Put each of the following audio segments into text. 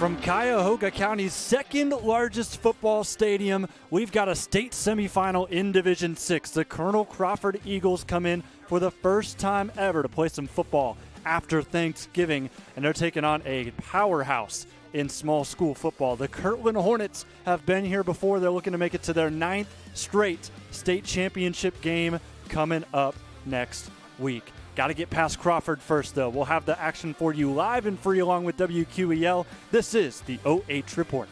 From Cuyahoga County's second largest football stadium, we've got a state semifinal in Division 6. The Colonel Crawford Eagles come in for the first time ever to play some football after Thanksgiving, and they're taking on a powerhouse in small school football. The Kirtland Hornets have been here before. They're looking to make it to their 9th straight state championship game coming up next week. Got to get past Crawford first, though. We'll have the action for you live and free along with WQEL. This is the OH Report.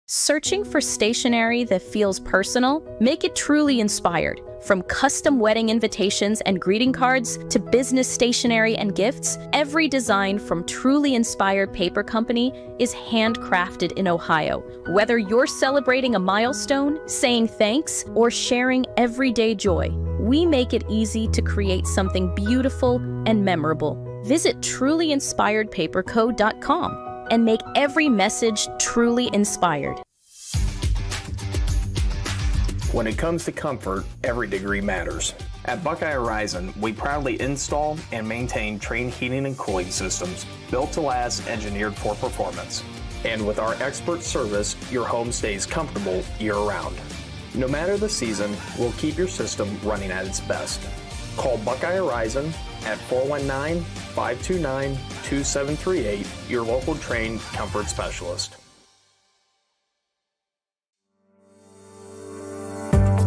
Searching for stationery that feels personal? Make it truly inspired. From custom wedding invitations and greeting cards to business stationery and gifts, every design from Truly Inspired Paper Company is handcrafted in Ohio. Whether you're celebrating a milestone, saying thanks, or sharing everyday joy, we make it easy to create something beautiful and memorable. Visit trulyinspiredpaperco.com and make every message truly inspired. When it comes to comfort, every degree matters. At Buckeye Horizon, we proudly install and maintain Trane heating and cooling systems built to last, engineered for performance. And with our expert service, your home stays comfortable year-round. No matter the season, we'll keep your system running at its best. Call Buckeye Horizon at 419-529-2738, your local Trane comfort specialist.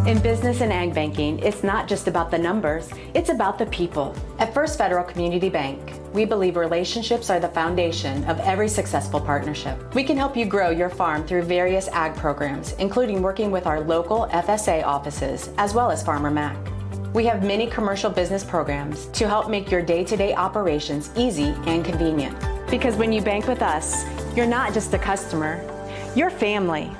In business and ag banking, it's not just about the numbers, it's about the people. At First Federal Community Bank, we believe relationships are the foundation of every successful partnership. We can help you grow your farm through various ag programs, including working with our local FSA offices, as well as Farmer Mac. We have many commercial business programs to help make your day-to-day operations easy and convenient. Because when you bank with us, you're not just a customer, you're family.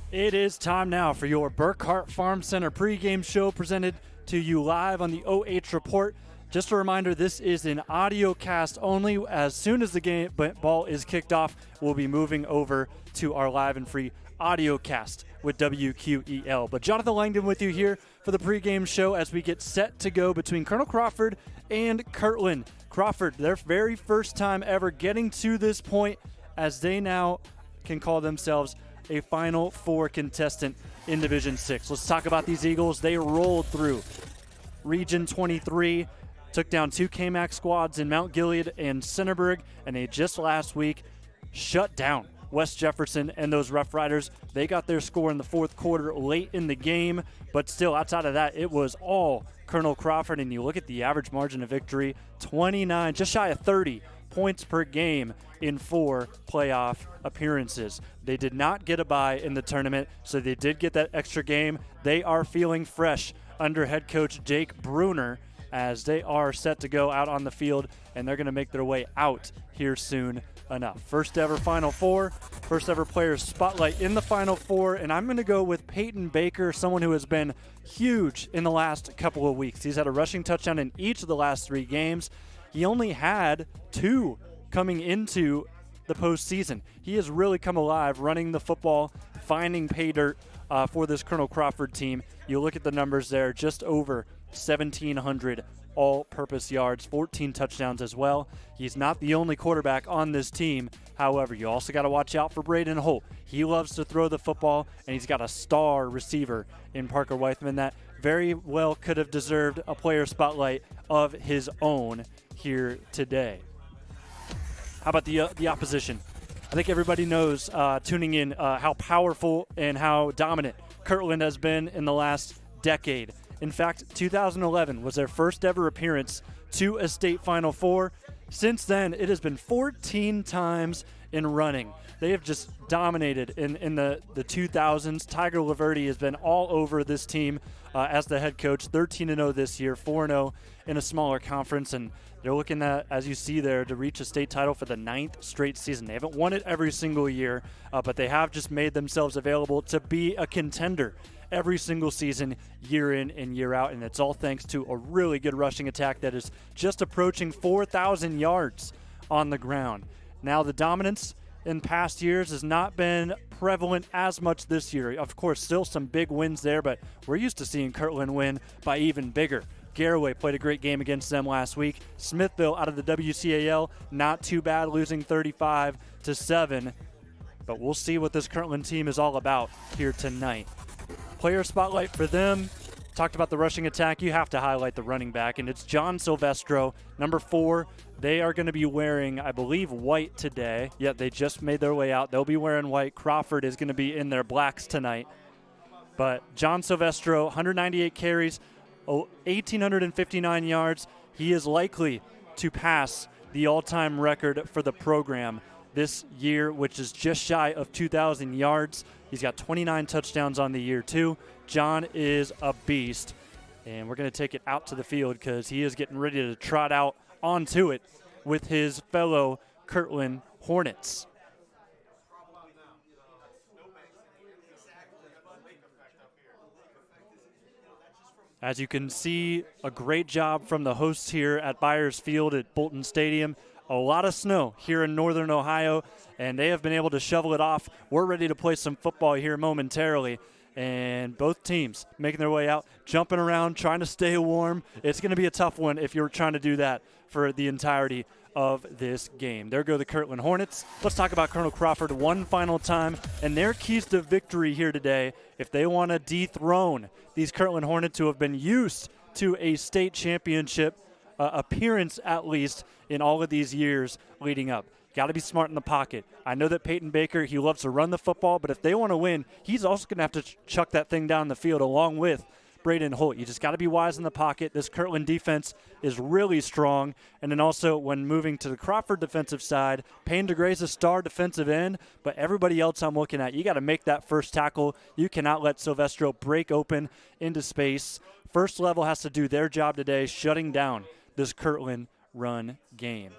It is time now for your Burkhart Farm Center pregame show presented to you live on the OH Report. Just a reminder, this is an audio cast only. As soon as the ball is kicked off, we'll be moving over to our live and free audio cast with WQEL. But Jonathan Langdon with you here for the pregame show as we get set to go between Colonel Crawford and Kirtland. Crawford, their very first time ever getting to this point, as they now can call themselves a Final Four contestant in Division 6. Let's talk about these Eagles. They rolled through Region 23, took down two KMAC squads in Mount Gilead and Centerburg, and they just last week shut down West Jefferson and those Rough Riders. They got their score in the fourth quarter late in the game, but still outside of that, it was all Colonel Crawford. And you look at the average margin of victory, 29, just shy of 30 points per game in 4 playoff appearances. They did not get a bye in the tournament, so they did get that extra game. They are feeling fresh under head coach Jake Bruner as they are set to go out on the field, and they're going to make their way out here soon enough. First ever Final Four, first ever Players Spotlight in the Final Four, and I'm going to go with Peyton Baker, someone who has been huge in the last couple of weeks. He's had a rushing touchdown in each of the last 3 games. He only had 2 coming into the postseason. He has really come alive running the football, finding pay dirt for this Colonel Crawford team. You look at the numbers there, just over 1,700 all-purpose yards, 14 touchdowns as well. He's not the only quarterback on this team. However, you also got to watch out for Braden Holt. He loves to throw the football, and he's got a star receiver in Parker Weithman that very well could have deserved a player spotlight of his own here today. How about the opposition? I think everybody knows tuning in how powerful and how dominant Kirtland has been in the last decade. In fact, 2011 was their first ever appearance to a state Final Four. Since then, it has been 14 times in running. They have just dominated in the 2000s. Tiger Laverde has been all over this team as the head coach, 13-0 this year, 4-0 in a smaller conference, and they're looking at, as you see there, to reach a state title for the 9th straight season. They haven't won it every single year, but they have just made themselves available to be a contender every single season, year in and year out, and it's all thanks to a really good rushing attack that is just approaching 4,000 yards on the ground. Now, the dominance in past years has not been prevalent as much this year. Of course, still some big wins there, but we're used to seeing Kirtland win by even bigger. Garraway played a great game against them last week. Smithville out of the WQEL, not too bad, losing 35-7. But we'll see what this Kirtland team is all about here tonight. Player spotlight for them. Talked about the rushing attack. You have to highlight the running back, and it's John Silvestro, number 4. They are going to be wearing, I believe, white today. Yeah, they just made their way out. They'll be wearing white. Crawford is going to be in their blacks tonight. But John Silvestro, 198 carries, 1,859 yards. He is likely to pass the all-time record for the program this year, which is just shy of 2,000 yards. He's got 29 touchdowns on the year, too. John is a beast, and we're going to take it out to the field because he is getting ready to trot out onto it with his fellow Kirtland Hornets. As you can see, a great job from the hosts here at Byers Field at Boulton Stadium. A lot of snow here in northern Ohio, and they have been able to shovel it off. We're ready to play some football here momentarily, and both teams making their way out, jumping around, trying to stay warm. It's going to be a tough one if you're trying to do that for the entirety of this game. There go the Kirtland Hornets. Let's talk about Colonel Crawford one final time and their keys to victory here today if they want to dethrone these Kirtland Hornets, who have been used to a state championship appearance at least in all of these years leading up. Got to be smart in the pocket. I know that Peyton Baker, he loves to run the football, but if they want to win, he's also going to have to chuck that thing down the field along with Braden Holt. You just got to be wise in the pocket. This Kirtland defense is really strong. And then also when moving to the Crawford defensive side, Payne DeGray's a star defensive end, but everybody else I'm looking at, you got to make that first tackle. You cannot let Silvestro break open into space. First level has to do their job today, shutting down this Kirtland run game.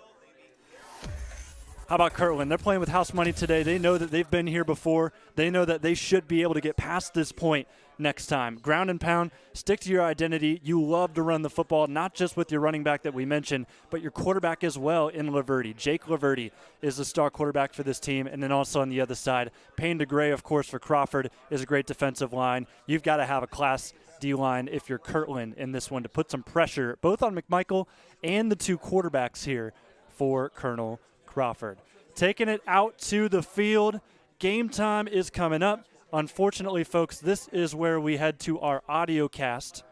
How about Kirtland? They're playing with house money today. They know that they've been here before. They know that they should be able to get past this point next time. Ground and pound, stick to your identity. You love to run the football, not just with your running back that we mentioned, but your quarterback as well in Laverde. Jake Laverde is the star quarterback for this team. And then also on the other side, Payne DeGray, of course, for Crawford, is a great defensive line. You've got to have a class D-line if you're Kirtland in this one to put some pressure both on McMichael and the 2 quarterbacks here for Colonel Crawford. Taking it out to the field. Game time is coming up. Unfortunately, folks, this is where we head to our audio cast.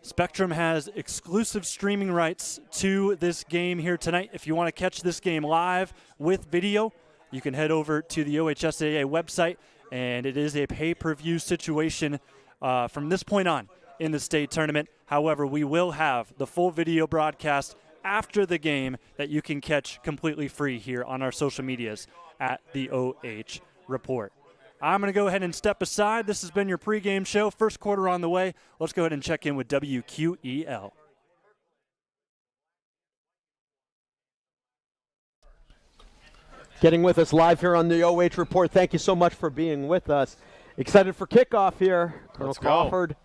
Spectrum has exclusive streaming rights to this game here tonight. If you want to catch this game live with video, you can head over to the OHSAA website, and it is a pay-per-view situation from this point on in the state tournament. However, we will have the full video broadcast after the game that you can catch completely free here on our social medias at the OH Report. I'm going to go ahead and step aside. This has been your pregame show. First quarter on the way. Let's go ahead and check in with WQEL. Getting with us live here on the OH Report. Thank you so much for being with us. Excited for kickoff here. Colonel Crawford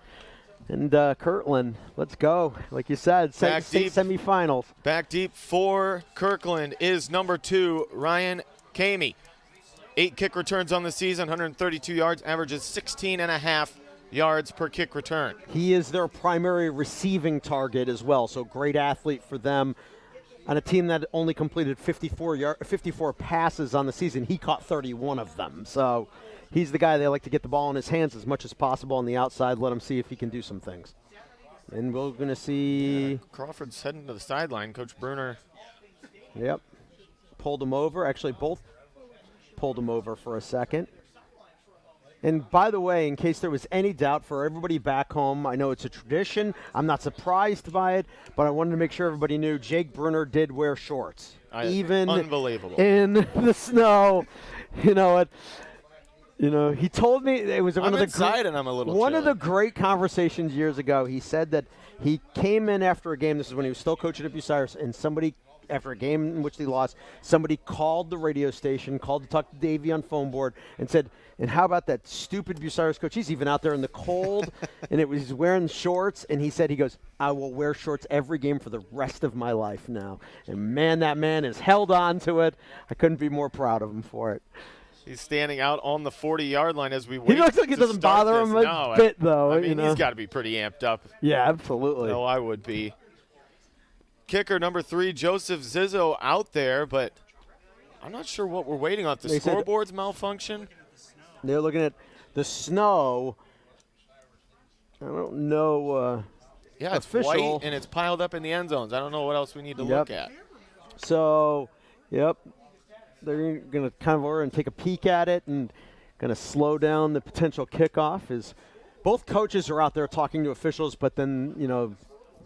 and Kirtland. Let's go. Like you said, state semifinals. Back deep for Kirtland is number 2, Ryan Kamey. 8 kick returns on the season, 132 yards, averages 16.5 yards per kick return. He is their primary receiving target as well, so great athlete for them. On a team that only completed 54 passes on the season, he caught 31 of them. So he's the guy they like to get the ball in his hands as much as possible on the outside, let him see if he can do some things. And we're going to see... Crawford's heading to the sideline. Coach Bruner. Yep. Pulled him over. Actually, both pulled him over for a second. And by the way, in case there was any doubt for everybody back home, I know it's a tradition. I'm not surprised by it, but I wanted to make sure everybody knew Jake Bruner did wear shorts. Even unbelievable. In the snow. You know what? You know, he told me it was one of the great conversations years ago. He said that he came in after a game. This is when he was still coaching at Bucyrus, and somebody, after a game in which they lost, somebody called the radio station, called to talk to Davey on phone board, and said, and how about that stupid Bucyrus coach? He's even out there in the cold, and he's wearing shorts, and he said, he goes, I will wear shorts every game for the rest of my life now. And man, that man has held on to it. I couldn't be more proud of him for it. He's standing out on the 40-yard line as we wait. He looks like it doesn't bother him a bit, though. I mean, he's got to be pretty amped up. Yeah, absolutely. No, I would be. Kicker number 3, Joseph Zizzo out there, but I'm not sure what we're waiting on. The scoreboard's malfunction. They're looking at the snow. I don't know. Yeah, it's official. white, and it's piled up in the end zones. I don't know what else we need to look at. So, yep. They're going to come over and take a peek at it and going to slow down the potential kickoff. As both coaches are out there talking to officials, but then, you know,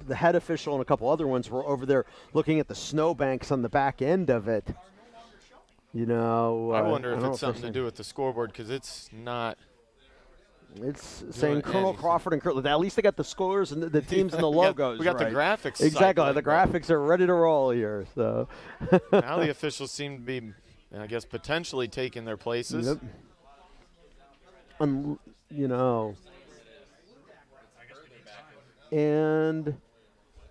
the head official and a couple other ones were over there looking at the snowbanks on the back end of it. You know, I wonder if it's something to do with the scoreboard, because it's not. It's saying Colonel Crawford and Kirtland. At least they got the scores and the teams and the logos. We got the graphics. Exactly. The graphics are ready to roll here. So now the officials seem to be, I guess, potentially taking their places. Yep. You know, and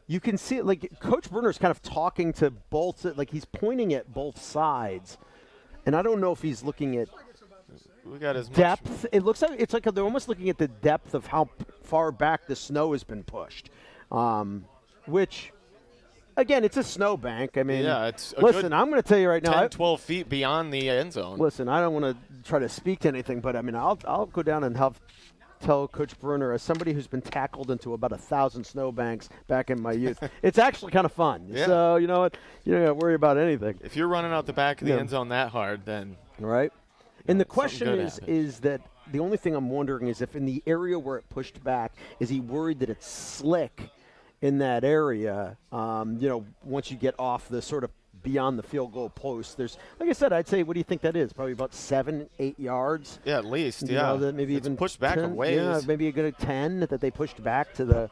you can see it, like Coach Bruner's kind of talking to both, like he's pointing at both sides, and I don't know if he's looking at we got his depth. It looks like they're almost looking at the depth of how far back the snow has been pushed, which. Again, it's a snowbank. I mean, yeah, it's listen, I'm going to tell you right now. 10, 12 feet beyond the end zone. Listen, I don't want to try to speak to anything, but I mean, I'll go down and tell Coach Bruner, as somebody who's been tackled into about 1,000 snowbanks back in my youth, it's actually kind of fun. Yeah. So, you know what? You don't got to worry about anything. If you're running out the back of the end zone that hard, then. Right. And the question is that the only thing I'm wondering is if in the area where it pushed back, is he worried that it's slick in that area, you know, once you get off the sort of beyond the field goal post, there's, like I said, I'd say, what do you think that is? Probably about 7-8 yards. Yeah, at least. You know, that maybe it's even pushed back 10, a ways. Yeah, maybe a good 10 that they pushed back to the.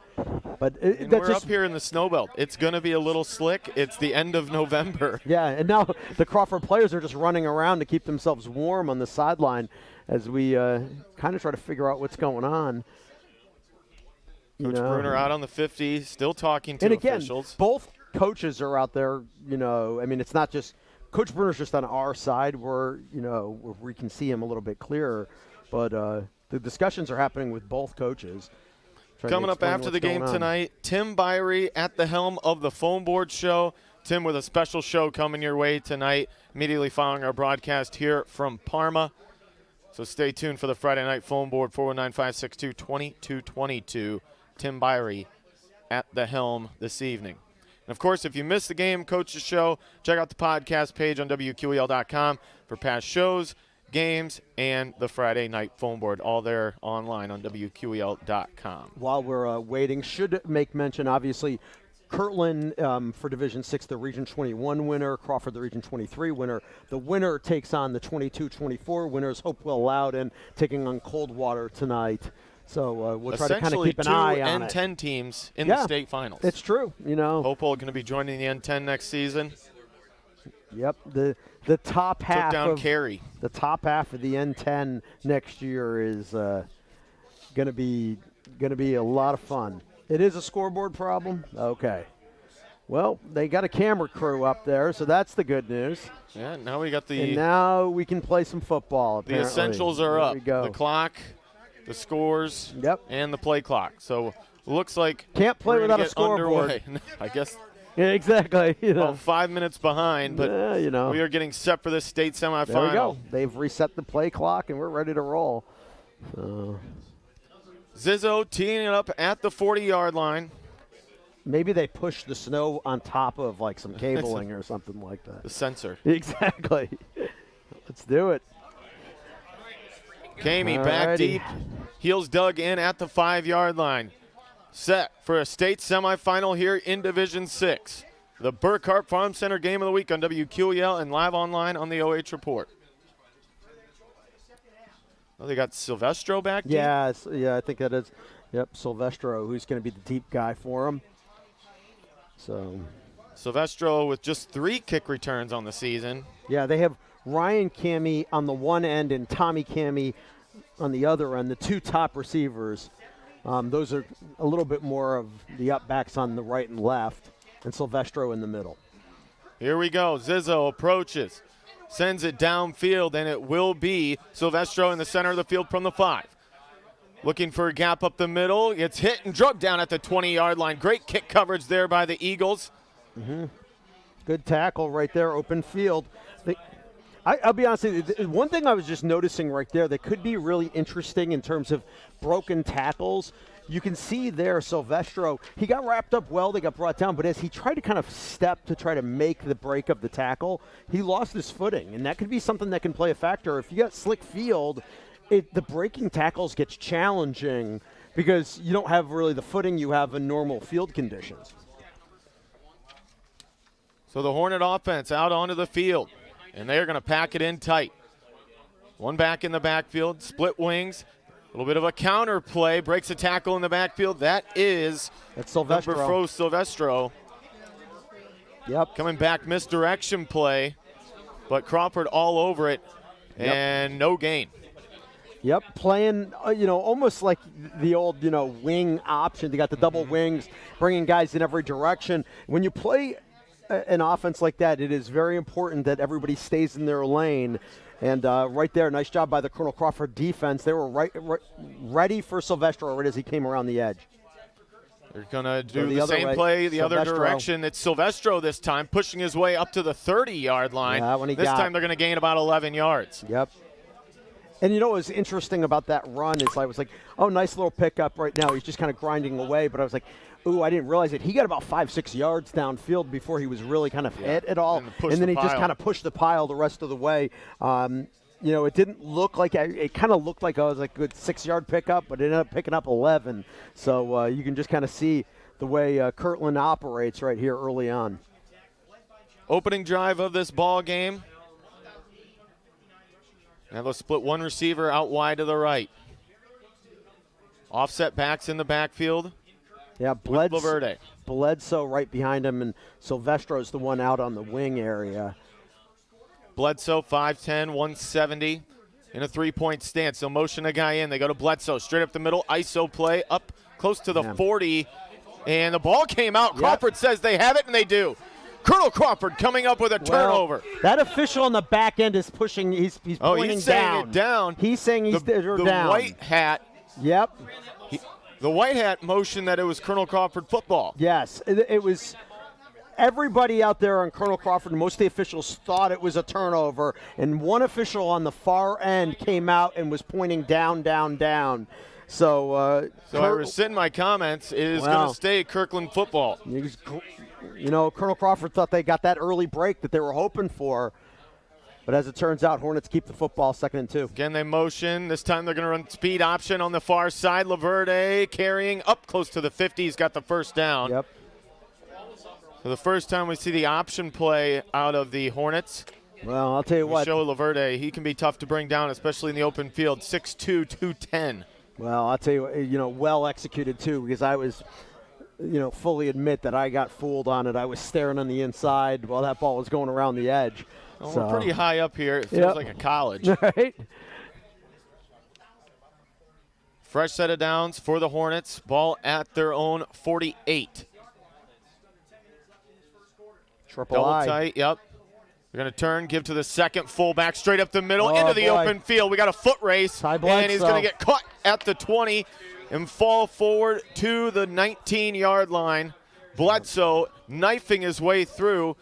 But we're up here in the snow belt. It's going to be a little slick. It's the end of November. Yeah, and now the Crawford players are just running around to keep themselves warm on the sideline as we kind of try to figure out what's going on. Coach Bruner out on the 50, still talking to officials. Both coaches are out there, you know. I mean, it's not just Coach Bruner's just on our side where, you know, where we can see him a little bit clearer. But the discussions are happening with both coaches. Coming up after the game tonight, Tim Byrie at the helm of the Phone Board Show. Tim with a special show coming your way tonight, immediately following our broadcast here from Parma. So stay tuned for the Friday Night Phone Board, 419-562-2222. Tim Byrie at the helm this evening. And, of course, if you missed the game, Coach's Show, check out the podcast page on WQEL.com for past shows, games, and the Friday night phone board, all there online on WQEL.com. While we're waiting, should make mention, obviously, Kirtland for Division 6, the Region 21 winner, Crawford, the Region 23 winner. The winner takes on the 22-24 winners, Hopewell Loudon, taking on Coldwater tonight. So we'll try to kind of keep an eye on it. N10 teams in the state finals. It's true, you know. Hopewell going to be joining the N10 next season. Yep, the top half took down Cary. The top half of the N10 next year is going to be a lot of fun. It is a scoreboard problem. Okay. Well, they got a camera crew up there, so that's the good news. Yeah, now we got and now we can play some football. Apparently. The essentials are there up. We go. The clock, the scores, yep, and the play clock. So looks like can't play without a scoreboard. I guess. Yeah, exactly. You know. Well, 5 minutes behind, but you know, we are getting set for this state semifinal. There we go. They've reset the play clock, and we're ready to roll. So. Zizzo teeing it up at the 40-yard line. Maybe they push the snow on top of like some cabling or something like that. The sensor. Exactly. Let's do it. Kamey back deep. Heels dug in at the 5-yard line. Set for a state semifinal here in Division 6. The Burkhart Farm Center Game of the Week on WQEL and live online on the OH Report. Oh, they got Silvestro back deep? Yeah, I think that is. Yep, Silvestro, who's going to be the deep guy for him. So Silvestro with just 3 kick returns on the season. Yeah, they have Ryan Kamey on the one end and Tommy Kamey on the other end, the 2 top receivers. Those are a little bit more of the up backs on the right and left, and Silvestro in the middle. Here we go. Zizzo approaches, sends it downfield, and it will be Silvestro in the center of the field from the 5. Looking for a gap up the middle. Gets hit and drugged down at the 20-yard line. Great kick coverage there by the Eagles. Mm-hmm. Good tackle right there, open field. I'll be honest with you, one thing I was just noticing right there that could be really interesting in terms of broken tackles, you can see there Silvestro, he got wrapped up well, they got brought down, but as he tried to kind of step to try to make the break of the tackle, he lost his footing, and that could be something that can play a factor. If you got slick field, the breaking tackles gets challenging because you don't have really the footing you have in normal field conditions. So the Hornet offense out onto the field, and they're going to pack it in tight. One back in the backfield, split wings, a little bit of a counter play, breaks a tackle in the backfield. That's Silvestro. Number 4, Silvestro. Yep. Coming back, misdirection play, but Crawford all over it, and no gain. Yep, playing, almost like the old, wing option. They got the double wings, bringing guys in every direction. When you play an offense like that, it is very important that everybody stays in their lane. And right there, nice job by the Colonel Crawford defense. They were ready for Silvestro right as he came around the edge. They're going to do the same play the other direction. It's Silvestro this time, pushing his way up to the 30-yard line. This time they're going to gain about 11 yards. Yep. And what was interesting about that run is I was like, oh, nice little pickup right now. He's just kind of grinding away. But I was like, ooh, I didn't realize it. He got about 5-6 yards downfield before he was really kind of hit at all. And then he just kind of pushed the pile the rest of the way. It didn't look like it kind of looked like I was like a good 6-yard pickup, but it ended up picking up 11. So you can just kind of see the way Kirtland operates right here early on. Opening drive of this ball game. Now they'll split one receiver out wide to the right. Offset backs in the backfield. Yeah, Laverde. Bledsoe right behind him, and Silvestro's the one out on the wing area. Bledsoe, 5'10", 170, in a three-point stance. They'll motion a guy in. They go to Bledsoe, straight up the middle, ISO play, up close to the 40, and the ball came out. Crawford says they have it, and they do. Colonel Crawford coming up with a turnover. That official on the back end is pushing. He's pointing down. He's saying it down. He's saying he's down. The white hat. Yep. The white hat motioned that it was Colonel Crawford football. Yes, it was. Everybody out there on Colonel Crawford, most of the officials thought it was a turnover, and one official on the far end came out and was pointing down, down, down. So I rescind my comments. It is going to stay Kirtland football. You know, Colonel Crawford thought they got that early break that they were hoping for. But as it turns out, Hornets keep the football 2nd and 2. Again, they motion. This time they're going to run speed option on the far side. Laverde carrying up close to the 50. He's got the first down. Yep. For the first time we see the option play out of the Hornets. Well, I'll tell you what. Show Laverde, he can be tough to bring down, especially in the open field. 6'2", 210. Well, I'll tell you, well executed too, because I was, fully admit that I got fooled on it. I was staring on the inside while that ball was going around the edge. Well, so, we're pretty high up here. It feels like a college. Right. Fresh set of downs for the Hornets. Ball at their own 48. Double tight, yep. They're going to turn, give to the second fullback, straight up the middle, into the open field. We got a foot race, and he's going to get caught at the 20 and fall forward to the 19-yard line. Bledsoe knifing his way through.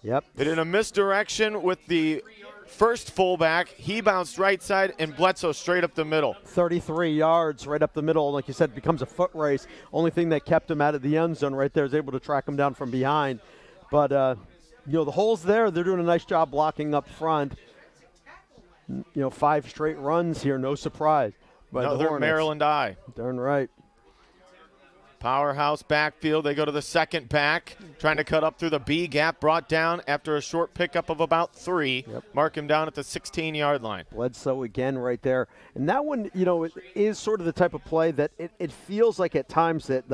Yep. They did a misdirection with the first fullback. He bounced right side, and Bledsoe straight up the middle. 33 yards right up the middle. Like you said, becomes a foot race. Only thing that kept him out of the end zone right there is able to track him down from behind. But, the hole's there. They're doing a nice job blocking up front. 5 straight runs here, no surprise. But another Maryland eye. Darn right. Powerhouse backfield. They go to the second back, trying to cut up through the B gap, brought down after a short pickup of about 3. Yep. Mark him down at the 16-yard line. Bledsoe again right there. And that one, it is sort of the type of play that it feels like at times that,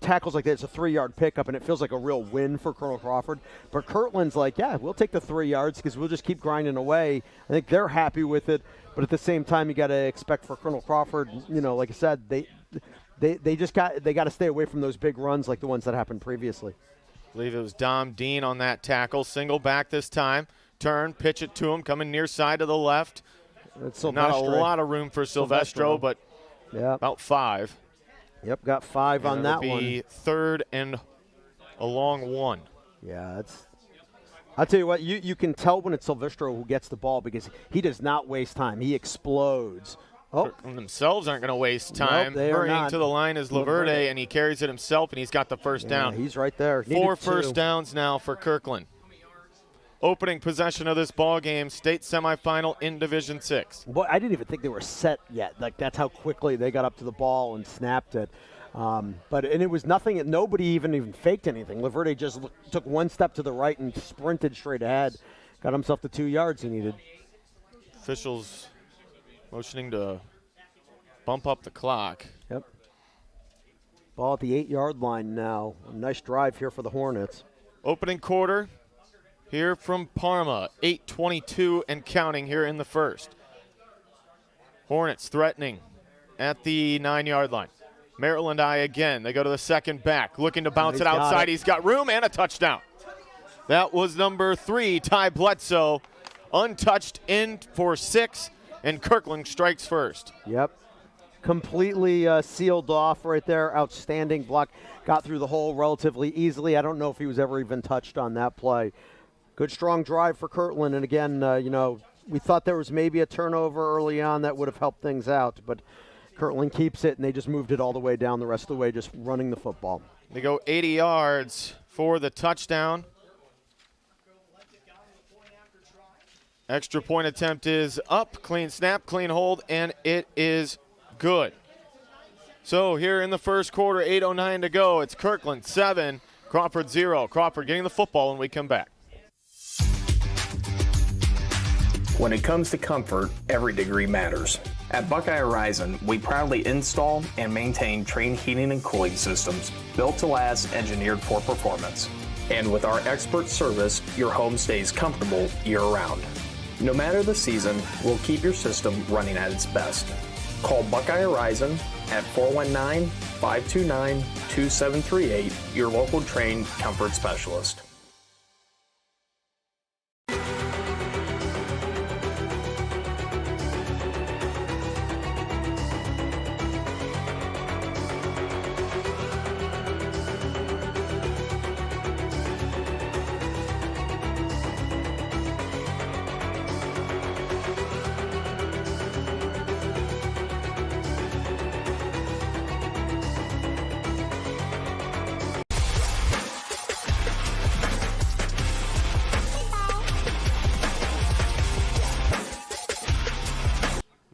tackles like that, it's a 3-yard pickup, and it feels like a real win for Colonel Crawford. But Kirtland's like, yeah, we'll take the 3 yards because we'll just keep grinding away. I think they're happy with it. But at the same time, you got to expect for Colonel Crawford, like I said, they got to stay away from those big runs like the ones that happened previously. I believe it was Dom Dean on that tackle. Single back this time. Turn, pitch it to him, coming near side to the left. Not a lot of room for Silvestro, but about 5. Yep, got 5 on that one. It'll be 3rd and a long 1. Yeah, I'll tell you what, you can tell when it's Silvestro who gets the ball because he does not waste time. He explodes. Themselves aren't going to waste time. Nope, hurrying to the line is Laverde, and he carries it himself, and he's got the first down. He's right there. 4 first downs now for Kirtland. Opening possession of this ball game, state semifinal in Division 6. Boy, I didn't even think they were set yet. That's how quickly they got up to the ball and snapped it. But it was nothing. Nobody even faked anything. Laverde just took 1 step to the right and sprinted straight ahead. Got himself the 2 yards he needed. Officials motioning to bump up the clock. Yep. Ball at the 8-yard line now. A nice drive here for the Hornets. Opening quarter here from Parma. 8:22 and counting here in the first. Hornets threatening at the 9-yard line. Maryland eye again. They go to the second back, looking to bounce it outside. He's got room and a touchdown. That was number 3, Ty Bledsoe, untouched in for 6, and Kirtland strikes first. Yep. Completely sealed off right there. Outstanding block. Got through the hole relatively easily. I don't know if he was ever even touched on that play. Good, strong drive for Kirtland. And again, we thought there was maybe a turnover early on that would have helped things out. But Kirtland keeps it, and they just moved it all the way down the rest of the way, just running the football. They go 80 yards for the touchdown. Extra point attempt is up. Clean snap, clean hold, and it is good. So here in the first quarter, 8:09 to go. It's Kirtland 7, Crawford 0. Crawford getting the football when we come back. When it comes to comfort, every degree matters. At Buckeye Horizon, we proudly install and maintain Trane heating and cooling systems built to last, engineered for performance. And with our expert service, your home stays comfortable year-round. No matter the season, we'll keep your system running at its best. Call Buckeye Horizon at 419-529-2738, your local Trane comfort specialist.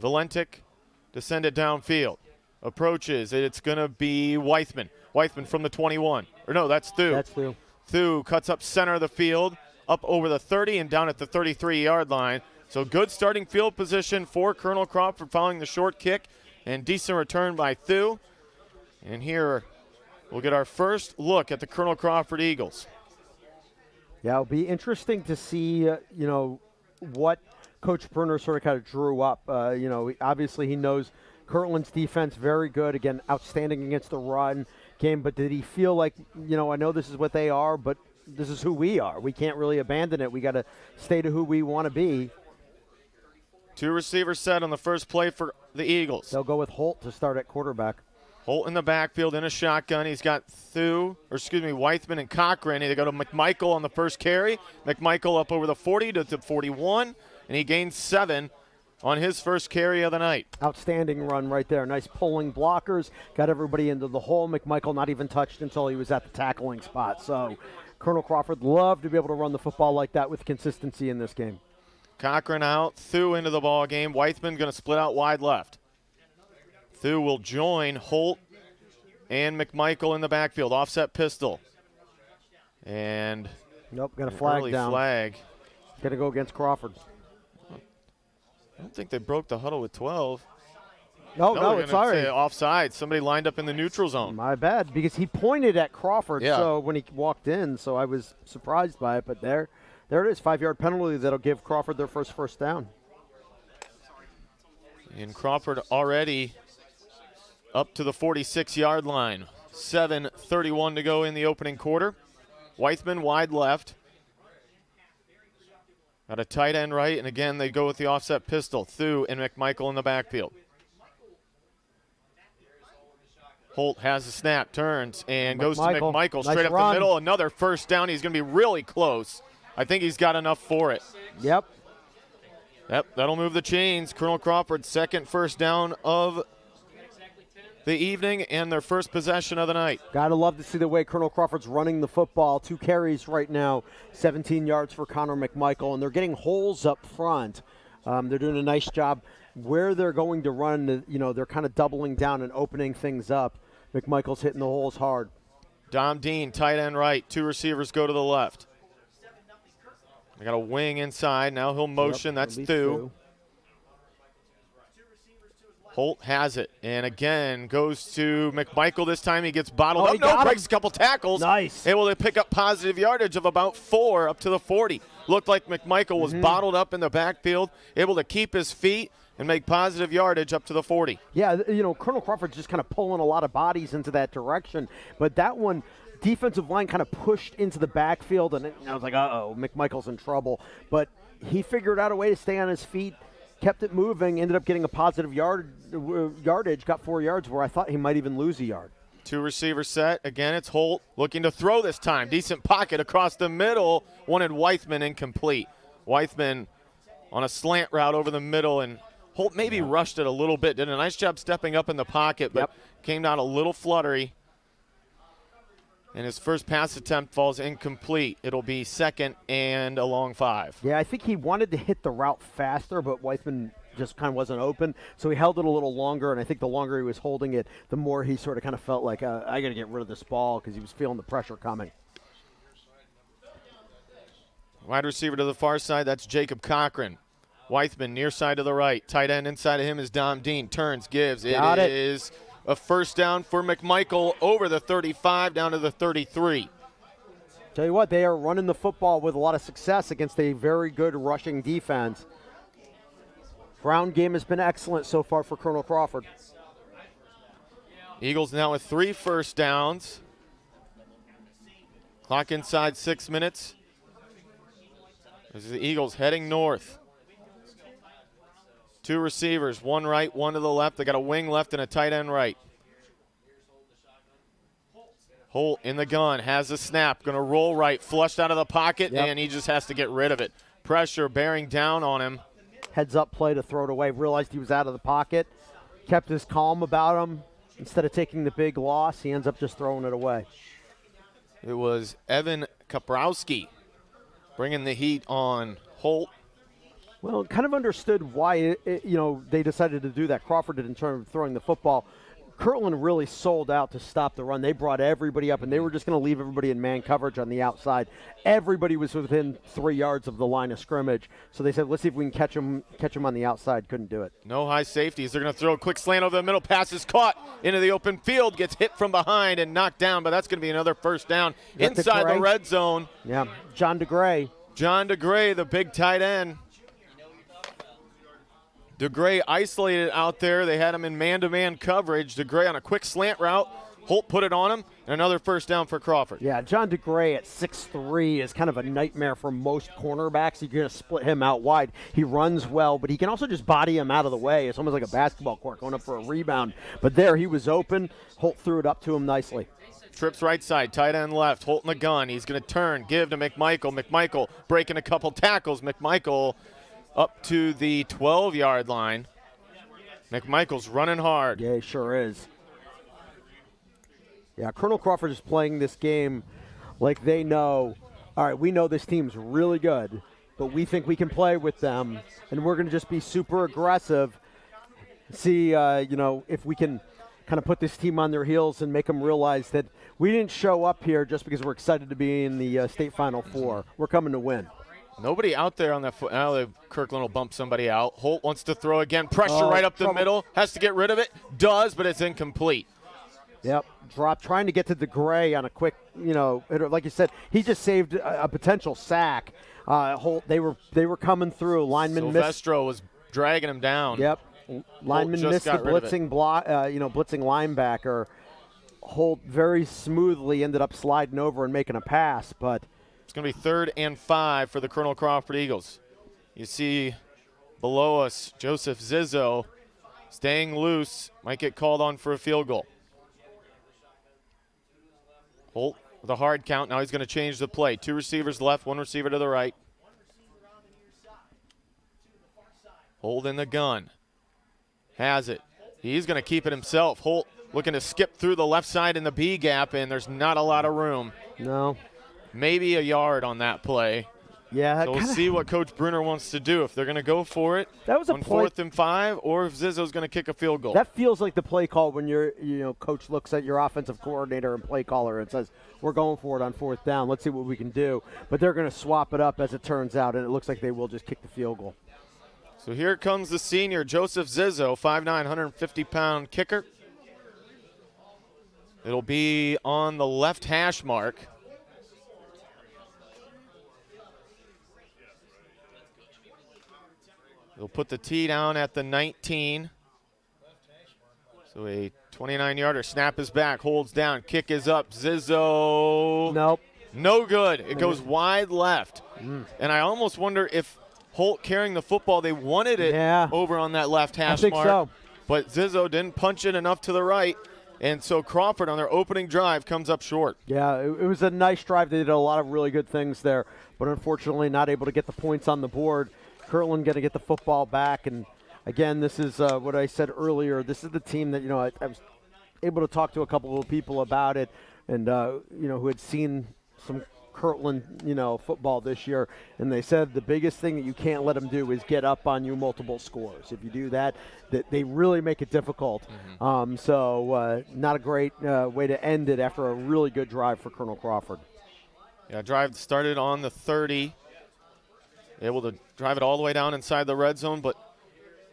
Valentic to send it downfield. Approaches. It's going to be Weithman. Weithman from the 21. Or no, that's Thu. That's Thu. Thu cuts up center of the field, up over the 30 and down at the 33-yard line. So good starting field position for Colonel Crawford following the short kick, and decent return by Thu. And here we'll get our first look at the Colonel Crawford Eagles. Yeah, it'll be interesting to see, what Coach Bruner sort of kind of drew up. Obviously he knows Kirtland's defense very good, again, outstanding against the run game, but did he feel like, I know this is what they are, but this is who we are. We can't really abandon it. We got to stay to who we want to be. 2 receivers set on the first play for the Eagles. They'll go with Holt to start at quarterback. Holt in the backfield in a shotgun. He's got Weithman and Cochran. They go to McMichael on the first carry. McMichael up over the 40 to 41, and he gains 7 on his first carry of the night. Outstanding run right there. Nice pulling blockers. Got everybody into the hole. McMichael not even touched until he was at the tackling spot. So Colonel Crawford loved to be able to run the football like that with consistency in this game. Cochran out. Thu into the ball game. Weithman going to split out wide left. Thu will join Holt and McMichael in the backfield. Offset pistol. And nope, got a flag down. Flag. Going to go against Crawford. I don't think they broke the huddle with 12. No, it's all right. Offside. Somebody lined up in the neutral zone. My bad, because he pointed at Crawford yeah. When he walked in, so I was surprised by it. But there it is, 5-yard penalty that'll give Crawford their first down. And Crawford already up to the 46-yard line. 7:31 to go in the opening quarter. Weithman wide left. Got a tight end right, and again, they go with the offset pistol. Thu and McMichael in the backfield. Holt has the snap, turns, and goes to McMichael straight nice up run. the middle. Another first down. He's going to be really close. I think he's got enough for it. Yep, that'll move the chains. Colonel Crawford's second first down of the evening and their first possession of the night. Gotta love to see the way Colonel Crawford's running the football. 2 carries right now, 17 yards for Connor McMichael, and they're getting holes up front. They're doing a nice job where they're going to run. They're kind of doubling down and opening things up. McMichael's hitting the holes hard. Dom Dean, tight end right. 2 receivers go to the left. They got a wing inside. Now he'll motion. That's Thu. Holt has it, and again goes to McMichael. This time he gets bottled up. Breaks a couple tackles. Nice. Able to pick up positive yardage of about 4 up to the 40. Looked like McMichael was bottled up in the backfield, able to keep his feet and make positive yardage up to the 40. Yeah, Colonel Crawford's just kind of pulling a lot of bodies into that direction, but that one, defensive line kind of pushed into the backfield, and I was like, uh-oh, McMichael's in trouble. But he figured out a way to stay on his feet, kept it moving, ended up getting a positive yardage, got 4 yards where I thought he might even lose a yard. 2 receivers set. Again, it's Holt looking to throw this time. Decent pocket across the middle. Wanted Weithman incomplete. Weithman on a slant route over the middle, and Holt maybe rushed it a little bit. Did a nice job stepping up in the pocket, but came down a little fluttery. And his first pass attempt falls incomplete. It'll be second and a long 5. Yeah, I think he wanted to hit the route faster, but Weithman just kind of wasn't open. So he held it a little longer, and I think the longer he was holding it, the more he sort of kind of felt like, I got to get rid of this ball, because he was feeling the pressure coming. Wide receiver to the far side, that's Jacob Cochran. Weithman near side to the right. Tight end inside of him is Dom Dean. Turns, gives. It is a first down for McMichael over the 35 down to the 33. Tell you what, they are running the football with a lot of success against a very good rushing defense. Ground game has been excellent so far for Colonel Crawford. Eagles now with 3 first downs. Clock inside 6 minutes. This is the Eagles heading north. 2 receivers, 1 right, 1 to the left. They got a wing left and a tight end right. Holt in the gun, has the snap, going to roll right, flushed out of the pocket, and he just has to get rid of it. Pressure bearing down on him. Heads up play to throw it away. Realized he was out of the pocket. Kept his calm about him. Instead of taking the big loss, he ends up just throwing it away. It was Evan Kaprowski bringing the heat on Holt. Well, kind of understood why they decided to do that. Crawford did in terms of throwing the football. Kirtland really sold out to stop the run. They brought everybody up, and they were just going to leave everybody in man coverage on the outside. Everybody was within 3 yards of the line of scrimmage. So they said, let's see if we can catch them on the outside. Couldn't do it. No high safeties. They're going to throw a quick slant over the middle. Pass is caught into the open field. Gets hit from behind and knocked down, but that's going to be another first down inside the red zone. Yeah, John DeGray. John DeGray, the big tight end. DeGray isolated out there. They had him in man-to-man coverage. DeGray on a quick slant route. Holt put it on him, and another first down for Crawford. Yeah, John DeGray at 6'3" is kind of a nightmare for most cornerbacks. You're going to split him out wide. He runs well, but he can also just body him out of the way. It's almost like a basketball court going up for a rebound. But there, he was open. Holt threw it up to him nicely. Trips right side, tight end left. Holt in the gun. He's going to turn, give to McMichael. McMichael breaking a couple tackles. McMichael up to the 12-yard line. McMichael's running hard. Yeah, he sure is. Yeah, Colonel Crawford is playing this game like they know, all right, we know this team's really good, but we think we can play with them, and we're going to just be super aggressive, see, if we can kind of put this team on their heels and make them realize that we didn't show up here just because we're excited to be in the state Final Four. We're coming to win. Nobody out there on that foot. Now Kirkland will bump somebody out. Holt wants to throw again. Pressure right up the middle. Has to get rid of it. Does, but it's incomplete. Yep. Drop, trying to get to DeGray on a quick, like you said, he just saved a potential sack. Holt, they were coming through. Lineman Silvestro was dragging him down. Yep. Lineman missed the blitzing linebacker. Holt very smoothly ended up sliding over and making a pass, but it's going to be 3rd and 5 for the Colonel Crawford Eagles. You see below us Joseph Zizzo staying loose, might get called on for a field goal. Holt with a hard count. Now he's going to change the play. 2 receivers left, 1 receiver to the right. Holt in the gun. Has it. He's going to keep it himself. Holt looking to skip through the left side in the B gap, and there's not a lot of room. No. Maybe a yard on that play. Yeah. So we'll see what Coach Bruner wants to do. If they're going to go for it on 4th and 5, or if Zizzo's going to kick a field goal. That feels like the play call when coach looks at your offensive coordinator and play caller and says, we're going for it on 4th down. Let's see what we can do. But they're going to swap it up as it turns out, and it looks like they will just kick the field goal. So here comes the senior, Joseph Zizzo, 5'9", 150-pound kicker. It'll be on the left hash mark. He'll put the tee down at the 19. So a 29-yarder. Snap is back, holds down, kick is up. Zizzo. Nope. No good. It goes wide left. And I almost wonder if Holt carrying the football, they wanted it over on that left hash mark. I think so. But Zizzo didn't punch it enough to the right. And so Crawford on their opening drive comes up short. Yeah, it was a nice drive. They did a lot of really good things there, but unfortunately not able to get the points on the board. Kirtland going to get the football back. And, again, this is what I said earlier. This is the team that, I was able to talk to a couple of people about it and, who had seen some Kirtland, football this year. And they said the biggest thing that you can't let them do is get up on you multiple scores. If you do that, they really make it difficult. So not a great way to end it after a really good drive for Colonel Crawford. Yeah, drive started on the 30. Able to drive it all the way down inside the red zone, but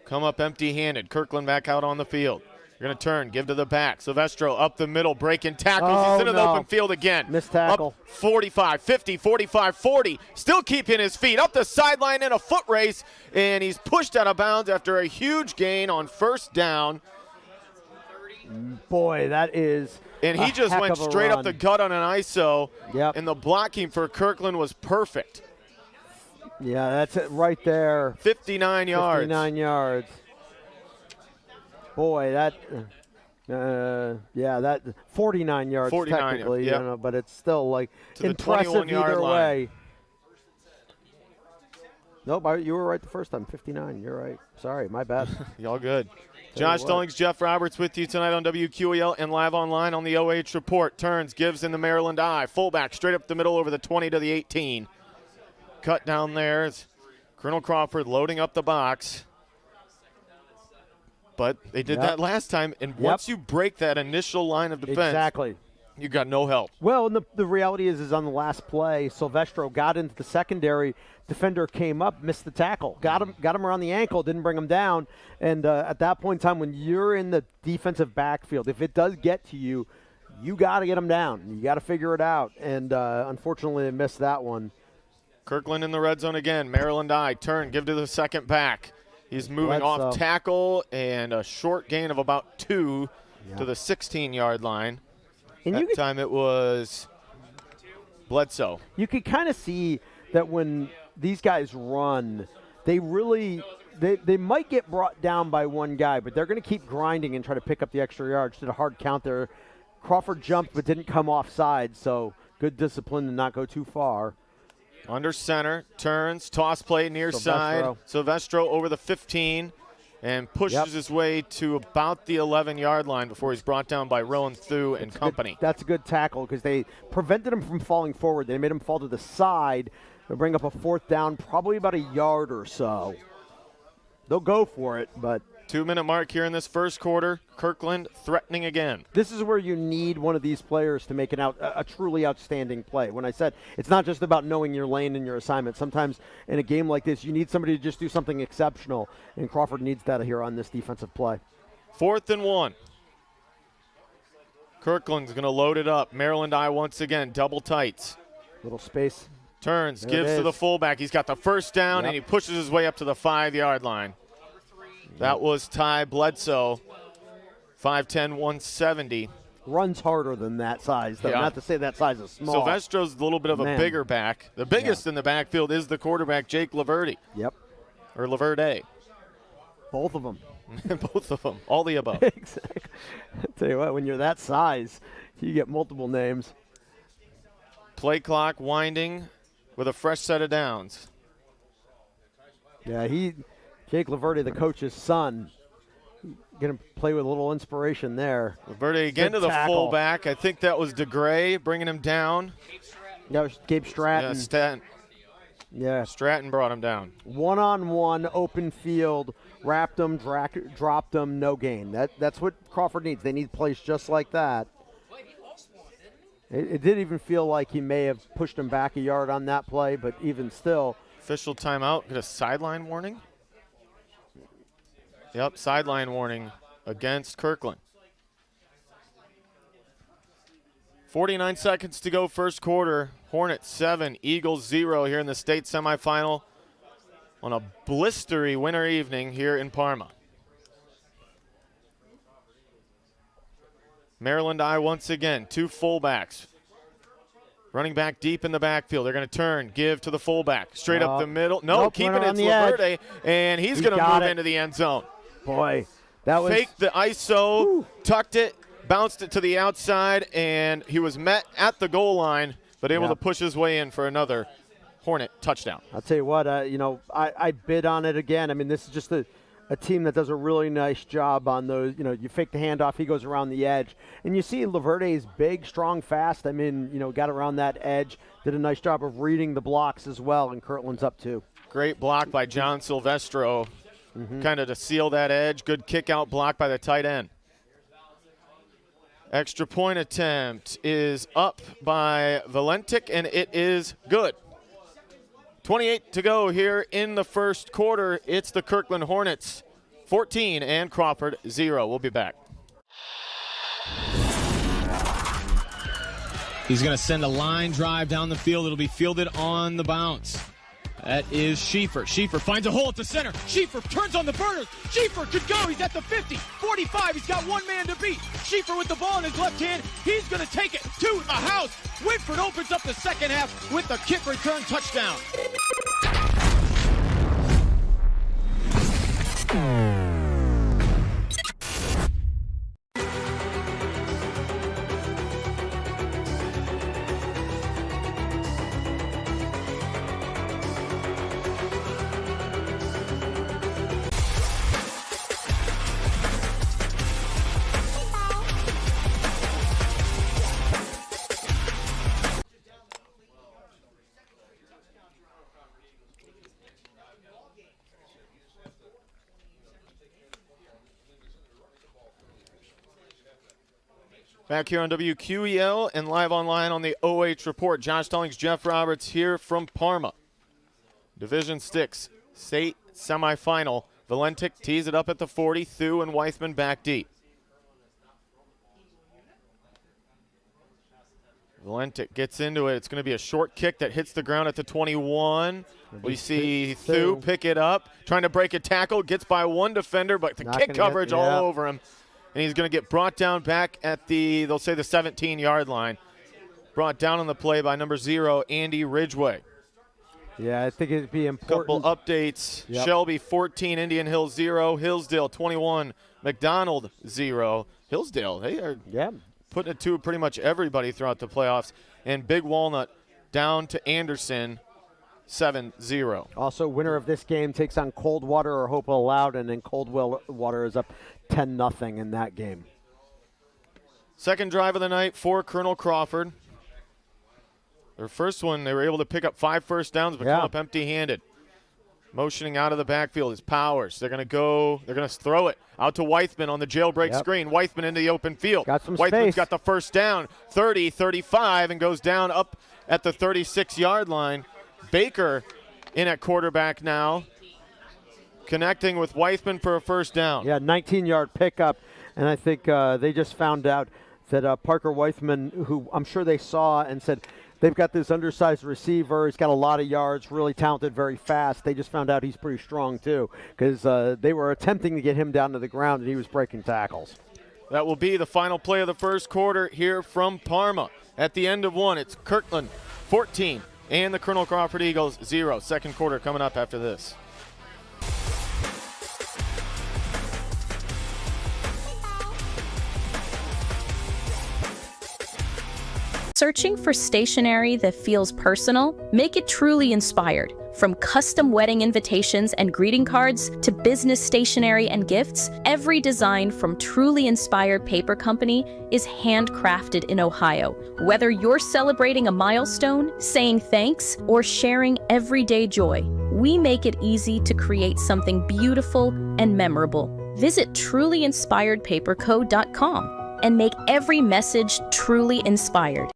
come up empty-handed. Kirtland back out on the field. You're going to turn, give to the back. Silvestro up the middle, breaking tackles. He's into the open field again. Missed tackle. Up 45, 50, 45, 40. Still keeping his feet. Up the sideline in a foot race, and he's pushed out of bounds after a huge gain on 1st down. Boy, that is And he just went straight up the gut on an ISO, and the blocking for Kirtland was perfect. Yeah, that's it right there. 59 yards. 59 yards. Boy, that 49 yards 49, technically, but it's still like to impressive either line. way. Nope, you were right the first time. 59. You're right. Sorry, my bad. Y'all good. Josh Stallings, Jeff Roberts with you tonight on WQEL and live online on the OH Report. Turns, gives in the Maryland eye. Fullback straight up the middle over the 20 to the 18. Cut down there. Colonel Crawford loading up the box. But they did that last time, and once you break that initial line of defense, you got no help. Well, and the reality is on the last play, Silvestro got into the secondary. Defender came up, missed the tackle, got him around the ankle, didn't bring him down. And at that point in time, when you're in the defensive backfield, if it does get to you, you got to get him down. You got to figure it out. And unfortunately, they missed that one. Kirtland in the red zone again. Maryland turn, give to the second back. He's moving off tackle and a short gain of about 2 to the 16-yard line. And that time it was Bledsoe. You could kind of see that when these guys run, they might get brought down by one guy, but they're going to keep grinding and try to pick up the extra yards. Did a hard count there. Crawford jumped but didn't come offside, so good discipline to not go too far. Under center, turns, toss play near side. Silvestro over the 15 and pushes his way to about the 11-yard line before he's brought down by Rowan Thu and company. That's a good tackle because they prevented him from falling forward. They made him fall to the side. They'll bring up a 4th down, probably about a yard or so. They'll go for it, but 2-minute mark here in this first quarter. Kirtland threatening again. This is where you need one of these players to make a truly outstanding play. When I said it's not just about knowing your lane and your assignment. Sometimes in a game like this, you need somebody to just do something exceptional, and Crawford needs that here on this defensive play. 4th and 1. Kirtland's going to load it up. Maryland once again, double tights. Little space. Turns, gives to the fullback. He's got the first down, and he pushes his way up to the 5-yard line. That was Ty Bledsoe, 5'10", 170. Runs harder than that size, though. Not to say that size is small. Silvestro's a little bit of a bigger back. The biggest in the backfield is the quarterback, Jake Laverde. Or Laverde. Both of them. Both of them. All the above. Exactly. I'll tell you what, when you're that size, you get multiple names. Play clock winding with a fresh set of downs. Yeah, Jake Laverde, the coach's son, going to play with a little inspiration there. Laverde again to the fullback. I think that was DeGray bringing him down. That was Gabe Stratton. Stratton brought him down. One-on-one, open field, wrapped him, dropped him, no gain. That's what Crawford needs. They need plays just like that. It did even feel like he may have pushed him back a yard on that play, but even still. Official timeout. Get a sideline warning. Yep, sideline warning against Kirtland. 49 seconds to go first quarter. Hornets 7, Eagles 0 here in the state semifinal on a blistery winter evening here in Parma. Maryland once again, 2 fullbacks. Running back deep in the backfield. They're going to turn, give to the fullback. Straight up the middle. Nope, keeping it to Laverde, and he's going to move into the end zone. Boy, that was... Faked the ISO, tucked it, bounced it to the outside, and he was met at the goal line, but able to push his way in for another Hornet touchdown. I'll tell you what, I bid on it again. I mean, this is just a team that does a really nice job on those. You fake the handoff, he goes around the edge. And you see Laverde is big, strong, fast. I mean, got around that edge, did a nice job of reading the blocks as well, and Kirtland's up too. Great block by John Silvestro, kind of to seal that edge. Good kick-out block by the tight end. Extra point attempt is up by Valentic, and it is good. 28 to go here in the first quarter. It's the Kirtland Hornets 14 and Crawford 0. We'll be back. He's going to send a line drive down the field. It'll be fielded on the bounce. That is Schieffer. Schieffer finds a hole at the center. Schieffer turns on the burners. Schieffer could go. He's at the 50, 45. He's got one man to beat. Schieffer with the ball in his left hand. He's going to take it to the house. Whitford opens up the second half with the kick return touchdown. Back here on WQEL and live online on the OH Report. Josh Stallings, Jeff Roberts here from Parma. Division 6, State Semifinal. Valentic tees it up at the 40. Thu and Weithman back deep. Valentic gets into it. It's going to be a short kick that hits the ground at the 21. We see Thu pick it up, trying to break a tackle. Gets by one defender, but the kick coverage all over him. And he's going to get brought down back at the, they'll say the 17-yard line. Brought down on the play by number 0, Andy Ridgway. Yeah, I think it'd be important. Couple updates. Shelby 14, Indian Hill 0, Hillsdale 21, McDonald 0. Hillsdale, they are putting it to pretty much everybody throughout the playoffs. And Big Walnut down to Anderson 7-0. Also, winner of this game takes on Coldwater or Hopewell Loudon, and Coldwater is up 10-0 in that game. Second drive of the night for Colonel Crawford. Their first one, they were able to pick up 5 first downs, but come up empty-handed. Motioning out of the backfield is Powers. They're going to throw it out to Weithman on the jailbreak screen. Weithman into the open field. Got some Weithman's space. got the first down, 30, 35, and goes down up at the 36-yard line. Baker in at quarterback now, connecting with Weithman for a first down. Yeah, 19-yard pickup, and I think they just found out that Parker Weithman, who I'm sure they saw and said, they've got this undersized receiver. He's got a lot of yards, really talented, very fast. They just found out he's pretty strong, too, because they were attempting to get him down to the ground, and he was breaking tackles. That will be the final play of the first quarter here from Parma. At the end of one, it's Kirtland 14 and the Colonel Crawford Eagles 0. Second quarter coming up after this. Searching for stationery that feels personal? Make it truly inspired. From custom wedding invitations and greeting cards to business stationery and gifts, every design from Truly Inspired Paper Company is handcrafted in Ohio. Whether you're celebrating a milestone, saying thanks, or sharing everyday joy, we make it easy to create something beautiful and memorable. Visit trulyinspiredpaperco.com and make every message truly inspired.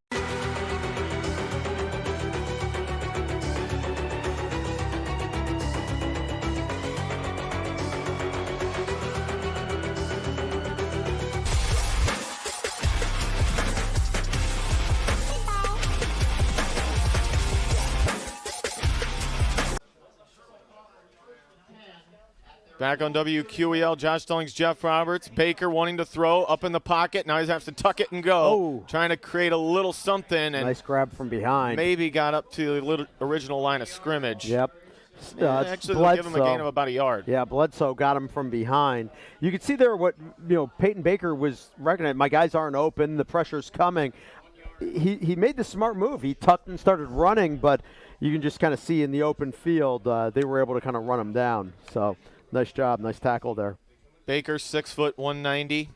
Back on WQEL, Josh Stallings, Jeff Roberts. Baker wanting to throw up in the pocket. Now he has to tuck it and go. Trying to create a little something. And nice grab from behind. Maybe got up to the original line of scrimmage. Yep. Actually, they'll give him a gain of about a yard. Yeah, Bledsoe got him from behind. You could see there what Peyton Baker was recognizing. My guys aren't open. The pressure's coming. He made the smart move. He tucked and started running, but you can just kind of see in the open field they were able to kind of run him down. So nice job, nice tackle there. Baker, 6 foot, 190.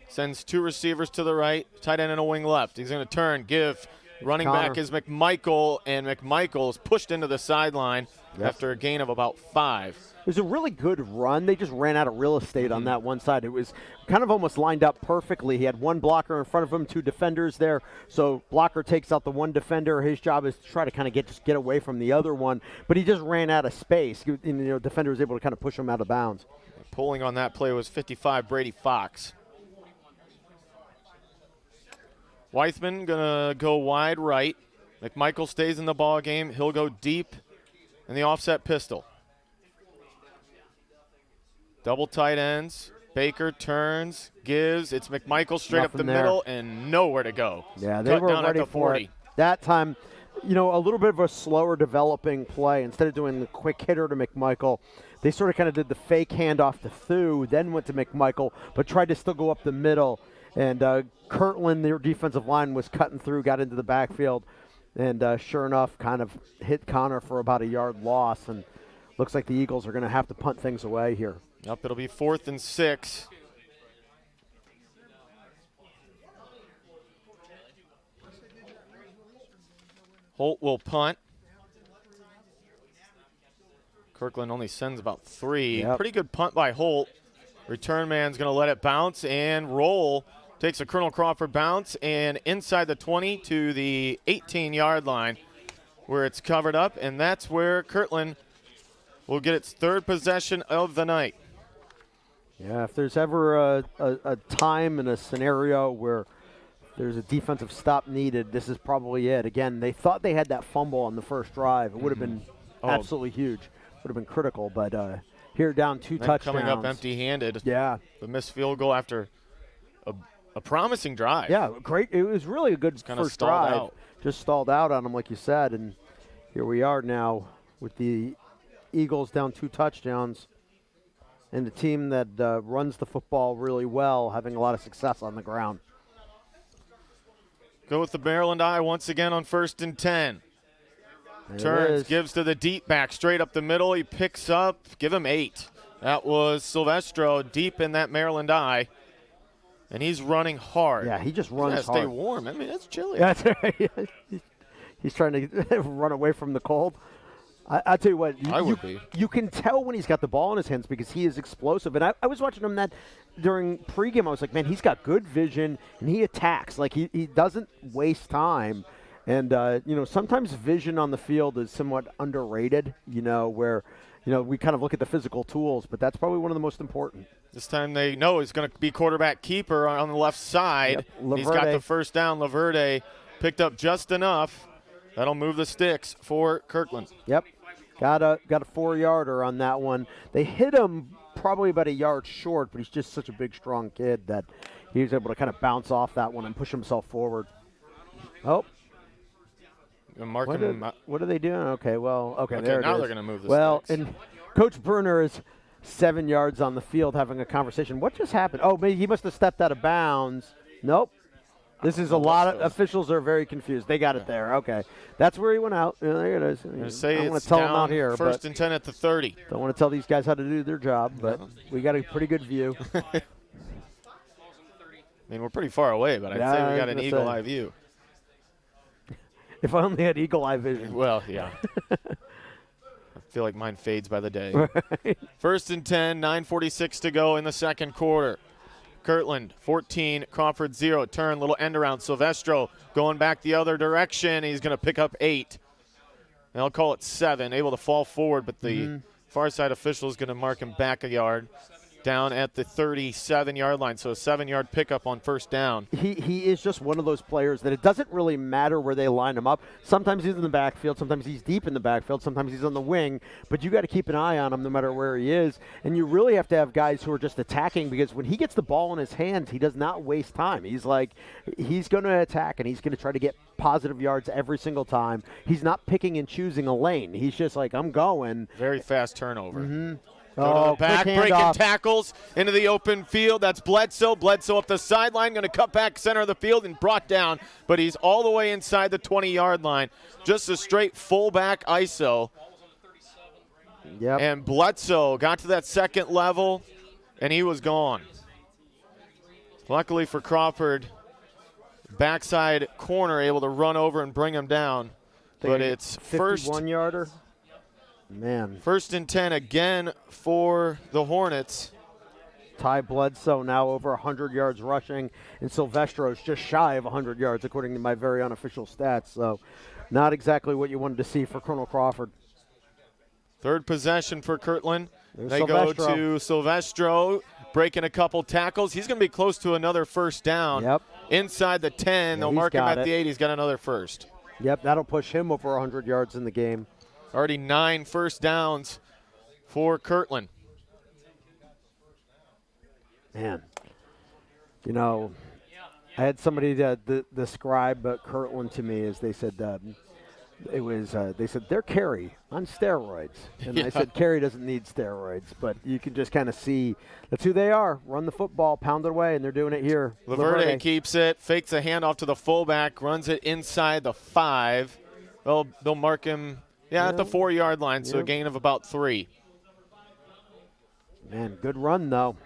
Sends 2 receivers to the right, tight end and a wing left. He's going to turn, give. Running back is McMichael, and McMichael is pushed into the sideline after a gain of about 5. It was a really good run. They just ran out of real estate on that one side. It was kind of almost lined up perfectly. He had one blocker in front of him, 2 defenders there. So blocker takes out the one defender. His job is to try to kind of get away from the other one. But he just ran out of space. Defender was able to kind of push him out of bounds. Pulling on that play was 55, Brady Fox. Weithman going to go wide right. McMichael stays in the ball game. He'll go deep in the offset pistol. Double tight ends. Baker turns, gives. It's McMichael straight up the middle and nowhere to go. Yeah, they were ready for it. That time, a little bit of a slower developing play. Instead of doing the quick hitter to McMichael, they sort of kind of did the fake handoff to Thu, then went to McMichael, but tried to still go up the middle. And Kirtland, their defensive line, was cutting through, got into the backfield, and sure enough, kind of hit Connor for about a yard loss. And looks like the Eagles are going to have to punt things away here. Yep, it'll be 4th and 6. Holt will punt. Kirkland only sends about 3. Pretty good punt by Holt. Return man's going to let it bounce and roll takes a Colonel Crawford bounce and inside the 20 to the 18-yard line where it's covered up, and that's where Kirtland will get its third possession of the night. Yeah, if there's ever a time and a scenario where there's a defensive stop needed, this is probably it. Again, they thought they had that fumble on the first drive. It would have been absolutely huge. Would have been critical, but here down 2 touchdowns. Coming up empty-handed. Yeah. The missed field goal after a promising drive. Yeah, great. It was really a good first drive. Out. Just stalled out on them, like you said, and here we are now with the Eagles down 2 touchdowns and a team that runs the football really well, having a lot of success on the ground. Go with the Maryland eye once again on 1st and 10. There Turns, gives to the deep back, straight up the middle. He picks up, give him 8. That was Silvestro deep in that Maryland eye. And he's running hard. Yeah, he just runs hard. Stay warm. I mean, it's chilly. Yeah, that's right. He's trying to run away from the cold. I tell you what, you can tell when he's got the ball in his hands because he is explosive. And I was watching him during pregame. I was like, man, he's got good vision and he attacks. Like he doesn't waste time. And sometimes vision on the field is somewhat underrated. Where we kind of look at the physical tools, but that's probably one of the most important. This time they know he's going to be quarterback keeper on the left side. Yep, he's got the first down. Laverde picked up just enough. That'll move the sticks for Kirtland. Yep. Got a 4-yarder on that one. They hit him probably about a yard short, but he's just such a big, strong kid that he was able to kind of bounce off that one and push himself forward. Oh. What are they doing? Okay, there it is. Now they're going to move the sticks. And Coach Bruner is 7 yards on the field having a conversation. What just happened? Oh, maybe he must have stepped out of bounds. Nope. This is a lot of officials are very confused. They got it there. Okay. That's where he went out. There it is. I want to tell him out here. 1st and 10 at the 30. Don't want to tell these guys how to do their job, but we got a pretty good view. I mean, we're pretty far away, but I'd say we got an eagle-eye view. If I only had eagle-eye vision. Well, yeah. I feel like mine fades by the day. Right. 1st and 10, 9:46 to go in the second quarter. Kirtland, 14, Crawford 0. Turn, little end around. Silvestro going back the other direction. He's going to pick up 8. They'll call it 7. Able to fall forward, but the far side official is going to mark him back a yard down at the 37-yard line. So a 7-yard pickup on first down. He is just one of those players that it doesn't really matter where they line him up. Sometimes he's in the backfield. Sometimes he's deep in the backfield. Sometimes he's on the wing. But you got to keep an eye on him no matter where he is. And you really have to have guys who are just attacking because when he gets the ball in his hands, he does not waste time. He's going to attack and he's going to try to get positive yards every single time. He's not picking and choosing a lane. He's just like, I'm going. Very fast turnover. Mm-hmm. Go to the back, breaking tackles into the open field. That's Bledsoe. Bledsoe up the sideline, going to cut back center of the field and brought down, but he's all the way inside the 20-yard line. Just a straight fullback ISO. Yep. And Bledsoe got to that second level, and he was gone. Luckily for Crawford, backside corner able to run over and bring him down. But it's first 51-yarder. Man. 1st and 10 again for the Hornets. Ty Bledsoe now over 100 yards rushing, and Silvestro's just shy of 100 yards according to my very unofficial stats. So not exactly what you wanted to see for Colonel Crawford. Third possession for Kirtland. They Silvestro. Go to Silvestro, breaking a couple tackles. He's going to be close to another first down. Yep. Inside the 10. They'll mark him at the 8. He's got another first. Yep, that'll push him over 100 yards in the game. Already 9 first downs for Kirtland. Man, I had somebody describe Kirtland to me as they said they said they're Kerry on steroids, and I said Kerry doesn't need steroids, but you can just kind of see that's who they are. Run the football, pound it away, and they're doing it here. Laverde keeps it, fakes a handoff to the fullback, runs it inside the 5. They'll mark him. Yeah, at the 4-yard line, so a gain of about 3. Man, good run, though.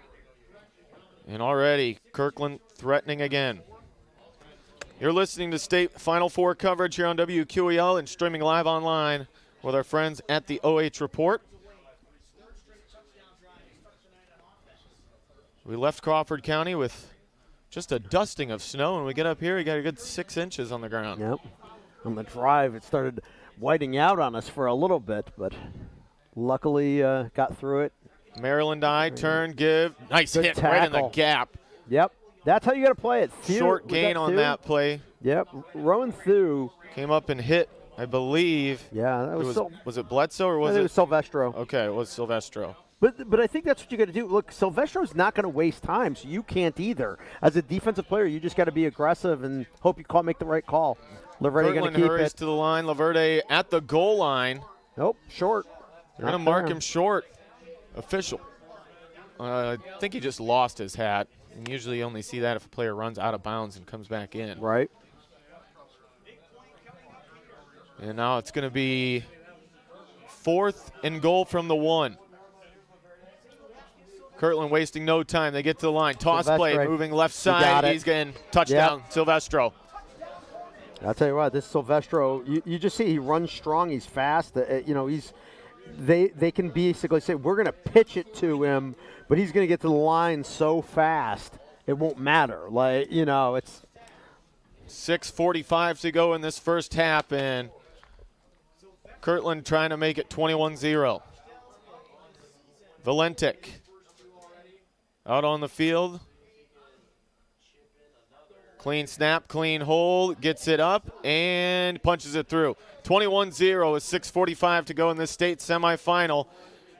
And already, Kirtland threatening again. You're listening to State Final Four coverage here on WQEL and streaming live online with our friends at the OH Report. We left Crawford County with just a dusting of snow. And we get up here, we got a good 6 inches on the ground. Yep. On the drive, it started whiting out on us for a little bit, but luckily got through it. Maryland turn, give. Nice Good hit tackle. right in the gap. Yep. That's how you got to play it. Short gain on that play. Yep. Rowan Thew came up and hit, I believe. Yeah, that was it Bledsoe or was it was Silvestro. Okay, it was Silvestro. But I think that's what you got to do. Look, Silvestro's not going to waste time, so you can't either. As a defensive player, you just got to be aggressive and hope you make the right call. Laverde going to keep hurries it to the line. Laverde at the goal line. Nope, short. They're going to mark him short. Official. I think he just lost his hat. And usually you only see that if a player runs out of bounds and comes back in. Right. And now it's going to be 4th and goal from the 1. Kirtland wasting no time. They get to the line. Toss play, moving left side. He's getting touchdown. Yep. Silvestro. I'll tell you what, this Silvestro, you just see he runs strong. He's fast. They can basically say, we're going to pitch it to him, but he's going to get to the line so fast, it won't matter. It's 6:45 to go in this first half, and Kirtland trying to make it 21-0. Valentic out on the field. Clean snap, clean hold, gets it up, and punches it through. 21-0 with 6:45 to go in this state semifinal.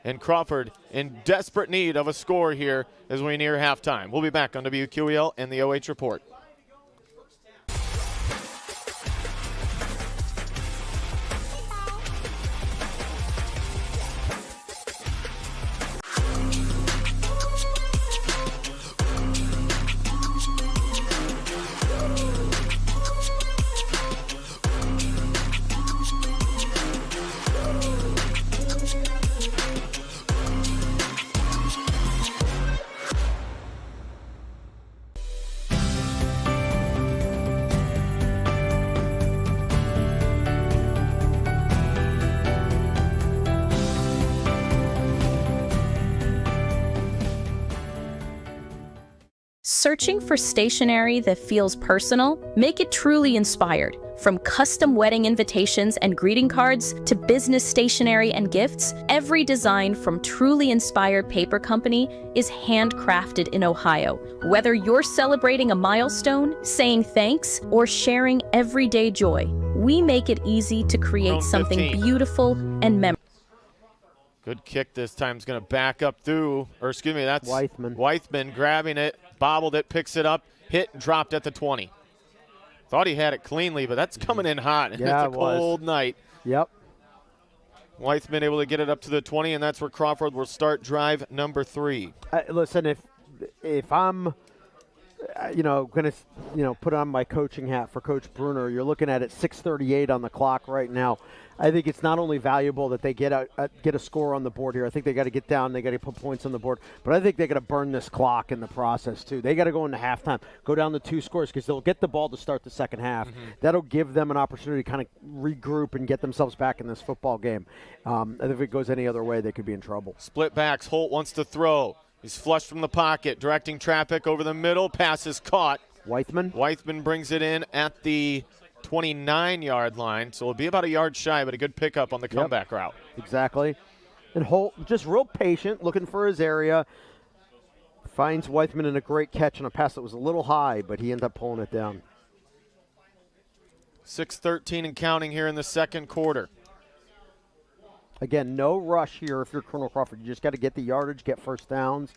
And Crawford in desperate need of a score here as we near halftime. We'll be back on WQEL and the OH Report. Searching for stationery that feels personal? Make it truly inspired. From custom wedding invitations and greeting cards to business stationery and gifts, every design from Truly Inspired Paper Company is handcrafted in Ohio. Whether you're celebrating a milestone, saying thanks, or sharing everyday joy, we make it easy to create something beautiful and memorable. Good kick this time. Is going to back up through, or excuse me, that's Weithman. Weithman grabbing it, bobbled it, picks it up, hit, dropped at the 20. Thought he had it cleanly, but that's coming in hot. Yeah, it's a cold night. Yep. Weithman able to get it up to the 20, and that's where Crawford will start drive number 3. Listen, if I'm going to put on my coaching hat for Coach Bruner, you're looking at it 6:38 on the clock right now. I think it's not only valuable that they get a score on the board here. I think they got to get down. They got to put points on the board. But I think they got to burn this clock in the process too. They got to go into halftime, go down to 2 scores because they'll get the ball to start the second half. That'll give them an opportunity to kind of regroup and get themselves back in this football game. And if it goes any other way, they could be in trouble. Split backs. Holt wants to throw. He's flushed from the pocket, directing traffic over the middle. Pass is caught. Weithman brings it in at the 29-yard line, so it'll be about a yard shy, but a good pickup on the comeback route. Exactly. And Holt just real patient, looking for his area. Finds Weithman in a great catch on a pass that was a little high, but he ended up pulling it down. 6:13 and counting here in the second quarter. Again, no rush here if you're Colonel Crawford. You just got to get the yardage, get first downs.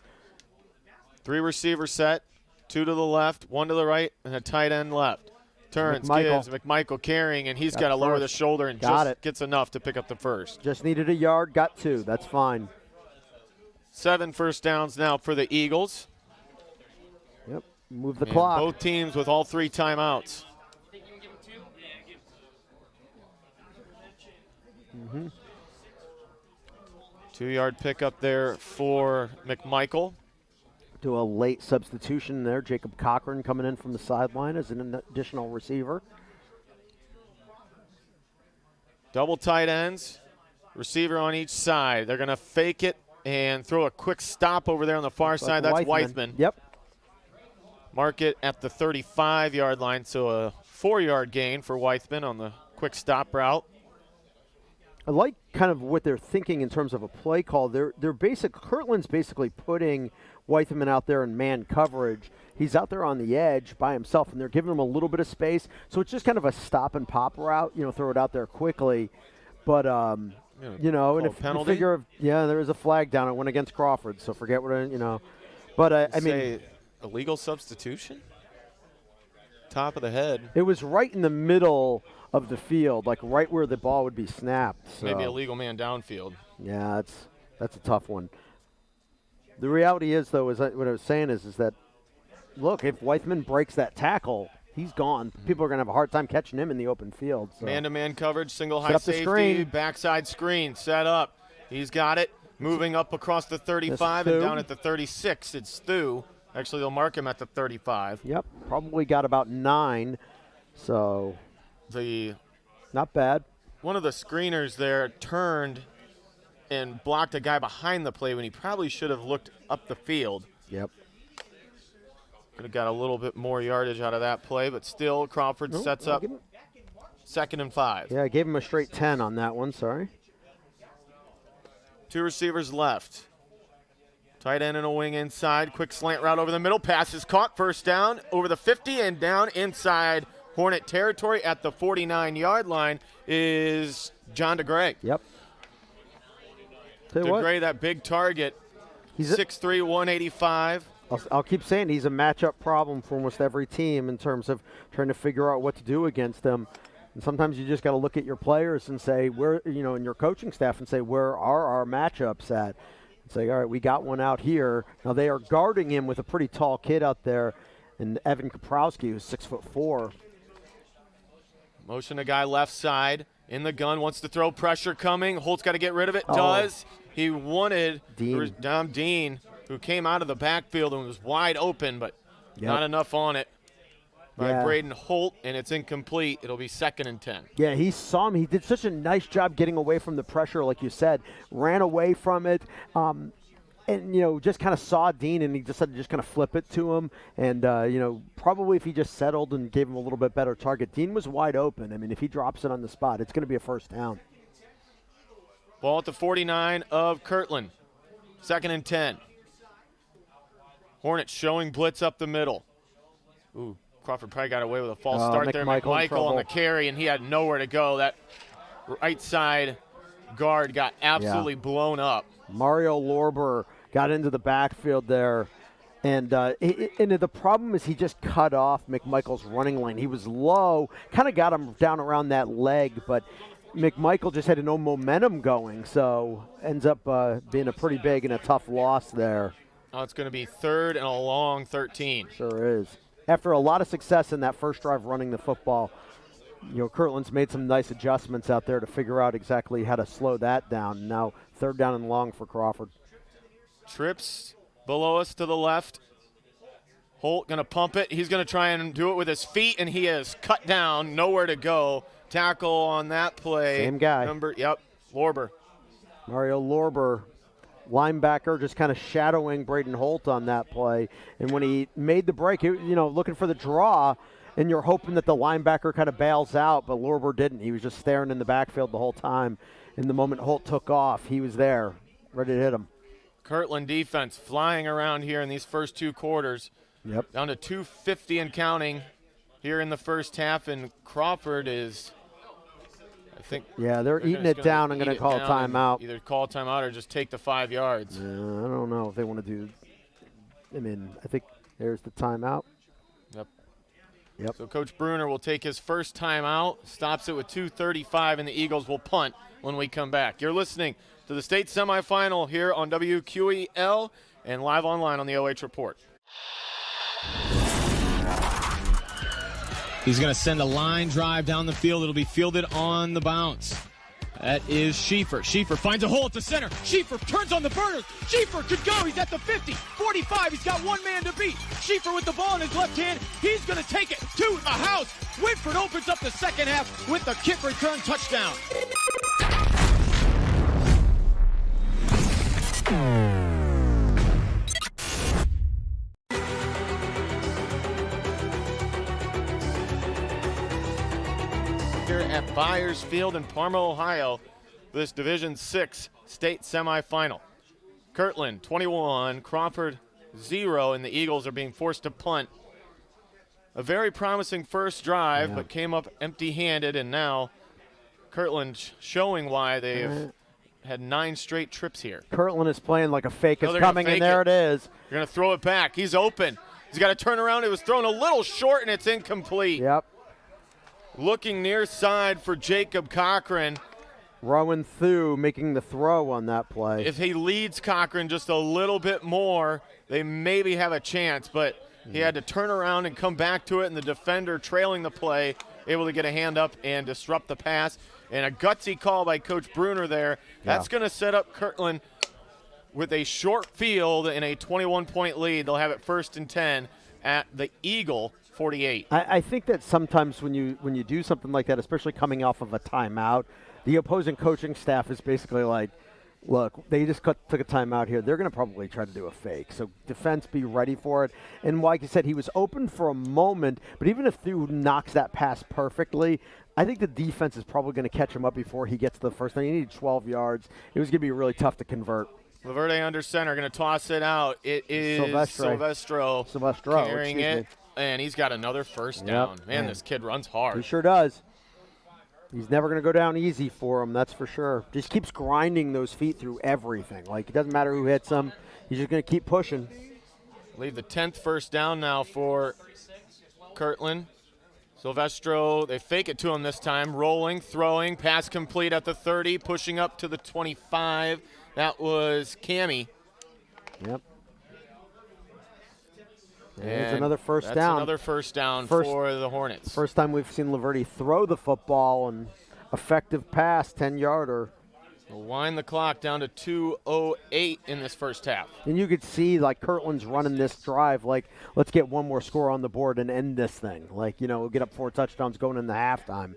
3 receiver set, 2 to the left, 1 to the right, and a tight end left. Turns, gives, McMichael carrying, and he's got to lower the shoulder and gets enough to pick up the first. Just needed a yard, got 2. That's fine. 7 first downs now for the Eagles. Yep, move the clock. Both teams with all 3 timeouts. 2-yard pickup there for McMichael. To a late substitution there. Jacob Cochran coming in from the sideline as an additional receiver. Double tight ends, receiver on each side. They're going to fake it and throw a quick stop over there on the far side. That's Weithman. Yep. Mark it at the 35-yard line, so a 4-yard gain for Weithman on the quick stop route. I like kind of what they're thinking in terms of a play call. Kirtland's basically putting Weithman out there in man coverage. He's out there on the edge by himself, and they're giving him a little bit of space. So it's just kind of a stop and pop route, throw it out there quickly. But, and if penalty? you figure, there is a flag down. It went against Crawford, so forget what, But, I mean. Illegal substitution? Top of the head. It was right in the middle of the field, like right where the ball would be snapped. So. Maybe a legal man downfield. Yeah, that's a tough one. The reality is, though, what I was saying is that, look, if Weithman breaks that tackle, he's gone. People are going to have a hard time catching him in the open field. So. Man-to-man coverage, single high safety, backside screen, set up. He's got it. Moving up across the 35 and down at the 36. It's Stu. Actually, they'll mark him at the 35. Yep, probably got about 9. So not bad. One of the screeners there turned and blocked a guy behind the play when he probably should have looked up the field. Yep. Could have got a little bit more yardage out of that play, but still Crawford sets up 2nd and 5. Yeah, I gave him a straight 10 on that one, sorry. 2 receivers left. Tight end and a wing inside. Quick slant route over the middle. Pass is caught. First down over the 50 and down inside Hornet territory at the 49-yard line is John DeGray. Yep. DeGray, that big target. He's 6'3", 185. I'll keep saying he's a matchup problem for almost every team in terms of trying to figure out what to do against them. And sometimes you just got to look at your players and say, and your coaching staff and say, where are our matchups at? And say, all right, we got one out here. Now they are guarding him with a pretty tall kid out there, and Evan Kaprowski, who's 6'4". Motion a guy left side in the gun, wants to throw, pressure coming. Holt's got to get rid of it. Does. He wanted Dean, who came out of the backfield and was wide open, but not enough on it by Braden Holt, and it's incomplete. It'll be 2nd and 10. Yeah, he saw him. He did such a nice job getting away from the pressure, like you said. Ran away from it, and, just kind of saw Dean, and he decided to just kind of flip it to him. And, probably if he just settled and gave him a little bit better target. Dean was wide open. I mean, if he drops it on the spot, it's going to be a first down. Ball at the 49 of Kirtland. 2nd and 10. Hornets showing blitz up the middle. Ooh, Crawford probably got away with a false start there. McMichael on the carry, and he had nowhere to go. That right side guard got absolutely blown up. Mario Lorber got into the backfield there. And the problem is he just cut off McMichael's running lane. He was low, kind of got him down around that leg, but McMichael just had no momentum going, so ends up being a pretty big and a tough loss there. Now it's going to be 3rd and a long 13. Sure is. After a lot of success in that first drive running the football, Kirtland's made some nice adjustments out there to figure out exactly how to slow that down. Now 3rd down and long for Crawford. Trips below us to the left. Holt going to pump it. He's going to try and do it with his feet, and he is cut down. Nowhere to go. Tackle on that play. Same guy. Lorber. Mario Lorber, linebacker, just kind of shadowing Braden Holt on that play. And when he made the break, looking for the draw, and you're hoping that the linebacker kind of bails out, but Lorber didn't. He was just staring in the backfield the whole time. And the moment Holt took off, he was there, ready to hit him. Kirtland defense flying around here in these first 2 quarters. Yep. Down to 2:50 and counting here in the first half, and Crawford is, I think. Yeah, they're eating it down. I'm going to call a timeout. Either call a timeout or just take the 5 yards. I don't know if they want to do. I think there's the timeout. Yep. So Coach Bruner will take his first timeout, stops it with 2:35, and the Eagles will punt when we come back. You're listening to the state semifinal here on WQEL and live online on the OH Report. He's going to send a line drive down the field. It'll be fielded on the bounce. That is Schieffer. Schieffer finds a hole at the center. Schieffer turns on the burners. Schieffer could go. He's at the 50, 45. He's got one man to beat. Schieffer with the ball in his left hand. He's going to take it to the house. Whitford opens up the second half with the kick return touchdown. here at Byers Field in Parma, Ohio, this Division 6 state semifinal. Kirtland 21, Crawford 0, and the Eagles are being forced to punt. A very promising first drive, but came up empty-handed, and now Kirtland showing why they've had 9 straight trips here. Kirtland is playing like a fake is coming, and there it is. You're going to throw it back. He's open. He's got to turn around. It was thrown a little short, and it's incomplete. Yep. Looking near side for Jacob Cochran. Rowan Thu making the throw on that play. If he leads Cochran just a little bit more, they maybe have a chance, but he had to turn around and come back to it, and the defender trailing the play, able to get a hand up and disrupt the pass. And a gutsy call by Coach Bruner there. That's going to set up Kirtland with a short field and a 21-point lead. They'll have it 1st and 10 at the Eagle 48. I think that sometimes when you do something like that, especially coming off of a timeout, the opposing coaching staff is basically like, look, they just took a timeout here. They're going to probably try to do a fake. So defense, be ready for it. And like you said, he was open for a moment, but even if Thu knocks that pass perfectly, I think the defense is probably going to catch him up before he gets to the first thing. He needed 12 yards. It was going to be really tough to convert. Laverde under center, going to toss it out. It is Silvestro carrying it, and he's got another first down. Man, this kid runs hard. He sure does. He's never going to go down easy for him, that's for sure. Just keeps grinding those feet through everything. Like, it doesn't matter who hits him. He's just going to keep pushing. Leave the 10th first down now for Kirtland. Silvestro, they fake it to him this time. Rolling, throwing, pass complete at the 30, pushing up to the 25. That was Cammie. Yep. And it's another first down. That's another first down for the Hornets. First time we've seen Laverde throw the football, and effective pass, 10-yarder. We'll wind the clock down to 2:08 in this first half. And you could see, like, Kirtland's running this drive, like, let's get one more score on the board and end this thing. Like, you know, we'll get up 4 touchdowns going into halftime.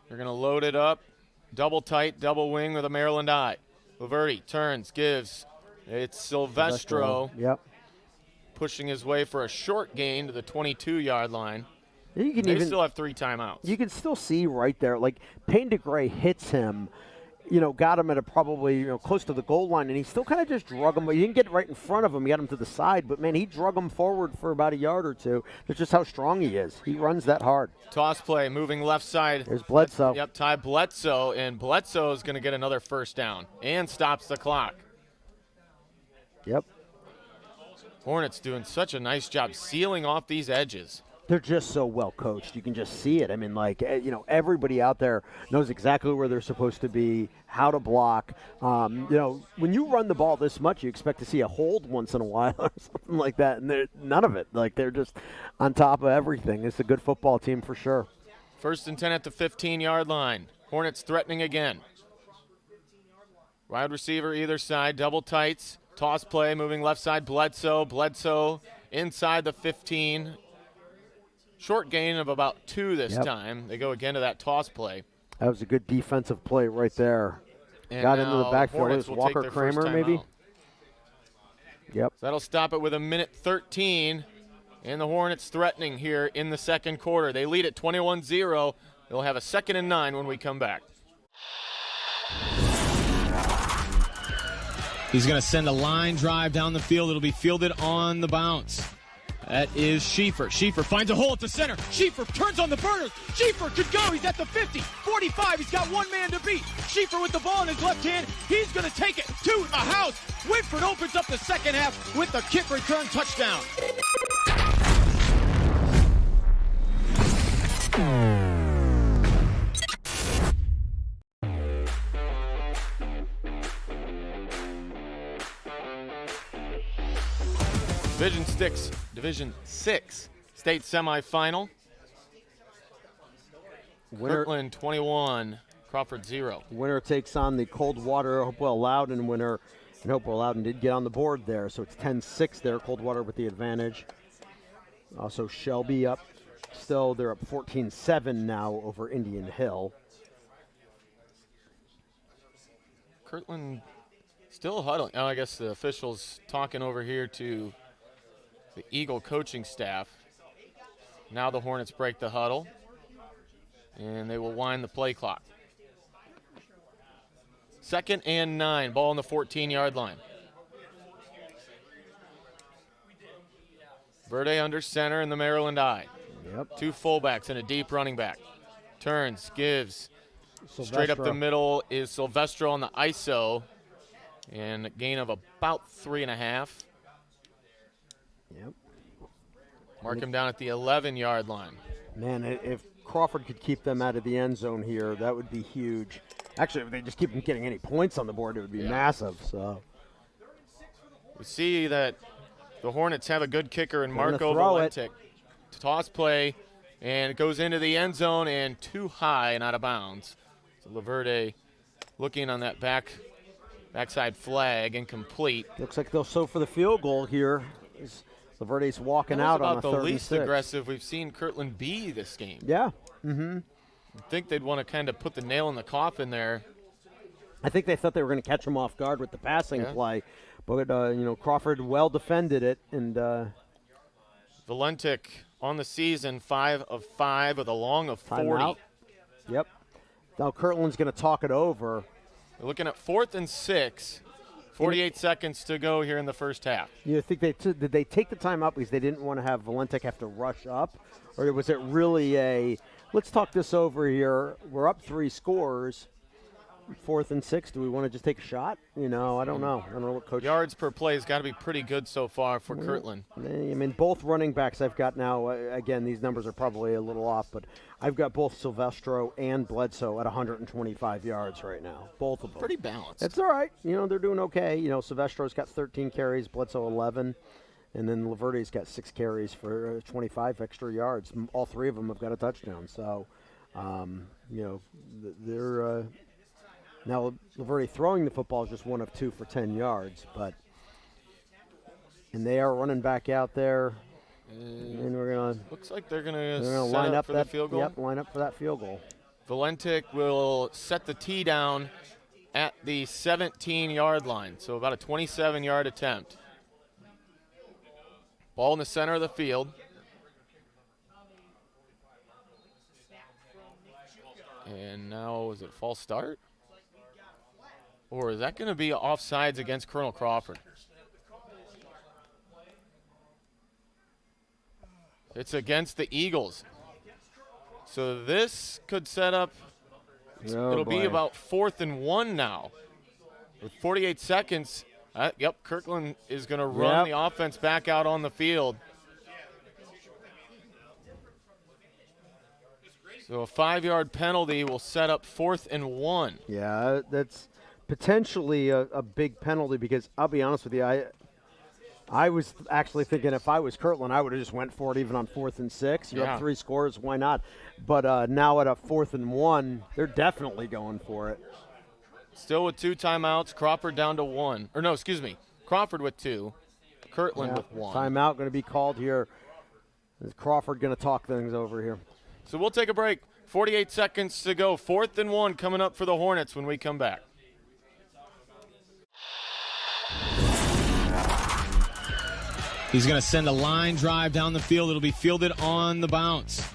They're going to load it up. Double tight, double wing with a Maryland eye. Laverde turns, gives. It's Silvestro. Yep. Pushing his way for a short gain to the 22-yard line. You can they still have 3 timeouts. You can still see right there, like, Payne DeGray hits him, you know, got him at a probably, you know, close to the goal line, and he still kind of just drug him. He didn't get right in front of him. He got him to the side, but, man, he drug him forward for about a yard or two. That's just how strong he is. He runs that hard. Toss play, moving left side. There's Bledsoe. Yep, Ty Bledsoe, and Bledsoe is going to get another first down and stops the clock. Yep. Hornets doing such a nice job sealing off these edges. They're just so well coached. You can just see it. I mean, like, you know, everybody out there knows exactly where they're supposed to be, how to block. You know, when you run the ball this much, you expect to see a hold once in a while or something like that, and none of it. Like, they're just on top of everything. It's a good football team for sure. 1st and 10 at the 15-yard line. Hornets threatening again. Wide receiver either side, double tights. Toss play, moving left side, Bledsoe. Bledsoe inside the 15. Short gain of about 2 this time. They go again to that toss play. That was a good defensive play right there. And got into the backfield. It was Hornets Walker Kramer, maybe? Out. Yep. So that'll stop it with 1:13. And the Hornets threatening here in the second quarter. They lead at 21-0. They'll have a 2nd and 9 when we come back. He's going to send a line drive down the field. It'll be fielded on the bounce. That is Schieffer. Schieffer finds a hole at the center. Schieffer turns on the burners. Schieffer could go. He's at the 50, 45. He's got one man to beat. Schieffer with the ball in his left hand. He's going to take it to the house. Whitford opens up the second half with the kick return touchdown. Division 6 state semifinal. Kirtland 21, Crawford 0. Winner takes on the Coldwater Hopewell Loudon winner, and Hopewell Loudon did get on the board there, so it's 10-6 there. Coldwater with the advantage. Also Shelby up. Still, they're up 14-7 now over Indian Hill. Kirtland still huddling. Oh, I guess the officials talking over here to the Eagle coaching staff. Now the Hornets break the huddle, and they will wind the play clock. 2nd and 9, ball on the 14-yard line. Verde under center in the Maryland I. Yep. 2 fullbacks and a deep running back. Turns, gives. Silvestro. Straight up the middle is Silvestro on the ISO. And a gain of about 3.5. Yep. Mark him down at the 11-yard line. Man, if Crawford could keep them out of the end zone here, that would be huge. Actually, if they just keep them getting any points on the board, it would be massive. So we see that the Hornets have a good kicker in Marco Valente. Valente. Toss play, and it goes into the end zone and too high and out of bounds. So Laverde looking on that backside flag, incomplete. Looks like they'll sow for the field goal here. Laverde's walking out on a 3rd and 6. About the least aggressive we've seen Kirtland be this game. Yeah. Mm-hmm. I think they'd want to kind of put the nail in the coffin there. I think they thought they were going to catch him off guard with the passing play, but Crawford well defended it, and Valente on the season 5 of 5 with a long of 40. Timeout. Yep. Now Kirtland's going to talk it over. We're looking at 4th and 6. 48 seconds to go here in the first half. You think did they take the time up because they didn't want to have Valente have to rush up, or was it really a let's talk this over here? We're up 3 scores. 4th and 6. Do we want to just take a shot? I don't know. I don't know what coach. Yards per play has got to be pretty good so far for Kirtland. I mean, both running backs I've got now. Again, these numbers are probably a little off, but I've got both Silvestro and Bledsoe at 125 yards right now. Both of them. Pretty balanced. That's all right. They're doing okay. Silvestro's got 13 carries, Bledsoe 11, and then Laverde's got 6 carries for 25 extra yards. All 3 of them have got a touchdown. So, they're. Now, Laverde throwing the football is just 1 of 2 for 10 yards, and they are running back out there, and we're gonna. Looks like they're gonna line up for that the field goal. Yep, line up for that field goal. Valente will set the tee down at the 17-yard line, so about a 27-yard attempt. Ball in the center of the field. And now, is it false start? Or is that going to be offsides against Colonel Crawford? It's against the Eagles. So this could set up, it'll be about 4th and 1 now. With 48 seconds, Kirtland is going to run the offense back out on the field. So a 5-yard penalty will set up 4th and 1. Yeah, that's potentially a big penalty because I'll be honest with you, I was actually thinking if I was Kirtland, I would have just went for it even on 4th and 6. You're up 3 scores, why not? But now at a 4th and 1, they're definitely going for it. Still with 2 timeouts, Crawford down to 1. Or no, excuse me, Crawford with 2, Kirtland with 1. Timeout going to be called here. Is Crawford going to talk things over here? So we'll take a break. 48 seconds to go. 4th and 1 coming up for the Hornets when we come back. He's going to send a line drive down the field. It'll be fielded on the bounce.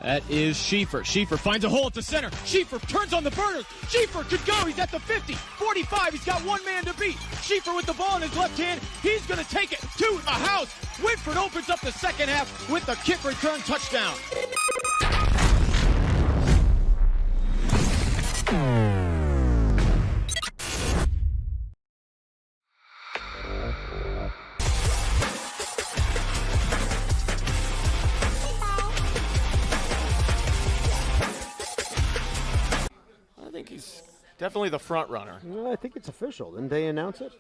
That is Schieffer. Schieffer finds a hole at the center. Schieffer turns on the burners. Schieffer could go. He's at the 50, 45. He's got 1 man to beat. Schieffer with the ball in his left hand. He's going to take it to the house. Whitford opens up the second half with the kick return touchdown. He's definitely the front runner. Well, I think it's official. Didn't they announce it?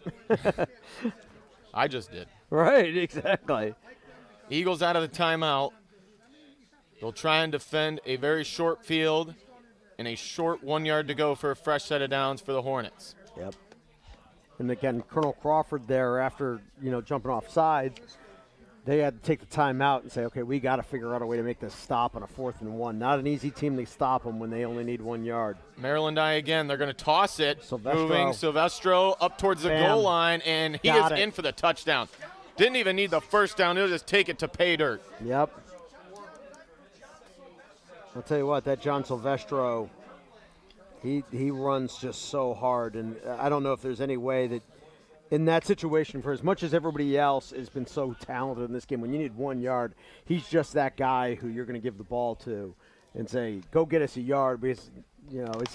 I just did. Right, exactly. Eagles out of the timeout. They'll try and defend a very short field and a short 1 yard to go for a fresh set of downs for the Hornets. Yep. And again, Colonel Crawford there after, jumping off sides, they had to take the timeout and say, okay, we got to figure out a way to make this stop on a 4th and 1. Not an easy team to stop them when they only need 1 yard. Maryland I again. They're going to toss it. Moving Silvestro up towards the goal line, and he is in for the touchdown. Didn't even need the first down. He'll just take it to pay dirt. Yep. I'll tell you what, that John Silvestro, he runs just so hard, and I don't know if there's any way that in that situation, for as much as everybody else has been so talented in this game, when you need 1 yard, he's just that guy who you're going to give the ball to and say, go get us a yard, because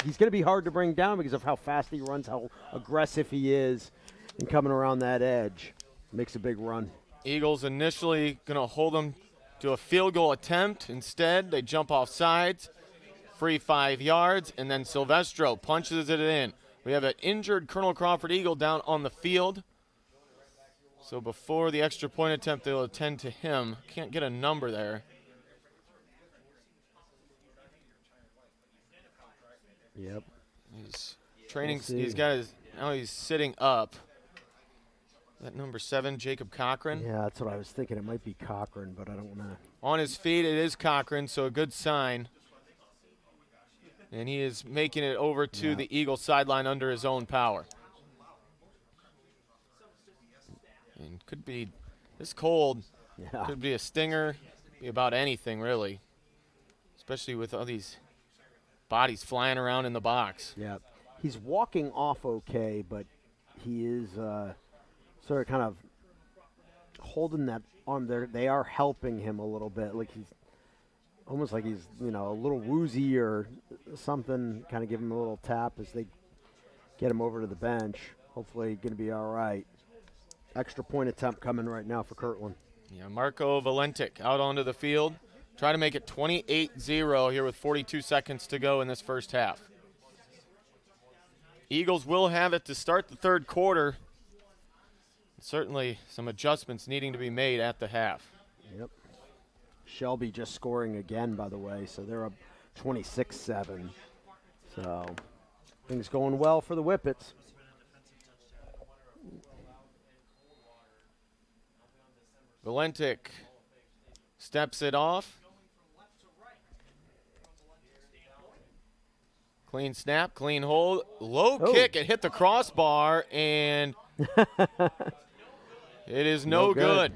he's going to be hard to bring down because of how fast he runs, how aggressive he is, and coming around that edge makes a big run. Eagles initially going to hold them to a field goal attempt. Instead, they jump off sides, free 5 yards, and then Silvestro punches it in. We have an injured Colonel Crawford Eagle down on the field. So before the extra point attempt, they'll attend to him. Can't get a number there. Yep. He's training. Now he's sitting up. That number 7, Jacob Cochran. Yeah, that's what I was thinking. It might be Cochran, but I don't know. On his feet, it is Cochran, so a good sign. And he is making it over to the Eagles sideline under his own power. And could be this cold. Yeah. Could be a stinger. Be about anything really, especially with all these bodies flying around in the box. Yeah, he's walking off okay, but he is sort of kind of holding that arm there. They are helping him a little bit, like he's almost like he's a little woozy or something. Kind of give him a little tap as they get him over to the bench. Hopefully, going to be all right. Extra point attempt coming right now for Kirtland. Yeah, Marco Valentic out onto the field. Try to make it 28-0 here with 42 seconds to go in this first half. Eagles will have it to start the third quarter. Certainly some adjustments needing to be made at the half. Yep. Shelby just scoring again, by the way, so they're up 26-7. So things going well for the Whippets. Valentic steps it off. Clean snap, clean hold, low kick. It hit the crossbar, and it is no good.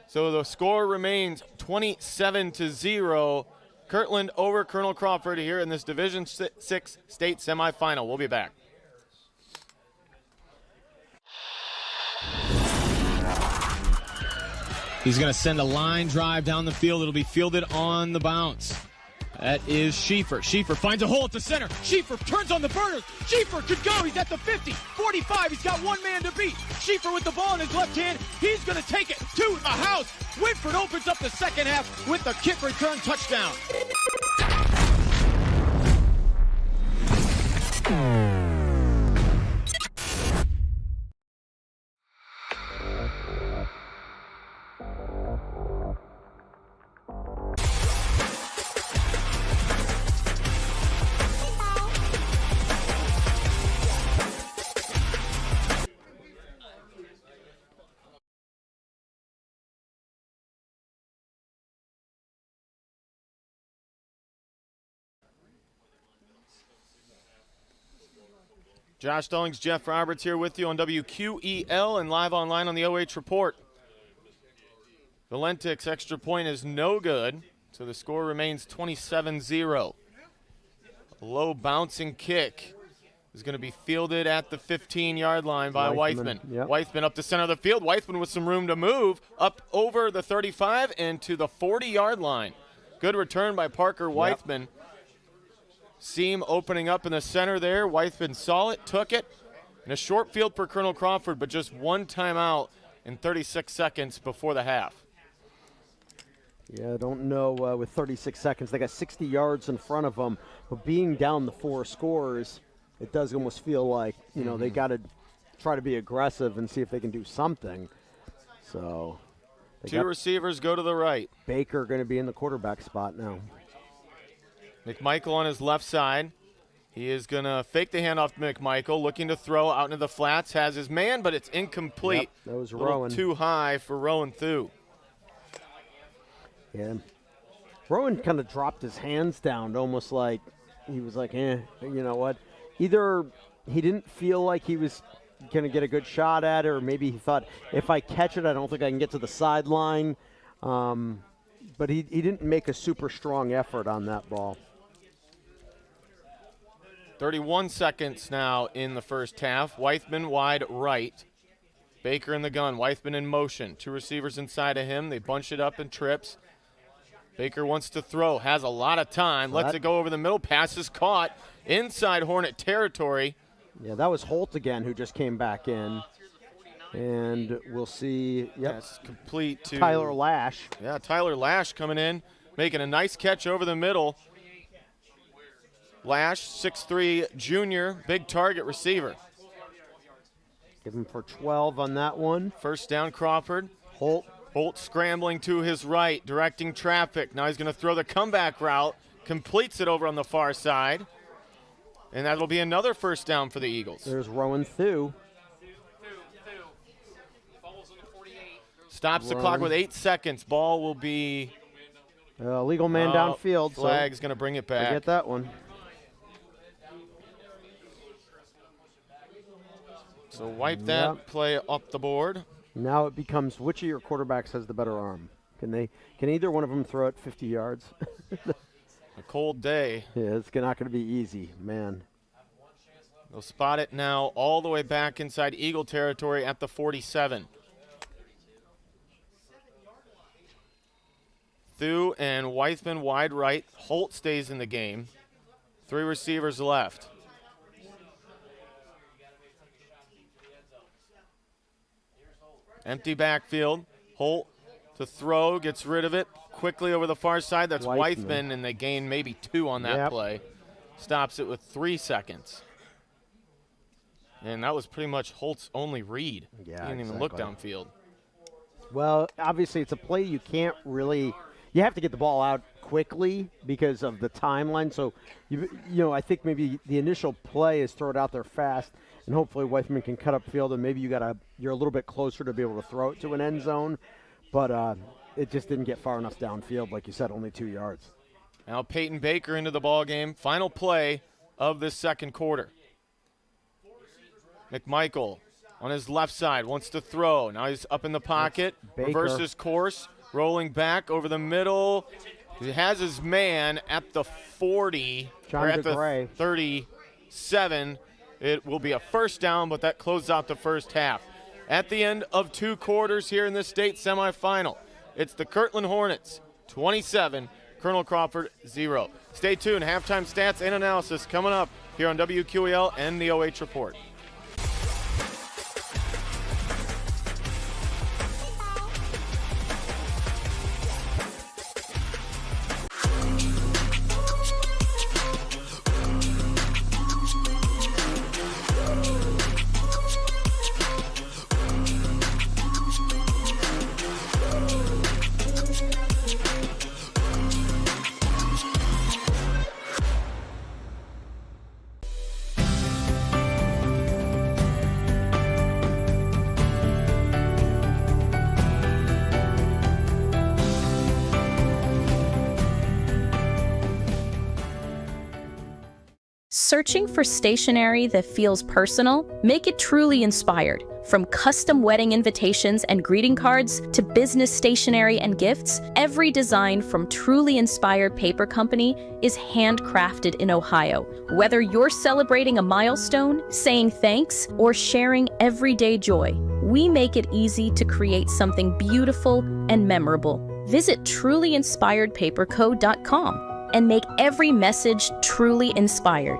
So the score remains 27-0. Kirtland over Colonel Crawford here in this Division 6 state semifinal. We'll be back. He's going to send a line drive down the field. It'll be fielded on the bounce. That is Schieffer. Schieffer finds a hole at the center. Schieffer turns on the burners. Schieffer could go. He's at the 50, 45. He's got one man to beat. Schieffer with the ball in his left hand. He's going to take it to the house. Whitford opens up the second half with the kick return touchdown. Josh Stallings, Jeff Roberts here with you on WQEL and live online on the OH.REPORT. Valentic's extra point is no good, so the score remains 27-0. A low bouncing kick is going to be fielded at the 15-yard line by Weithman. Yep. Weithman up the center of the field. Weithman with some room to move up over the 35 and to the 40-yard line. Good return by Parker Weithman. Yep. Seam opening up in the center there. Weithman saw it, took it. In a short field for Colonel Crawford, but just one timeout in 36 seconds before the half. Yeah, I don't know with 36 seconds. They got 60 yards in front of them, but being down the 4 scores, it does almost feel like, they got to try to be aggressive and see if they can do something. So, two receivers go to the right. Baker going to be in the quarterback spot now. McMichael on his left side. He is going to fake the handoff to McMichael, looking to throw out into the flats. Has his man, but it's incomplete. Yep, that was Rowan. Rowan. Too high for Rowan Thu. Yeah. Rowan kind of dropped his hands down, almost like he was like, you know what? Either he didn't feel like he was going to get a good shot at it, or maybe he thought, if I catch it, I don't think I can get to the sideline. But but he didn't make a super strong effort on that ball. 31 seconds now in the first half. Weithman wide right. Baker in the gun. Weithman in motion. 2 receivers inside of him. They bunch it up and trips. Baker wants to throw. Has a lot of time. Lets it go over the middle. Pass is caught inside Hornet territory. Yeah, that was Holt again who just came back in. And we'll see. Yep. That's complete to Tyler Lash. Yeah, Tyler Lash coming in, making a nice catch over the middle. Lash, 6'3", junior, big target receiver. Give him for 12 on that one. First down, Crawford. Holt scrambling to his right, directing traffic. Now he's going to throw the comeback route, completes it over on the far side. And that'll be another first down for the Eagles. There's Rowan Thew. Stops the clock with 8 seconds. Ball will be... legal man downfield. Flag's going to bring it back. Get that one. So wipe that play up the board. Now it becomes which of your quarterbacks has the better arm? Can either one of them throw it 50 yards? A cold day. Yeah, it's not going to be easy, man. They'll spot it now all the way back inside Eagle territory at the 47. Thew and Weithman wide right. Holt stays in the game. 3 receivers left. Empty backfield. Holt to throw, gets rid of it quickly over the far side. That's Weithman, and they gain maybe 2 on that play. Stops it with 3 seconds. And that was pretty much Holt's only read. Yeah, he didn't even look downfield. Well, obviously it's a play you can't really – you have to get the ball out quickly because of the timeline. So, I think maybe the initial play is throw it out there fast, and hopefully Weithman can cut up field, and maybe you're a little bit closer to be able to throw it to an end zone. But it just didn't get far enough downfield, like you said, only 2 yards. Now Peyton Baker into the ball game. Final play of this second quarter. McMichael on his left side wants to throw. Now he's up in the pocket, reverses course, rolling back over the middle. He has his man at the 40, or at the 37. It will be a first down, but that closes out the first half. At the end of 2 quarters here in the state semifinal, it's the Kirtland Hornets 27, Colonel Crawford 0. Stay tuned. Halftime stats and analysis coming up here on WQEL and the OH Report. Searching for stationery that feels personal? Make it truly inspired. From custom wedding invitations and greeting cards to business stationery and gifts, every design from Truly Inspired Paper Company is handcrafted in Ohio. Whether you're celebrating a milestone, saying thanks, or sharing everyday joy, we make it easy to create something beautiful and memorable. Visit trulyinspiredpaperco.com and make every message truly inspired.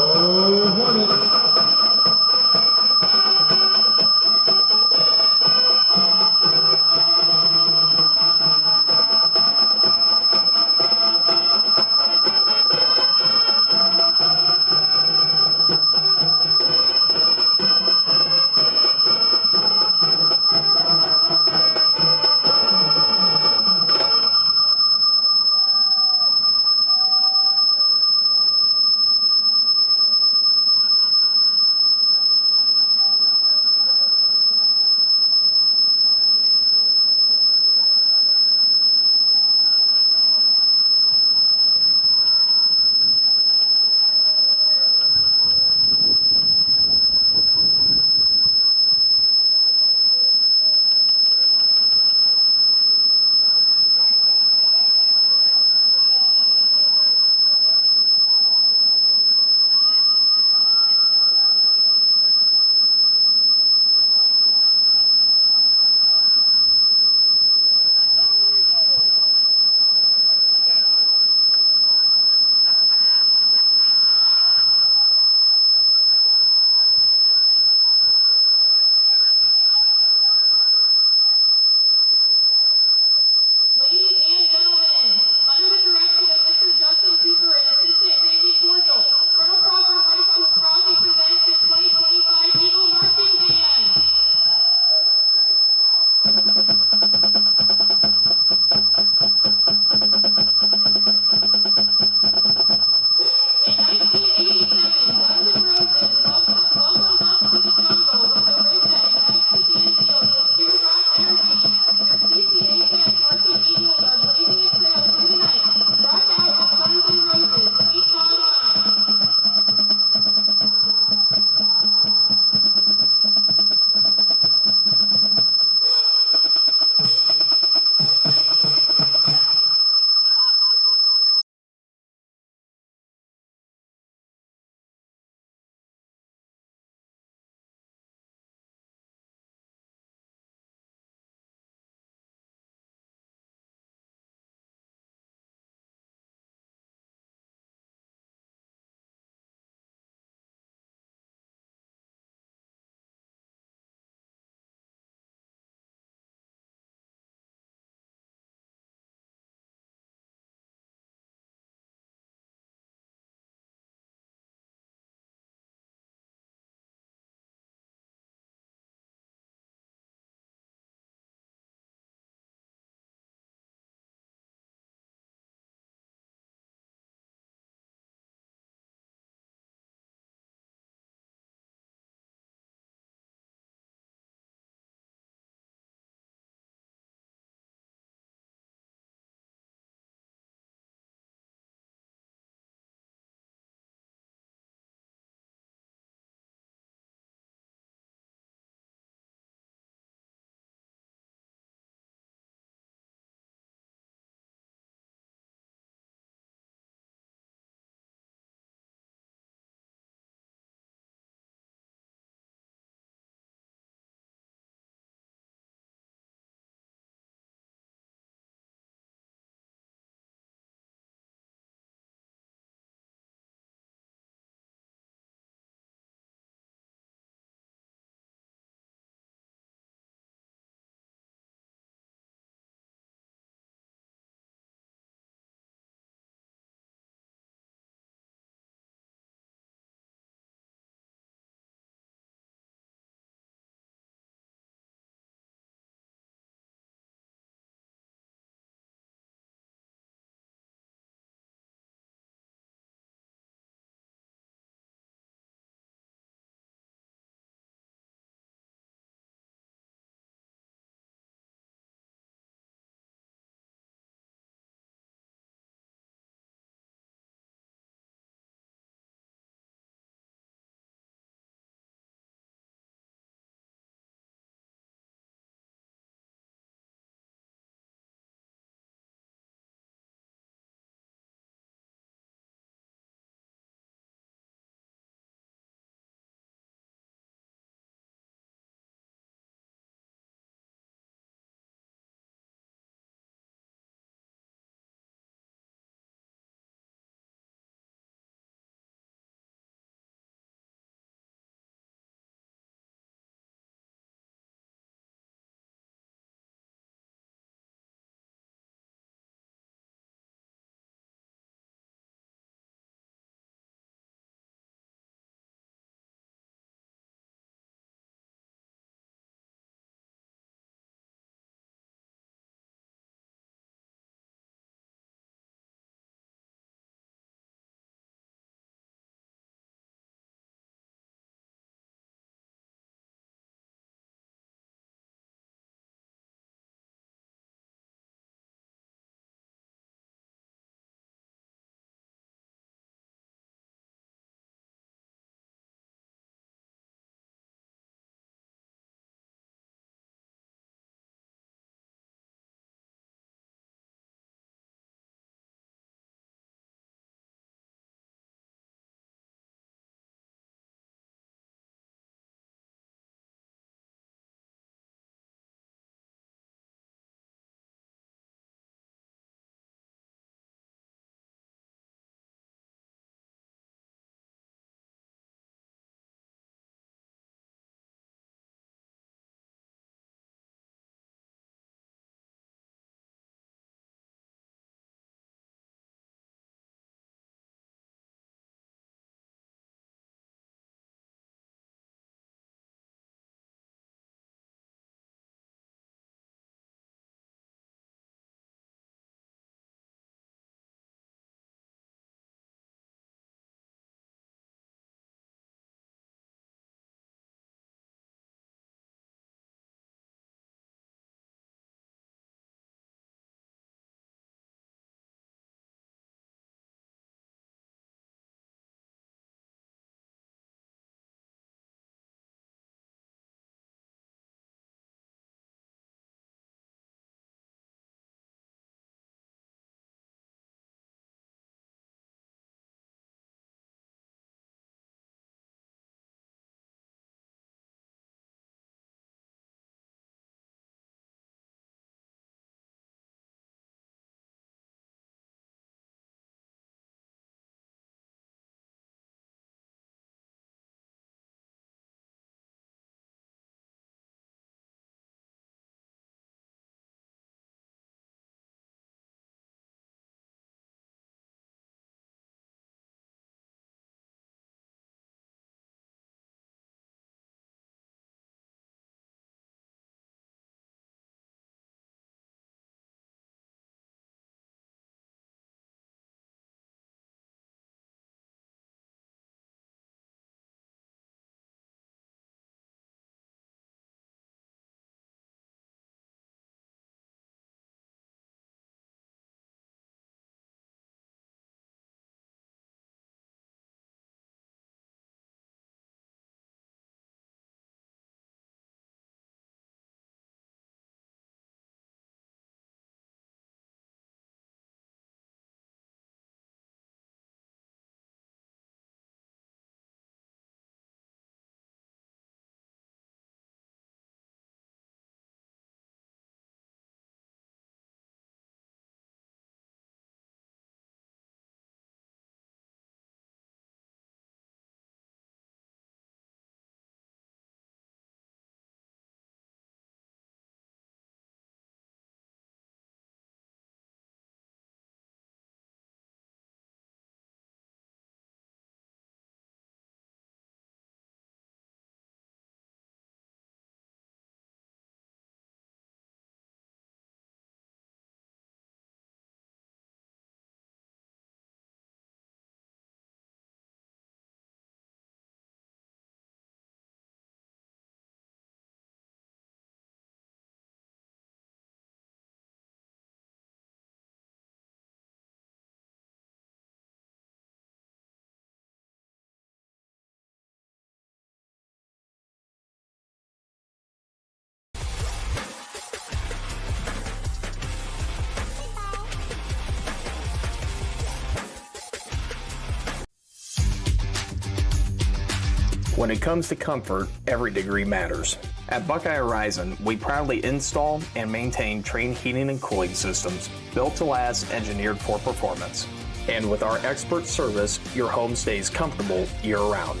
When it comes to comfort, every degree matters. At Buckeye Horizon, we proudly install and maintain Trane heating and cooling systems built to last, engineered for performance. And with our expert service, your home stays comfortable year-round.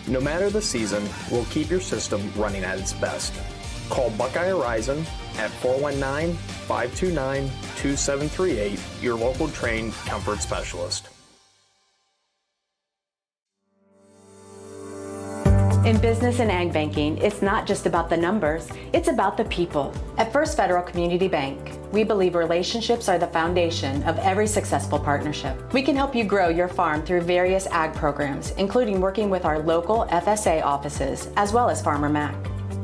No matter the season, we'll keep your system running at its best. Call Buckeye Horizon at 419-529-2738, your local Trane comfort specialist. In business and ag banking, it's not just about the numbers, it's about the people. At First Federal Community Bank, we believe relationships are the foundation of every successful partnership. We can help you grow your farm through various ag programs, including working with our local FSA offices, as well as Farmer Mac.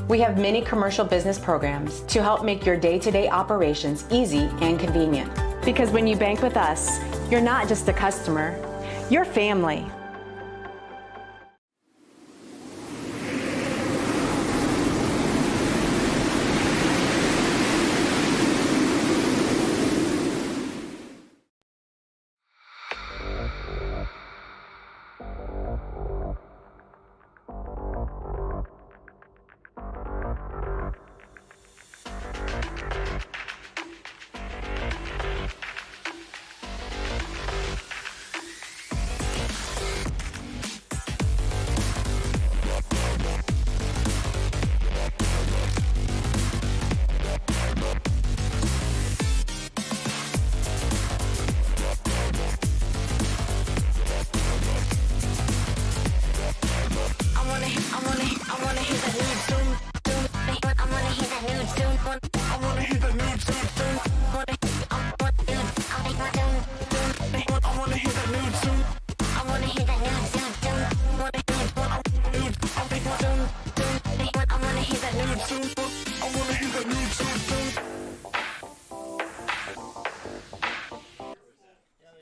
We have many commercial business programs to help make your day-to-day operations easy and convenient. Because when you bank with us, you're not just a customer, you're family.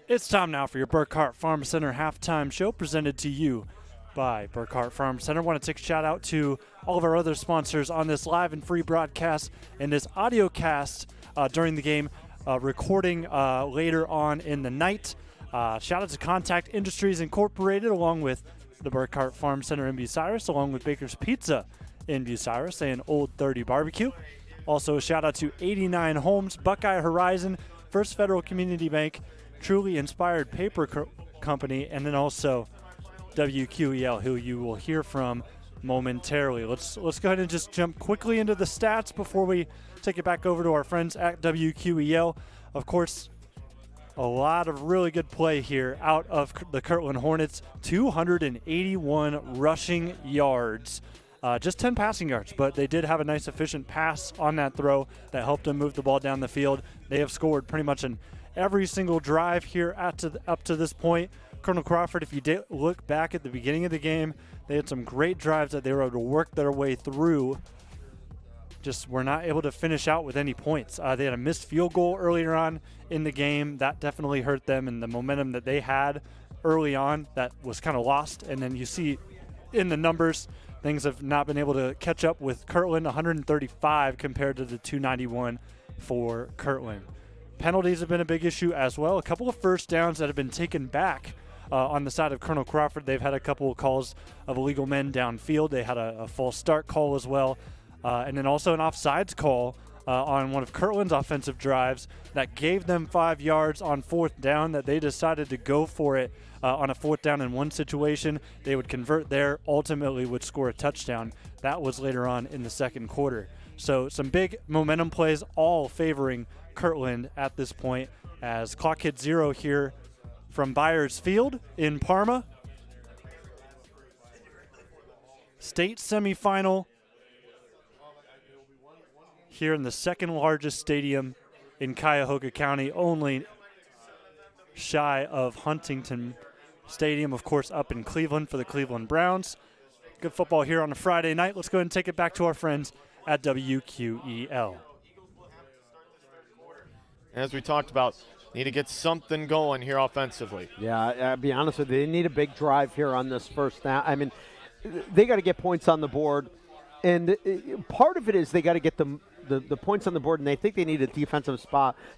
It's time now for your Burkhart Farm Center halftime show, presented to you by Burkhart Farm Center. I want to take a shout out to all of our other sponsors on this live and free broadcast and this audio cast during the game, recording later on in the night. Shout out to Contact Industries Incorporated, along with the Burkhart Farm Center in Bucyrus, along with Baker's Pizza in Bucyrus and Old 30 Barbecue. Also a shout out to 89 Homes, Buckeye Horizon, First Federal Community Bank, Truly Inspired Paper Company, and then also WQEL, who you will hear from momentarily. Let's go ahead and just jump quickly into the stats before we take it back over to our friends at WQEL. Of course, a lot of really good play here out of the Kirtland Hornets. 281 rushing yards. Just 10 passing yards, but they did have a nice efficient pass on that throw that helped them move the ball down the field. They have scored pretty much in every single drive here up to this point. Colonel Crawford, if you look back at the beginning of the game, they had some great drives that they were able to work their way through. Just were not able to finish out with any points. They had a missed field goal earlier on in the game. That definitely hurt them, and the momentum that they had early on that was kind of lost. And then you see in the numbers, things have not been able to catch up with Kirtland. 135 compared to the 291 for Kirtland. Penalties have been a big issue as well. A couple of first downs that have been taken back on the side of Colonel Crawford. They've had a couple of calls of illegal men downfield. They had a false start call as well. And then also an offsides call on one of Kirtland's offensive drives that gave them 5 yards on fourth down, that they decided to go for it on a fourth down in one situation. They would convert there, ultimately would score a touchdown. That was later on in the second quarter. So some big momentum plays, all favoring Kirtland at this point, as clock hits 0 here from Byers Field in Parma. State Semifinal here in the second largest stadium in Cuyahoga County, only shy of Huntington Stadium, of course, up in Cleveland for the Cleveland Browns. Good football here on a Friday night. Let's go ahead and take it back to our friends at WQEL. As we talked about, need to get something going here offensively. Yeah, I'll be honest with you, they need a big drive here on this first down. I mean, they got to get points on the board, and part of it is they got to get the the points on the board, and they think they need a defensive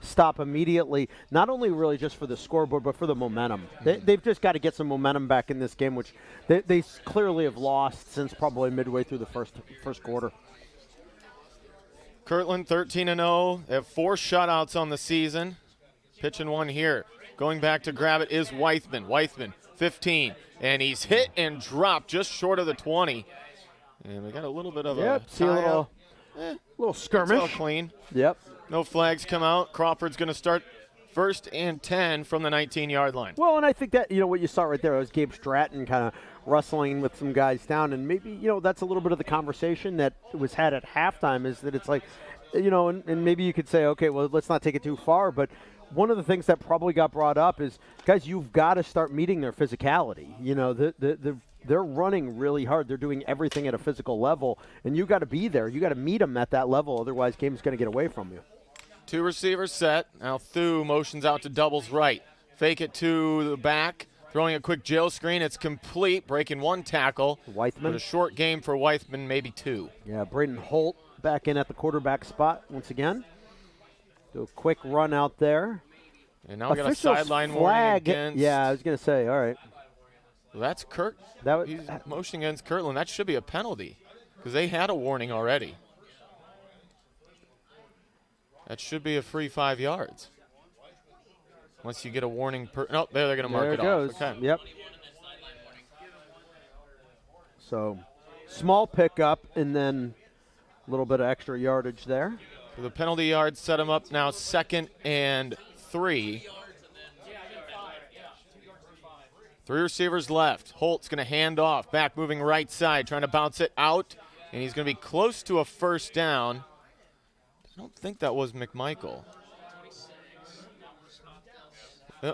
stop immediately, not only really just for the scoreboard, but for the momentum. They've just got to get some momentum back in this game, which they clearly have lost since probably midway through the first quarter. Kirtland 13-0. They have 4 shutouts on the season. Pitching one here. Going back to grab it is Weithman. Weithman, 15. And he's hit and dropped just short of the 20. And we got a little bit of a little skirmish. It's all clean. Yep. No flags come out. Crawford's going to start first and 10 from the 19-yard line. Well, and I think that, what you saw right there was Gabe Stratton kind of wrestling with some guys down. And maybe, that's a little bit of the conversation that was had at halftime is that it's like, and maybe you could say, okay, well, let's not take it too far. But one of the things that probably got brought up is, guys, you've got to start meeting their physicality. They're running really hard. They're doing everything at a physical level, and you got to be there. You got to meet them at that level. Otherwise, game's going to get away from you. 2 receivers set. Now Thu motions out to doubles right. Fake it to the back. Throwing a quick jail screen. It's complete. Breaking 1 tackle. Weithman. But a short game for Weithman, maybe 2. Yeah, Braden Holt back in at the quarterback spot once again. Do a quick run out there. And now we got a sideline warning against. Yeah, I was going to say, all right. Well, that's Kurt. He's motioning against Kirtland. That should be a penalty because they had a warning already. That should be a free 5 yards. Once you get a warning. There they're going to mark it goes. off. Okay. Yep. So, small pickup and then a little bit of extra yardage there. So the penalty yards set them up now 2nd and 3. 3 receivers left. Holt's going to hand off. Back moving right side, trying to bounce it out. And he's going to be close to a first down. I don't think that was McMichael.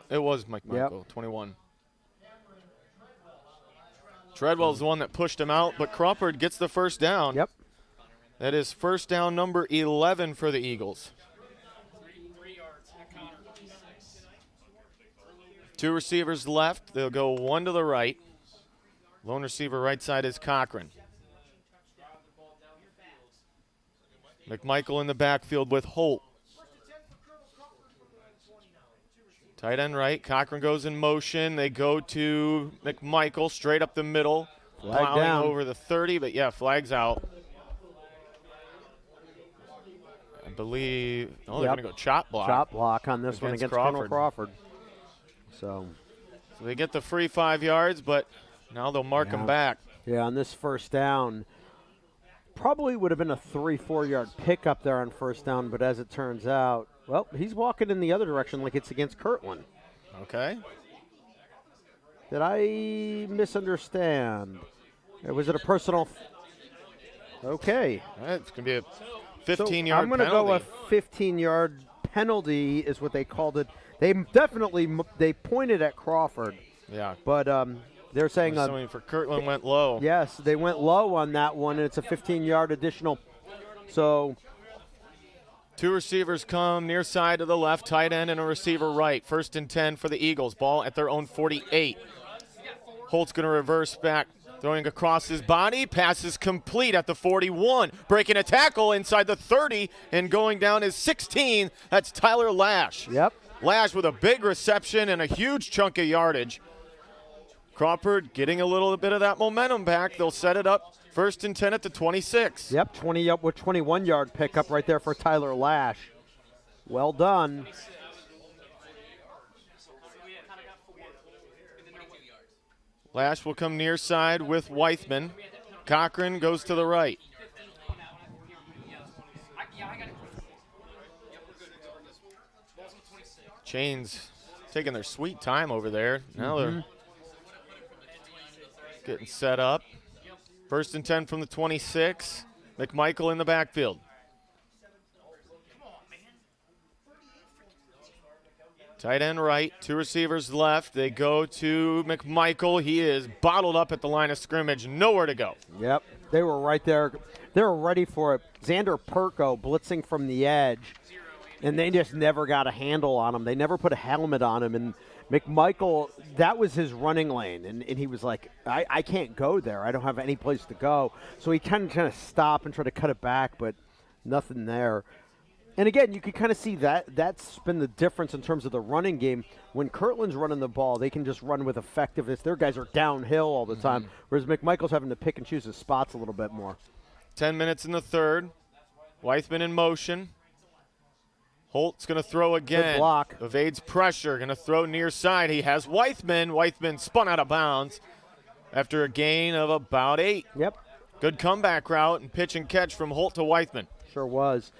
It was McMichael, yep. 21. Treadwell's the one that pushed him out, but Crawford gets the first down. Yep. That is first down number 11 for the Eagles. 2 receivers left. They'll go 1 to the right. Lone receiver right side is Cochran. McMichael in the backfield with Holt. Tight end right. Cochran goes in motion. They go to McMichael straight up the middle. Flag down. Over the 30, but yeah, flag's out. I believe, they're going to go chop block. Chop block on this one against Colonel Crawford. So they get the free 5 yards, but now they'll mark them back. Yeah, on this first down, probably would have been a 3-4 yard pickup there on first down, but as it turns out, well, he's walking in the other direction like it's against Kirtland. Okay. Did I misunderstand? Was it a personal? Okay. It's going to be a 15-yard penalty. I'm going to go a 15-yard penalty is what they called it. They definitely pointed at Crawford. Yeah. But they're saying for Kirtland went low. Yes, they went low on that one, and it's a 15-yard additional. So 2 receivers come near side to the left, tight end and a receiver right. 1st and 10 for the Eagles. Ball at their own 48. Holt's going to reverse back, throwing across his body. Pass is complete at the 41. Breaking a tackle inside the 30 and going down is 16. That's Tyler Lash. Yep. Lash with a big reception and a huge chunk of yardage. Crawford getting a little bit of that momentum back. They'll set it up 1st and 10 at the 26. Yep, 21-yard pickup right there for Tyler Lash. Well done. Lash will come near side with Weithman. Cochran goes to the right. Chains taking their sweet time over there. Now they're getting set up. 1st and 10 from the 26. McMichael in the backfield. Tight end right, 2 receivers left. They go to McMichael. He is bottled up at the line of scrimmage. Nowhere to go. Yep, they were right there. They were ready for it. Xander Perko blitzing from the edge, and they just never got a handle on him. They never put a helmet on him, and McMichael, that was his running lane, and he was like, I can't go there. I don't have any place to go. So he kind of stopped and tried to cut it back, but nothing there. And again, you can kind of see that's been the difference in terms of the running game. When Kirtland's running the ball, they can just run with effectiveness. Their guys are downhill all the time, whereas McMichael's having to pick and choose his spots a little bit more. 10 minutes in the third. Weithman in motion. Holt's going to throw again. Good block. Evades pressure. Going to throw near side. He has Weithman. Weithman spun out of bounds after a gain of about 8. Yep. Good comeback route and pitch and catch from Holt to Weithman. Sure was.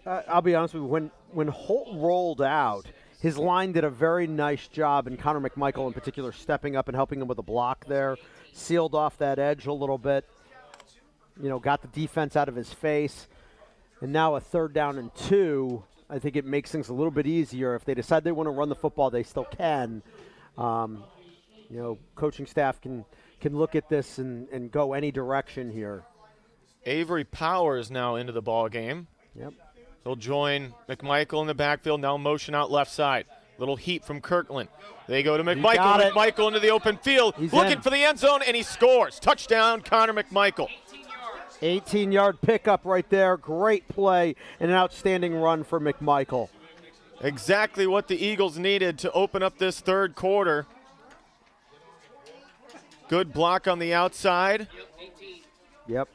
I'll be honest with you. When Holt rolled out, his line did a very nice job, and Connor McMichael in particular stepping up and helping him with a block there. Sealed off that edge a little bit. Got the defense out of his face. And now a 3rd down and 2. I think it makes things a little bit easier. If they decide they want to run the football, they still can. Coaching staff can look at this and go any direction here. Avery Powers now into the ball game. Yep. He'll join McMichael in the backfield, now motion out left side. Little heat from Kirtland. They go to McMichael. McMichael into the open field. He's looking in for the end zone, and he scores. Touchdown, Connor McMichael. 18-yard pickup right there. Great play and an outstanding run for McMichael. Exactly what the Eagles needed to open up this third quarter. Good block on the outside. Yep.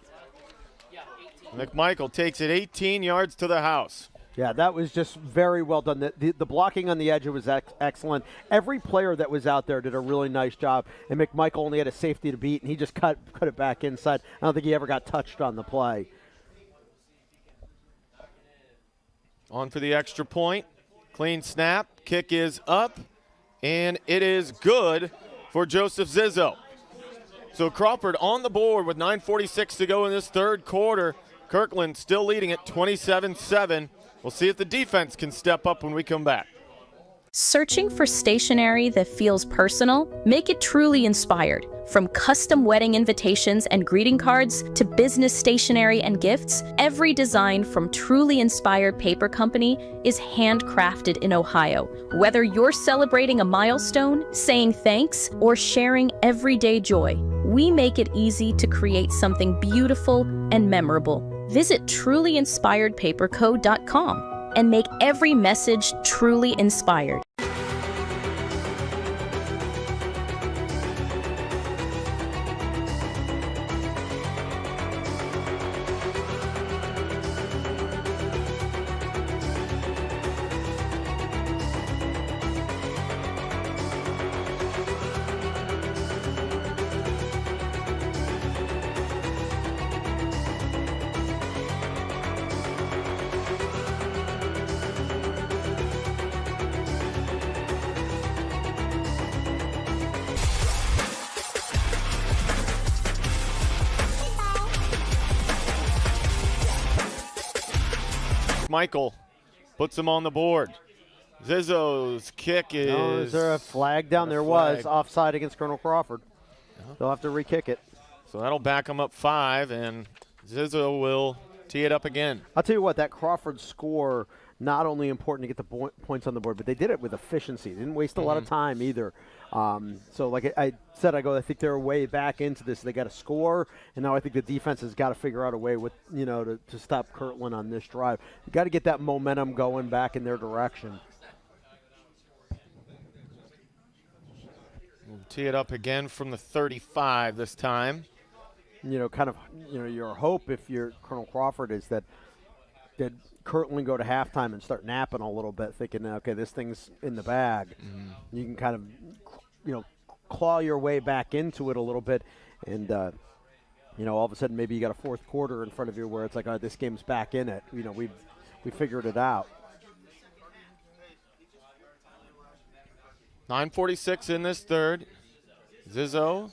McMichael takes it 18 yards to the house. Yeah, that was just very well done. The blocking on the edge was excellent. Every player that was out there did a really nice job, and McMichael only had a safety to beat, and he just cut it back inside. I don't think he ever got touched on the play. On for the extra point. Clean snap. Kick is up, and it is good for Joseph Zizzo. So Crawford on the board with 9:46 to go in this third quarter. Kirtland still leading at 27-7. We'll see if the defense can step up when we come back. Searching for stationery that feels personal? Make it truly inspired. From custom wedding invitations and greeting cards to business stationery and gifts, every design from Truly Inspired Paper Company is handcrafted in Ohio. Whether you're celebrating a milestone, saying thanks, or sharing everyday joy, we make it easy to create something beautiful and memorable. Visit trulyinspiredpaperco.com and make every message truly inspired. Michael puts him on the board. Zizzo's kick is... No, is there a flag down? There was. Offside against Colonel Crawford. They'll have to re-kick it. So that'll back him up 5, and Zizzo will tee it up again. I'll tell you what, that Crawford score, not only important to get the points on the board, but they did it with efficiency. They didn't waste a lot of time either. So like I said, I think they're way back into this. They got to score, and now I think the defense has got to figure out a way with to stop Kirtland on this drive. You got to get that momentum going back in their direction. We'll tee it up again from the 35 this time. Your hope if you're Colonel Crawford is that Kirtland go to halftime and start napping a little bit, thinking, okay, this thing's in the bag. You can kind of, claw your way back into it a little bit, and all of a sudden maybe you got a fourth quarter in front of you where it's like, all right, this game's back in it. We figured it out. 9:46 in this third. Zizzo,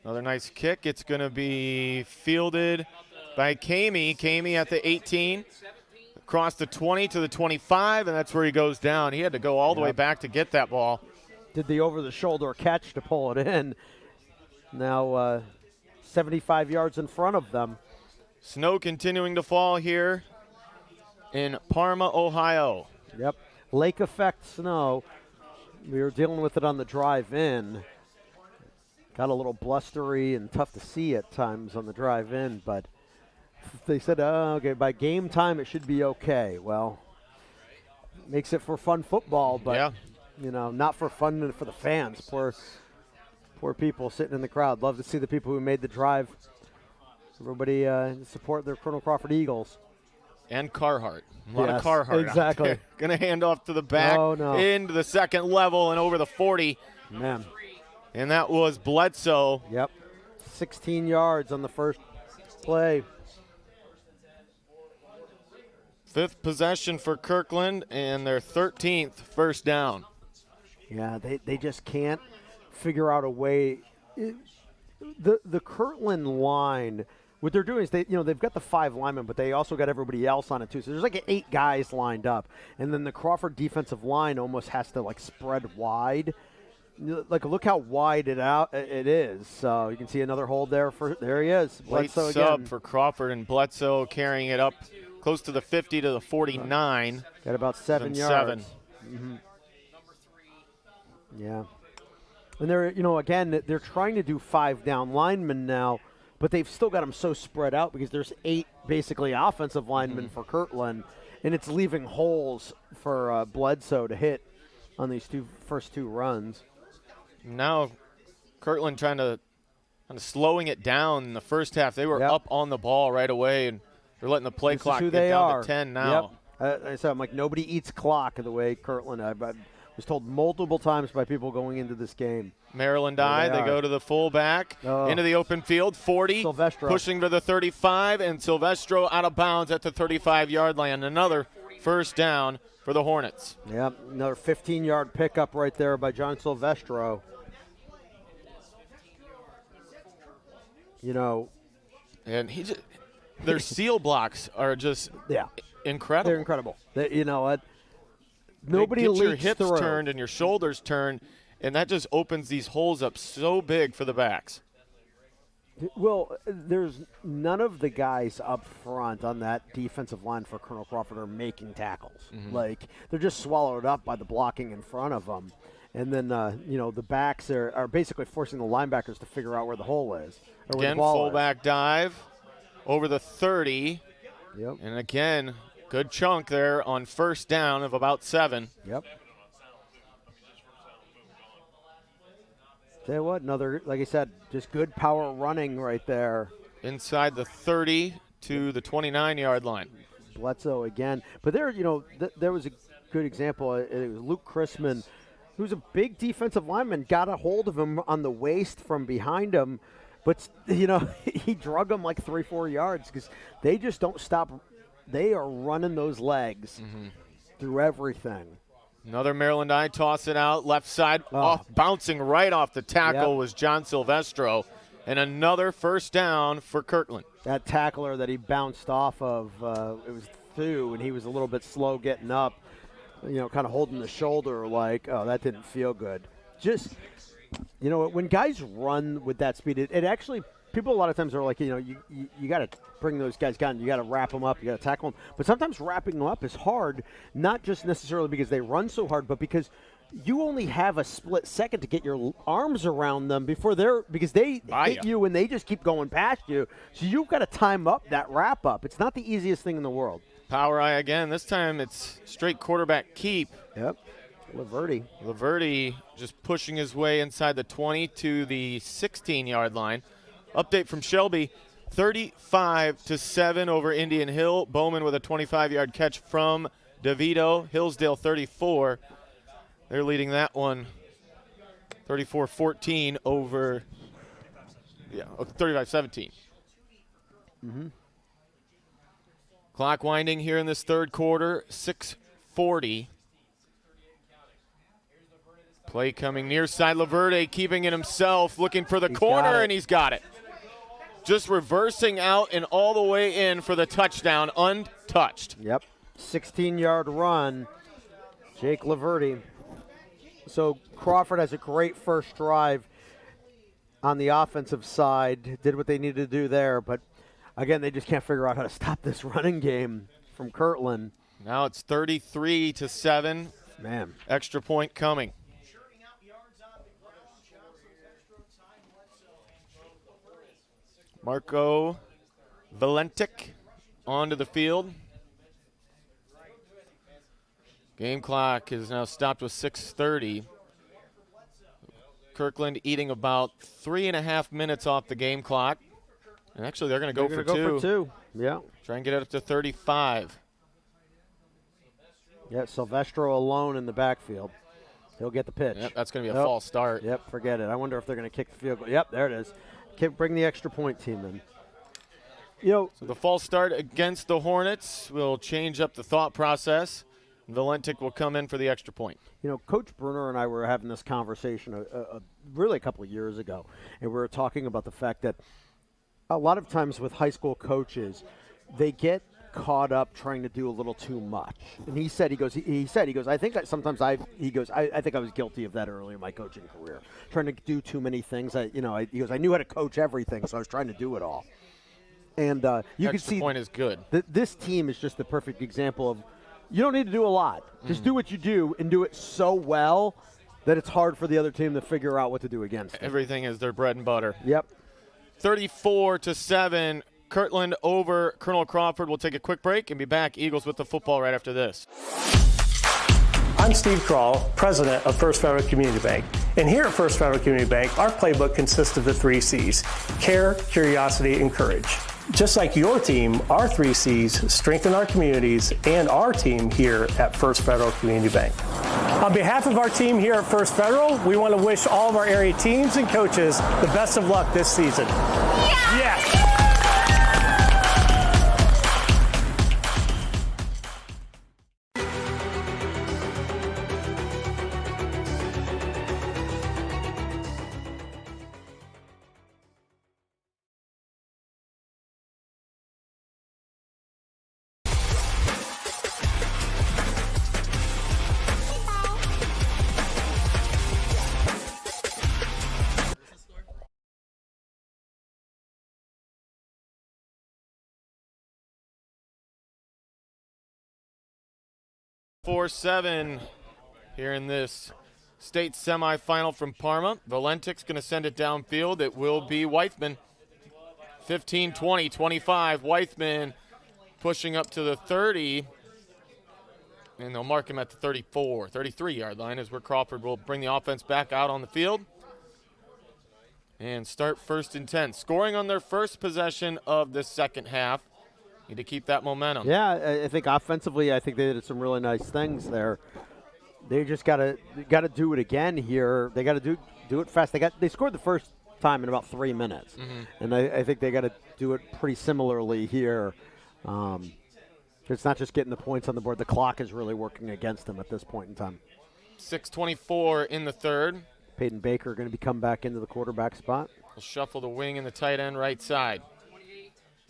another nice kick. It's going to be fielded by Kamey. Kamey at the 18. Across the 20 to the 25, and that's where he goes down. He had to go all the way back to get that ball. Did the over-the-shoulder catch to pull it in. Now 75 yards in front of them. Snow continuing to fall here in Parma, Ohio. Yep, lake effect snow. We were dealing with it on the drive in. Got a little blustery and tough to see at times on the drive in, but They said, okay, by game time it should be okay. Well, makes it for fun football, but not for fun for the fans. Poor people sitting in the crowd. Love to see the people who made the drive. Everybody support their Colonel Crawford Eagles. And Carhartt. A lot of Carhartt. Exactly. Going to hand off to the back into the second level and over the 40. Man. And that was Bledsoe. Yep. 16 yards on the first play. 5th possession for Kirtland and their 13th first down. Yeah, they just can't figure out a way. The Kirtland line, what they're doing is they've got the 5 linemen, but they also got everybody else on it too. So there's like 8 guys lined up, and then the Crawford defensive line almost has to like spread wide. Like, look how wide it is. So you can see another hold there. There he is. Late Bledsoe sub again. for Crawford, and Bledsoe carrying it up close to the 50 to the 49. Got about 7 yards. 7. Yeah. And they're, again, they're trying to do 5 down linemen now, but they've still got them so spread out because there's 8 basically offensive linemen for Kirtland, and it's leaving holes for Bledsoe to hit on these first two runs. Now Kirtland trying to slowing it down in the first half. They were up on the ball right away, and they're letting the play clock get down to 10 now. Yep. I said, I'm like, nobody eats clock the way Kirtland. I was told multiple times by people going into this game. Maryland they go to the fullback, into the open field, 40, Silvestro. Pushing to the 35, and Silvestro out of bounds at the 35-yard line. Another first down for the Hornets. Yep, another 15-yard pickup right there by John Silvestro. And their seal blocks are just incredible. They're incredible. You know what? Nobody get leaks your hips through. turned and your shoulders turned, and that just opens these holes up so big for the backs. Well, there's none of the guys up front on that defensive line for Colonel Crawford are making tackles. Like, they're just swallowed up by the blocking in front of them. And then, the backs are basically forcing the linebackers to figure out where the hole is. Or where Again, the ball fullback dive over the 30. Yep. And again, good chunk there on first down of about 7. Yep. Tell you what, another, like I said, just good power running right there. Inside the 30 to the 29-yard line. Bledsoe again. But there, there was a good example. It was Luke Chrisman, who's a big defensive lineman, got a hold of him on the waist from behind him. But, he drug him like 3-4 yards because they just don't stop. They are running those legs through everything. Another Maryland toss it out, left side, bouncing right off the tackle was John Silvestro. And another first down for Kirtland. That tackler that he bounced off of, it was Thu, and he was a little bit slow getting up, kind of holding the shoulder like, oh, that didn't feel good. Just, when guys run with that speed, it actually, people a lot of times are like, you got to bring those guys down. You got to wrap them up. You got to tackle them. But sometimes wrapping them up is hard, not just necessarily because they run so hard, but because you only have a split second to get your arms around them because they hit you and they just keep going past you. So you've got to time up that wrap up. It's not the easiest thing in the world. Power eye again. This time it's straight quarterback keep. Yep. Laverde just pushing his way inside the 20 to the 16-yard line. Update from Shelby, 35-7 over Indian Hill. Bowman with a 25-yard catch from DeVito. Hillsdale 34. They're leading that one 34-14 over 35-17. Clock winding here in this third quarter, 6:40. Play coming near side. Laverde keeping it himself, looking for the corner, and he's got it. Just reversing out and all the way in for the touchdown, untouched. Yep, 16-yard run, Jake Laverde. So Crawford has a great first drive on the offensive side, did what they needed to do there, but again, they just can't figure out how to stop this running game from Kirtland. Now it's 33-7. Man. Extra point coming. Marco Valentic onto the field. Game clock is now stopped with 6:30. Kirtland eating about 3.5 minutes off the game clock. And actually, they're going to go for two. Yeah. Try and get it up to 35. Yeah, Silvestro alone in the backfield. He'll get the pitch. Yep, that's going to be a false start. Yep, forget it. I wonder if they're going to kick the field goal. Yep, there it is. Bring the extra point team in. So the false start against the Hornets will change up the thought process. Valentic will come in for the extra point. Coach Bruner and I were having this conversation really a couple of years ago, and we were talking about the fact that a lot of times with high school coaches, they get caught up trying to do a little too much. And he said, I think that sometimes I think I was guilty of that early in my coaching career, trying to do too many things. He goes, I knew how to coach everything, so I was trying to do it all. And you can see point is good. This team is just the perfect example of you don't need to do a lot. Just do what you do and do it so well that it's hard for the other team to figure out what to do against it. Everything is their bread and butter. Yep. 34-7, Kirtland over Colonel Crawford. We'll take a quick break and be back. Eagles with the football right after this. I'm Steve Krall, president of First Federal Community Bank. And here at First Federal Community Bank, our playbook consists of the 3 C's: care, curiosity, and courage. Just like your team, our 3 C's strengthen our communities and our team here at First Federal Community Bank. On behalf of our team here at First Federal, we want to wish all of our area teams and coaches the best of luck this season. Yes! 4-7 here in this state semifinal from Parma. Valentic's going to send it downfield. It will be Weithman. 15-20, 25. Weithman pushing up to the 30. And they'll mark him at the 33-yard line is where Crawford will bring the offense back out on the field. And start 1st and 10. Scoring on their first possession of the second half. Need to keep that momentum. Yeah, I think offensively, I think they did some really nice things there. They just got to do it again here. They got to do it fast. They scored the first time in about 3 minutes, and I think they got to do it pretty similarly here. It's not just getting the points on the board. The clock is really working against them at this point in time. 6:24 in the third. Peyton Baker going to be come back into the quarterback spot. We'll shuffle the wing and the tight end right side.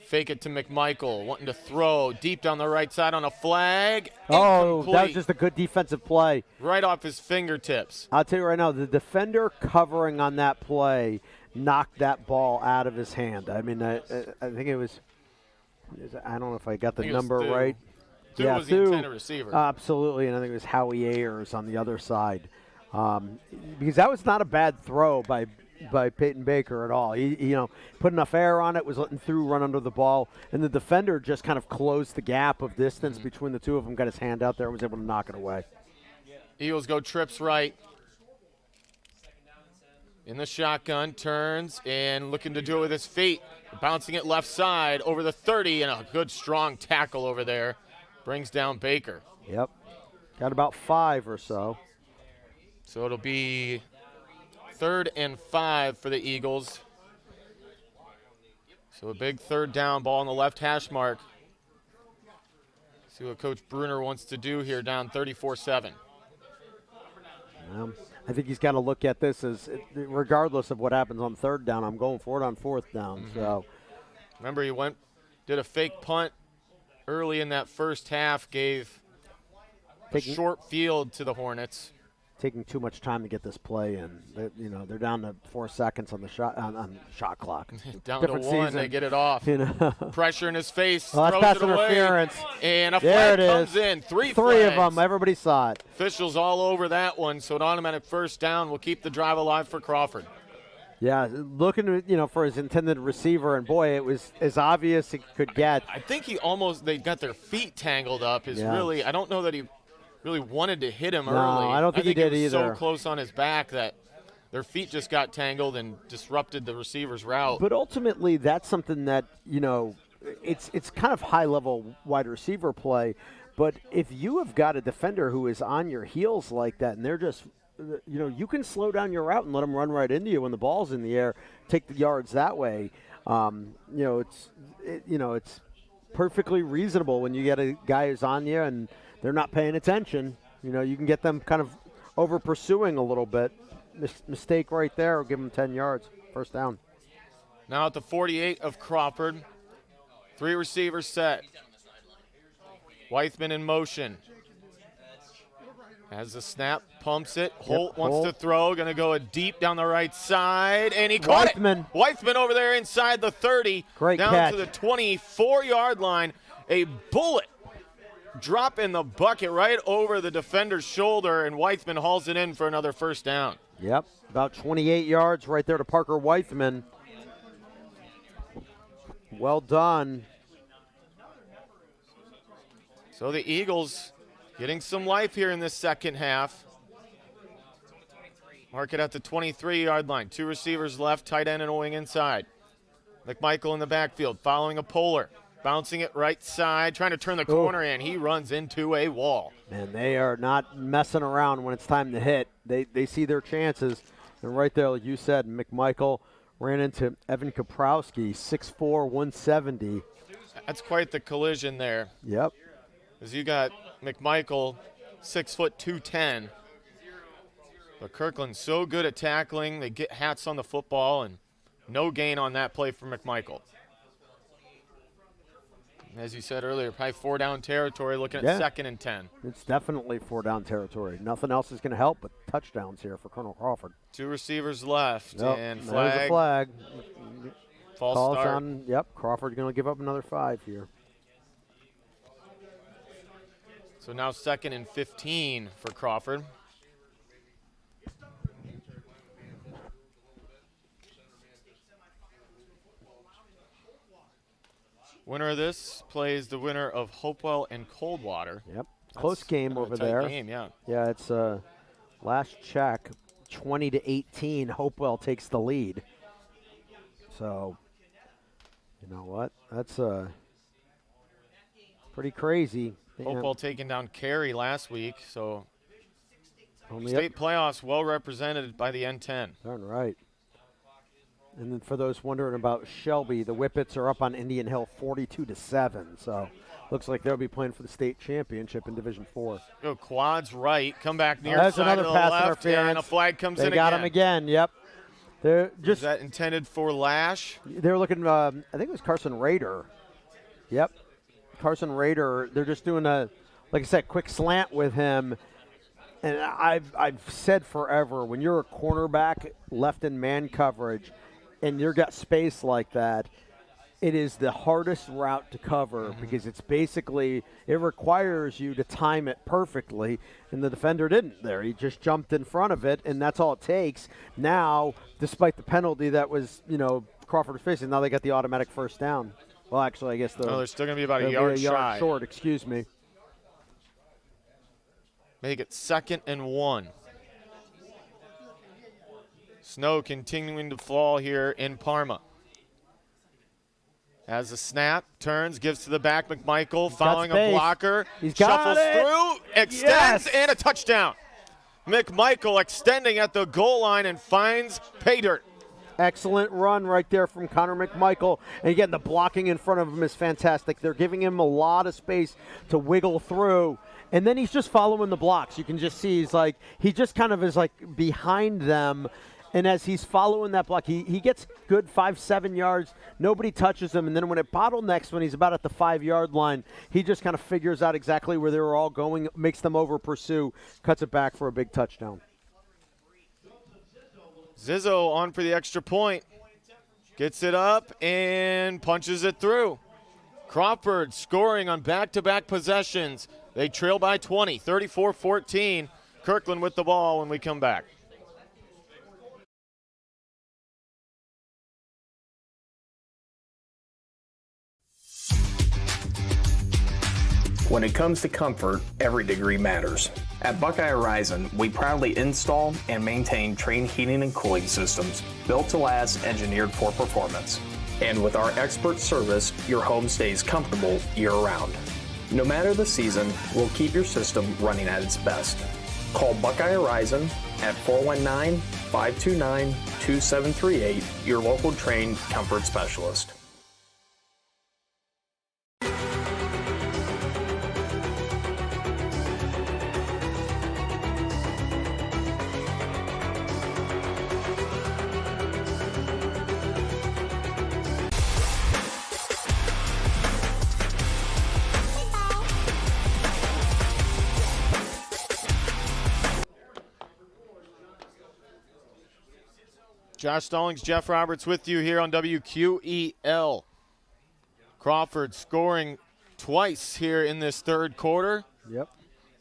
Fake it to McMichael, wanting to throw deep down the right side on a flag. Oh, Incomplete. that was just a good defensive play. Right off his fingertips. I'll tell you right now, the defender covering on that play knocked that ball out of his hand. I mean, I think it was, I don't know if I got the number right. Thu was the intended receiver. Absolutely, and I think it was Howie Ayers on the other side. Because that was not a bad throw by Peyton Baker at all. He put enough air on it, was letting Thu run under the ball, and the defender just kind of closed the gap of distance between the two of them, got his hand out there, and was able to knock it away. Eagles go trips right. In the shotgun, turns, and looking to do it with his feet. Bouncing it left side over the 30, and a good strong tackle over there. Brings down Baker. Yep. Got about 5 or so. So it'll be 3rd and 5 for the Eagles. So a big 3rd down, ball on the left hash mark. See what Coach Bruner wants to do here, down 34-7. I think he's got to look at this as, regardless of what happens on 3rd down, I'm going for it on 4th down. So, remember, he did a fake punt early in that first half, gave a short field to the Hornets. Taking too much time to get this play in. They're down to 4 seconds on the shot clock. Down Different to 1, season. they get it off. Pressure in his face, that's throws pass it away. Interference. And a flag comes in. Three of them. Everybody saw it. Officials all over that one, so an automatic 1st down will keep the drive alive for Crawford. Yeah, looking, for his intended receiver, and boy, it was as obvious it could get. I think they got their feet tangled up. I don't know that he really wanted to hit him early. I don't think he did it was either. So close on his back that their feet just got tangled and disrupted the receiver's route. But ultimately, that's something that, it's kind of high-level wide receiver play. But if you have got a defender who is on your heels like that, and they're just – you can slow down your route and let them run right into you when the ball's in the air, take the yards that way. It's perfectly reasonable when you get a guy who's on you and they're not paying attention. You can get them kind of over pursuing a little bit. Mistake right there will give them 10 yards, first down. Now at the 48 of Crawford, 3 receivers set. Weithman in motion. Has the snap, pumps it. Holt wants to throw, going to go deep down the right side, and he caught it. Weithman over there inside the 30, Great down catch. to the 24-yard line. A bullet drop in the bucket right over the defender's shoulder, and Weithman hauls it in for another first down. Yep, about 28 yards right there to Parker Weithman. Well done. So the Eagles getting some life here in this second half. Mark it at the 23-yard line. 2 receivers left, tight end and a wing inside. McMichael in the backfield, following a Polar. Bouncing it right side, trying to turn the corner, and he runs into a wall. Man, they are not messing around when it's time to hit. They see their chances. And right there, like you said, McMichael ran into Evan Kaprowski, 6'4", 170. That's quite the collision there. Yep. As you got McMichael, 6 foot 210. But Kirtland's so good at tackling. They get hats on the football, and no gain on that play for McMichael. As you said earlier, probably 4-down territory, looking at 2nd and 10. It's definitely 4-down territory. Nothing else is going to help but touchdowns here for Colonel Crawford. 2 receivers left, and there's a flag. False Calls start. on, Crawford's going to give up another 5 here. So now 2nd and 15 for Crawford. Winner of this plays the winner of Hopewell and Coldwater. Yep. Close game over there. Game, yeah. Yeah, it's last check, 20-18. Hopewell takes the lead. So, you know what? That's pretty crazy. Hopewell taking down Cary last week, so Only state playoffs well represented by the N10. Darn right. And then for those wondering about Shelby, the Whippets are up on Indian Hill 42-7. So looks like they'll be playing for the state championship in Division 4. Go quads right, come back near That's side another to the pass left, interference. and a flag comes in They again. got him again, yep. They're just Is that intended for Lash? They're looking, I think it was Carson Rader. Yep. Carson Rader, they're just doing a, like I said, quick slant with him. And I've said forever, when you're a cornerback left in man coverage and you've got space like that, it is the hardest route to cover because it's basically, it requires you to time it perfectly, and the defender didn't there. He just jumped in front of it, and that's all it takes. Now, despite the penalty that was, Crawford was facing, now they got the automatic first down. Well, actually, I guess they're still going to be about a yard shy. Short, excuse me. Make it 2nd and 1. Snow continuing to fall here in Parma. Has a snap, turns, gives to the back. McMichael following a blocker. Shuffles through, extends, and a touchdown. McMichael extending at the goal line and finds pay dirt. Excellent run right there from Connor McMichael. And again, the blocking in front of him is fantastic. They're giving him a lot of space to wiggle through. And then he's just following the blocks. You can just see he just kind of is behind them. And as he's following that block, he gets good 5-7 yards. Nobody touches him. And then when it bottlenecks, when he's about at the 5-yard line, he just kind of figures out exactly where they were all going, makes them over pursue, cuts it back for a big touchdown. Zizzo on for the extra point. Gets it up and punches it through. Crawford scoring on back-to-back possessions. They trail by 20, 34-14. Kirtland with the ball when we come back. When it comes to comfort, every degree matters. At Buckeye Horizon, we proudly install and maintain train heating and cooling systems built to last, engineered for performance. And with our expert service, your home stays comfortable year-round. No matter the season, we'll keep your system running at its best. Call Buckeye Horizon at 419-529-2738, your local trained comfort specialist. Josh Stallings, Jeff Roberts with you here on WQEL. Crawford scoring twice here in this third quarter. Yep.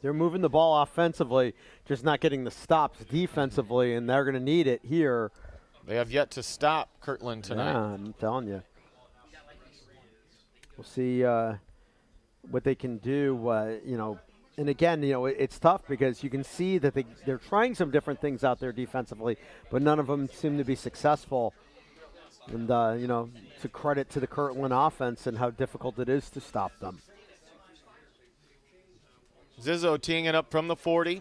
They're moving the ball offensively, just not getting the stops defensively, and they're going to need it here. They have yet to stop Kirtland tonight. Yeah, I'm telling you. We'll see what they can do, And again, it's tough because you can see that they're trying some different things out there defensively, but none of them seem to be successful. And, to credit to the Kirtland offense and how difficult it is to stop them. Zizzo teeing it up from the 40.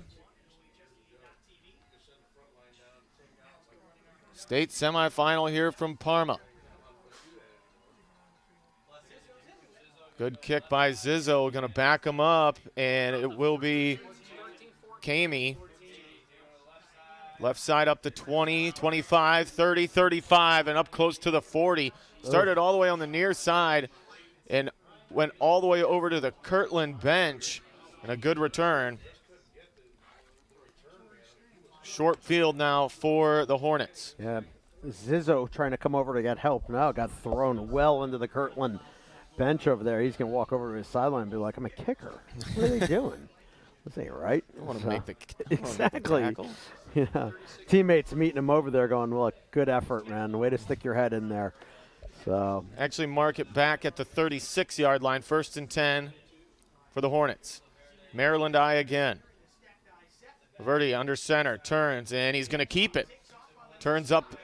State semifinal here from Parma. Good kick by Zizzo, going to back him up, and it will be Kamey. Left side up to 20, 25, 30, 35, and up close to the 40. Started all the way on the near side and went all the way over to the Kirtland bench, and a good return. Short field now for the Hornets. Yeah, Zizzo trying to come over to get help. Now got thrown well into the Kirtland bench over there. He's going to walk over to his sideline and be like, I'm a kicker. What are they doing? This ain't right. I want to make the exactly. tackle. Yeah. Teammates meeting him over there going, look, good effort, man. Way to stick your head in there. So actually mark it back at the 36-yard line. 1st and 10 for the Hornets. Maryland eye again. Laverde under center, turns, and he's going to keep it. Turns up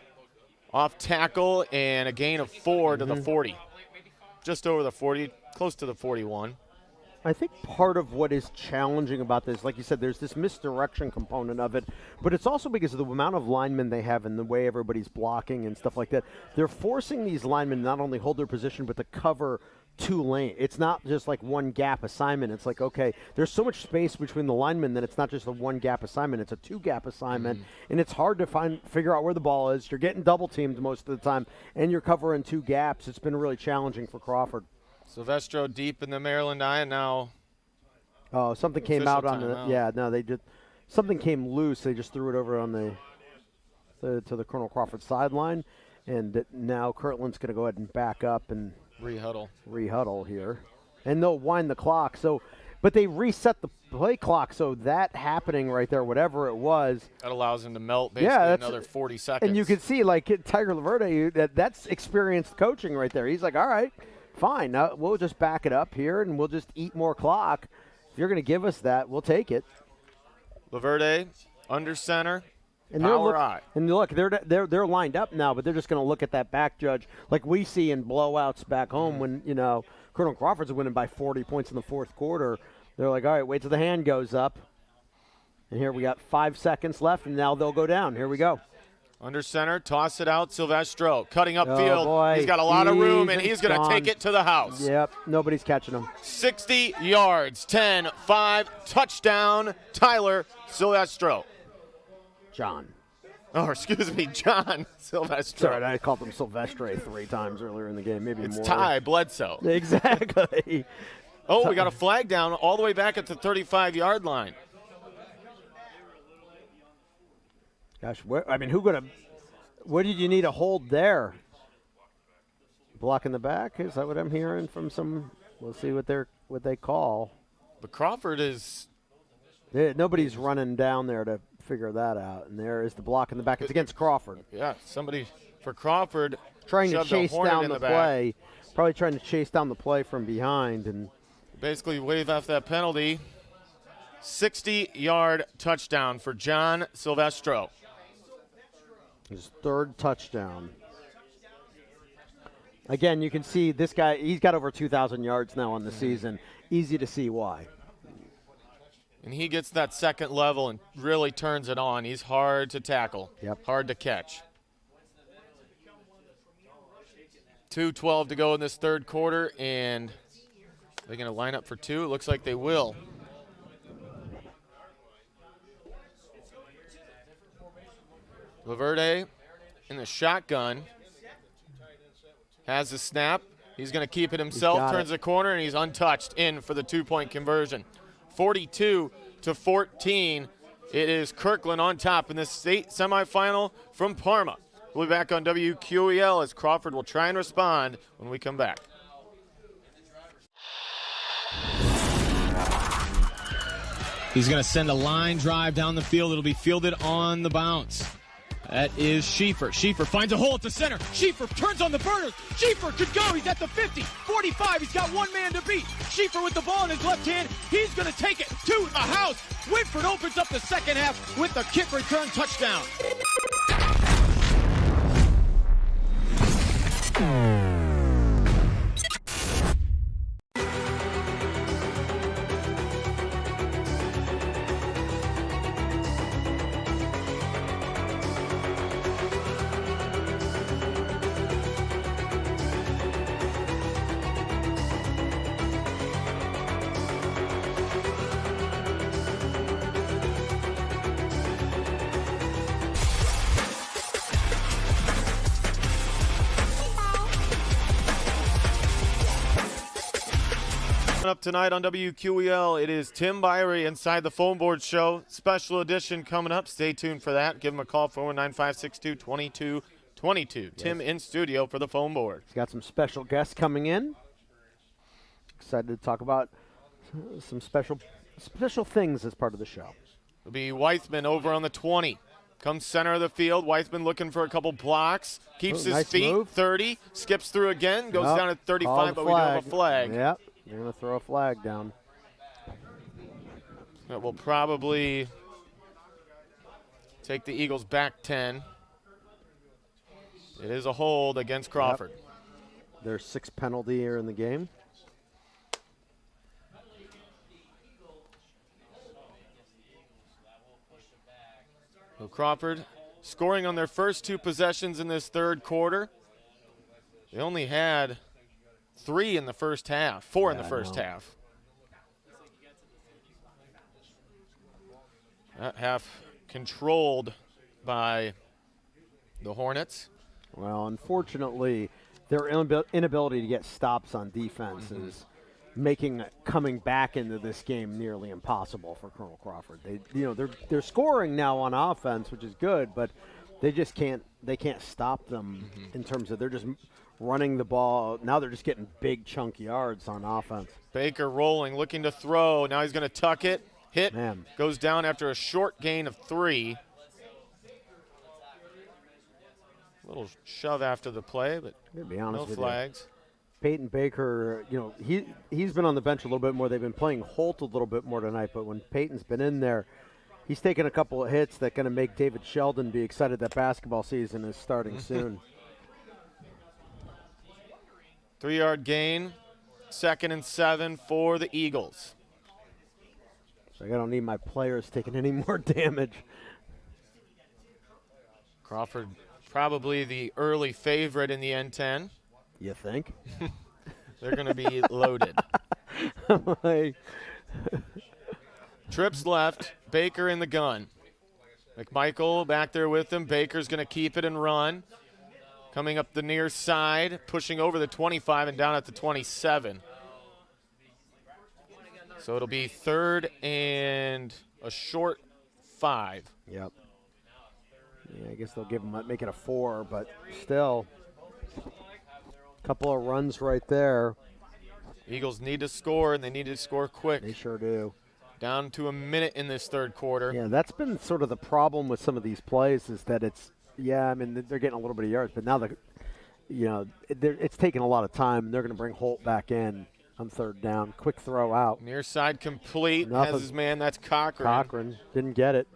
off tackle, and a gain of 4 to the 40. Just over the 40, close to the 41. I think part of what is challenging about this, like you said, there's this misdirection component of it, but it's also because of the amount of linemen they have and the way everybody's blocking and stuff like that. They're forcing these linemen not only hold their position, but to cover 2 lanes. It's not just like one gap assignment. It's like, okay, there's so much space between the linemen that it's not just a 1 gap assignment. It's a 2 gap assignment, and it's hard to figure out where the ball is. You're getting double teamed most of the time, and you're covering 2 gaps. It's been really challenging for Crawford. Silvestro deep in the Maryland eye, and now. Oh, something came out on timeout. Yeah, no, they did. Something came loose. They just threw it over on to the Colonel Crawford sideline, and now Kirtland's going to go ahead and back up and rehuddle here, and they'll wind the clock. So, but they reset the play clock, so that happening right there, whatever it was, that allows him to melt basically another 40 seconds. And you can see, like Tiger Laverde, that's experienced coaching right there. He's like, all right, fine, now we'll just back it up here, and we'll just eat more clock. If you're going to give us that, we'll take it. Laverde under center. And they're lined up now, but they're just going to look at that back judge like we see in blowouts back home when, Colonel Crawford's winning by 40 points in the 4th quarter. They're like, all right, wait till the hand goes up. And here we got 5 seconds left, and now they'll go down. Here we go. Under center, toss it out, Silvestro. Cutting upfield. Boy. He's got a lot of room, and he's going to take it to the house. Yep, nobody's catching him. 60 yards, 10-5, touchdown, Tyler Silvestro. John Silvestro. Sorry, I called him Silvestre 3 times earlier in the game, maybe it's more. It's Ty Bledsoe. Exactly. Oh, we got a flag down all the way back at the 35-yard line. Gosh, what did you need a hold there? Block in the back? Is that what I'm hearing from some? We'll see what they call. But Crawford is. Nobody's running down there to figure that out. And there is the block in the back. It's against Crawford. Yeah, somebody for Crawford trying to chase down the play. Probably trying to chase down the play from behind, and basically wave off that penalty. 60-yard touchdown for John Silvestro. His third touchdown. Again, you can see this guy, he's got over 2,000 yards now on the season. Easy to see why. And he gets that second level and really turns it on. He's hard to tackle, hard to catch. 2:12 to go in this third quarter, and they're going to line up for two. It looks like they will. Laverde in the shotgun. Has the snap. He's going to keep it himself, turns the corner, and he's untouched in for the two-point conversion. 42-14. It is Kirtland on top in the state semifinal from Parma. We'll be back on WQEL as Crawford will try and respond when we come back. He's going to send a line drive down the field. It'll be fielded on the bounce. That is Schieffer. Schieffer finds a hole at the center. Schieffer turns on the burners. Schieffer could go. He's at the 50, 45. He's got one man to beat. Schieffer with the ball in his left hand. He's going to take it to the house. Whitford opens up the second half with the kick return touchdown. Up tonight on WQEL, it is Tim Byrie inside the phone board show. Special edition coming up. Stay tuned for that. Give him a call, 419-562-2222. Yes. Tim in studio for the phone board. He's got some special guests coming in. Excited to talk about some special things as part of the show. It'll be Weithman over on the 20. Comes center of the field. Weithman looking for a couple blocks. Keeps his feet. Move. 30. Skips through again. Goes down at 35, but we don't have a flag. Yep. They're going to throw a flag down. That will probably take the Eagles back 10. It is a hold against Crawford. Yep. Their sixth penalty here in the game. So Crawford scoring on their first two possessions in this third quarter. They only had 3 in the first half, 4 in the first half. That half controlled by the Hornets. Well, unfortunately, their inability to get stops on defense is making coming back into this game nearly impossible for Colonel Crawford. They're scoring now on offense, which is good, but they just can't stop them in terms of they're just running the ball. Now they're just getting big chunk yards on offense. Baker rolling, looking to throw. Now he's going to tuck it. Hit. Man. Goes down after a short gain of 3. A little shove after the play, but to be honest no flags. Peyton Baker, he's been on the bench a little bit more. They've been playing Holt a little bit more tonight, but when Peyton's been in there, he's taken a couple of hits that going to make David Sheldon be excited that basketball season is starting soon. 3-yard gain, 2nd and 7 for the Eagles. So I don't need my players taking any more damage. Crawford probably the early favorite in the N10. You think? They're going to be loaded. Trips left, Baker in the gun. McMichael back there with him. Baker's going to keep it and run. Coming up the near side, pushing over the 25 and down at the 27. So it'll be 3rd and a short 5. Yep. Yeah, I guess they'll make it a 4, but still. Couple of runs right there. Eagles need to score, and they need to score quick. They sure do. Down to a minute in this third quarter. Yeah, that's been sort of the problem with some of these plays is that they're getting a little bit of yards, but now it's taking a lot of time. They're going to bring Holt back in. on third down. Quick throw out. Near side complete. Nothing. Has his man. That's Cochran. Cochran didn't get it.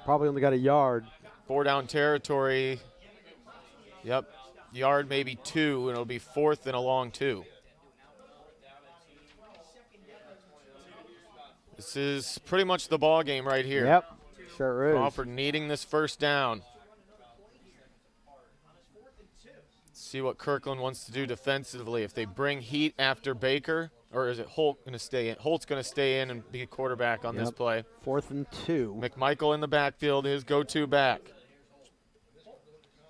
Probably only got a yard. 4 down territory. Yep. Yard maybe 2, and it'll be 4th and a long 2. This is pretty much the ball game right here. Yep, sure is. Crawford needing this first down. See what Kirtland wants to do defensively. If they bring heat after Baker, or is it Holt going to stay in? Holt's going to stay in and be a quarterback on this play. 4th and 2. McMichael in the backfield, his go-to back.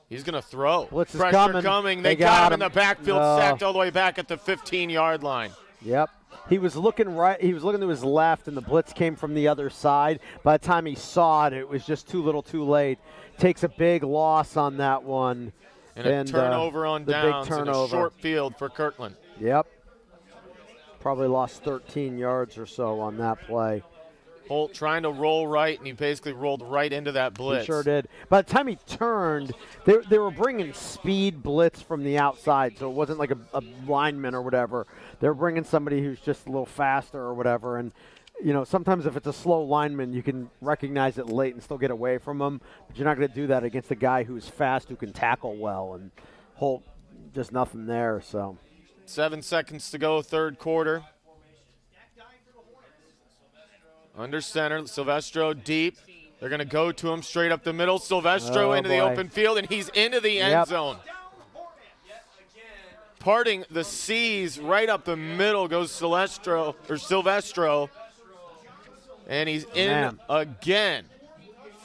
He's going to throw. Blitz is Pressure coming. They got him in the backfield, No. sacked all the way back at the 15-yard line. Yep. He was looking right. He was looking to his left, and the blitz came from the other side. By the time he saw it, it was just too little too late. Takes a big loss on that one. And a turnover on downs and a short field for Kirtland. Yep. Probably lost 13 yards or so on that play. Holt trying to roll right, and he basically rolled right into that blitz. He sure did. By the time he turned, they were bringing speed blitz from the outside, so it wasn't like a lineman or whatever. They were bringing somebody who's just a little faster or whatever. And, you know, sometimes if it's a slow lineman, you can recognize it late and still get away from him. But you're not going to do that against a guy who's fast, who can tackle well. And Holt, just nothing there. So 7 seconds to go, third quarter. Under center, Silvestro deep. They're going to go to him straight up the middle. Silvestro into the open field, and he's into the end zone. Parting the C's right up the middle goes Silvestro. And he's in again.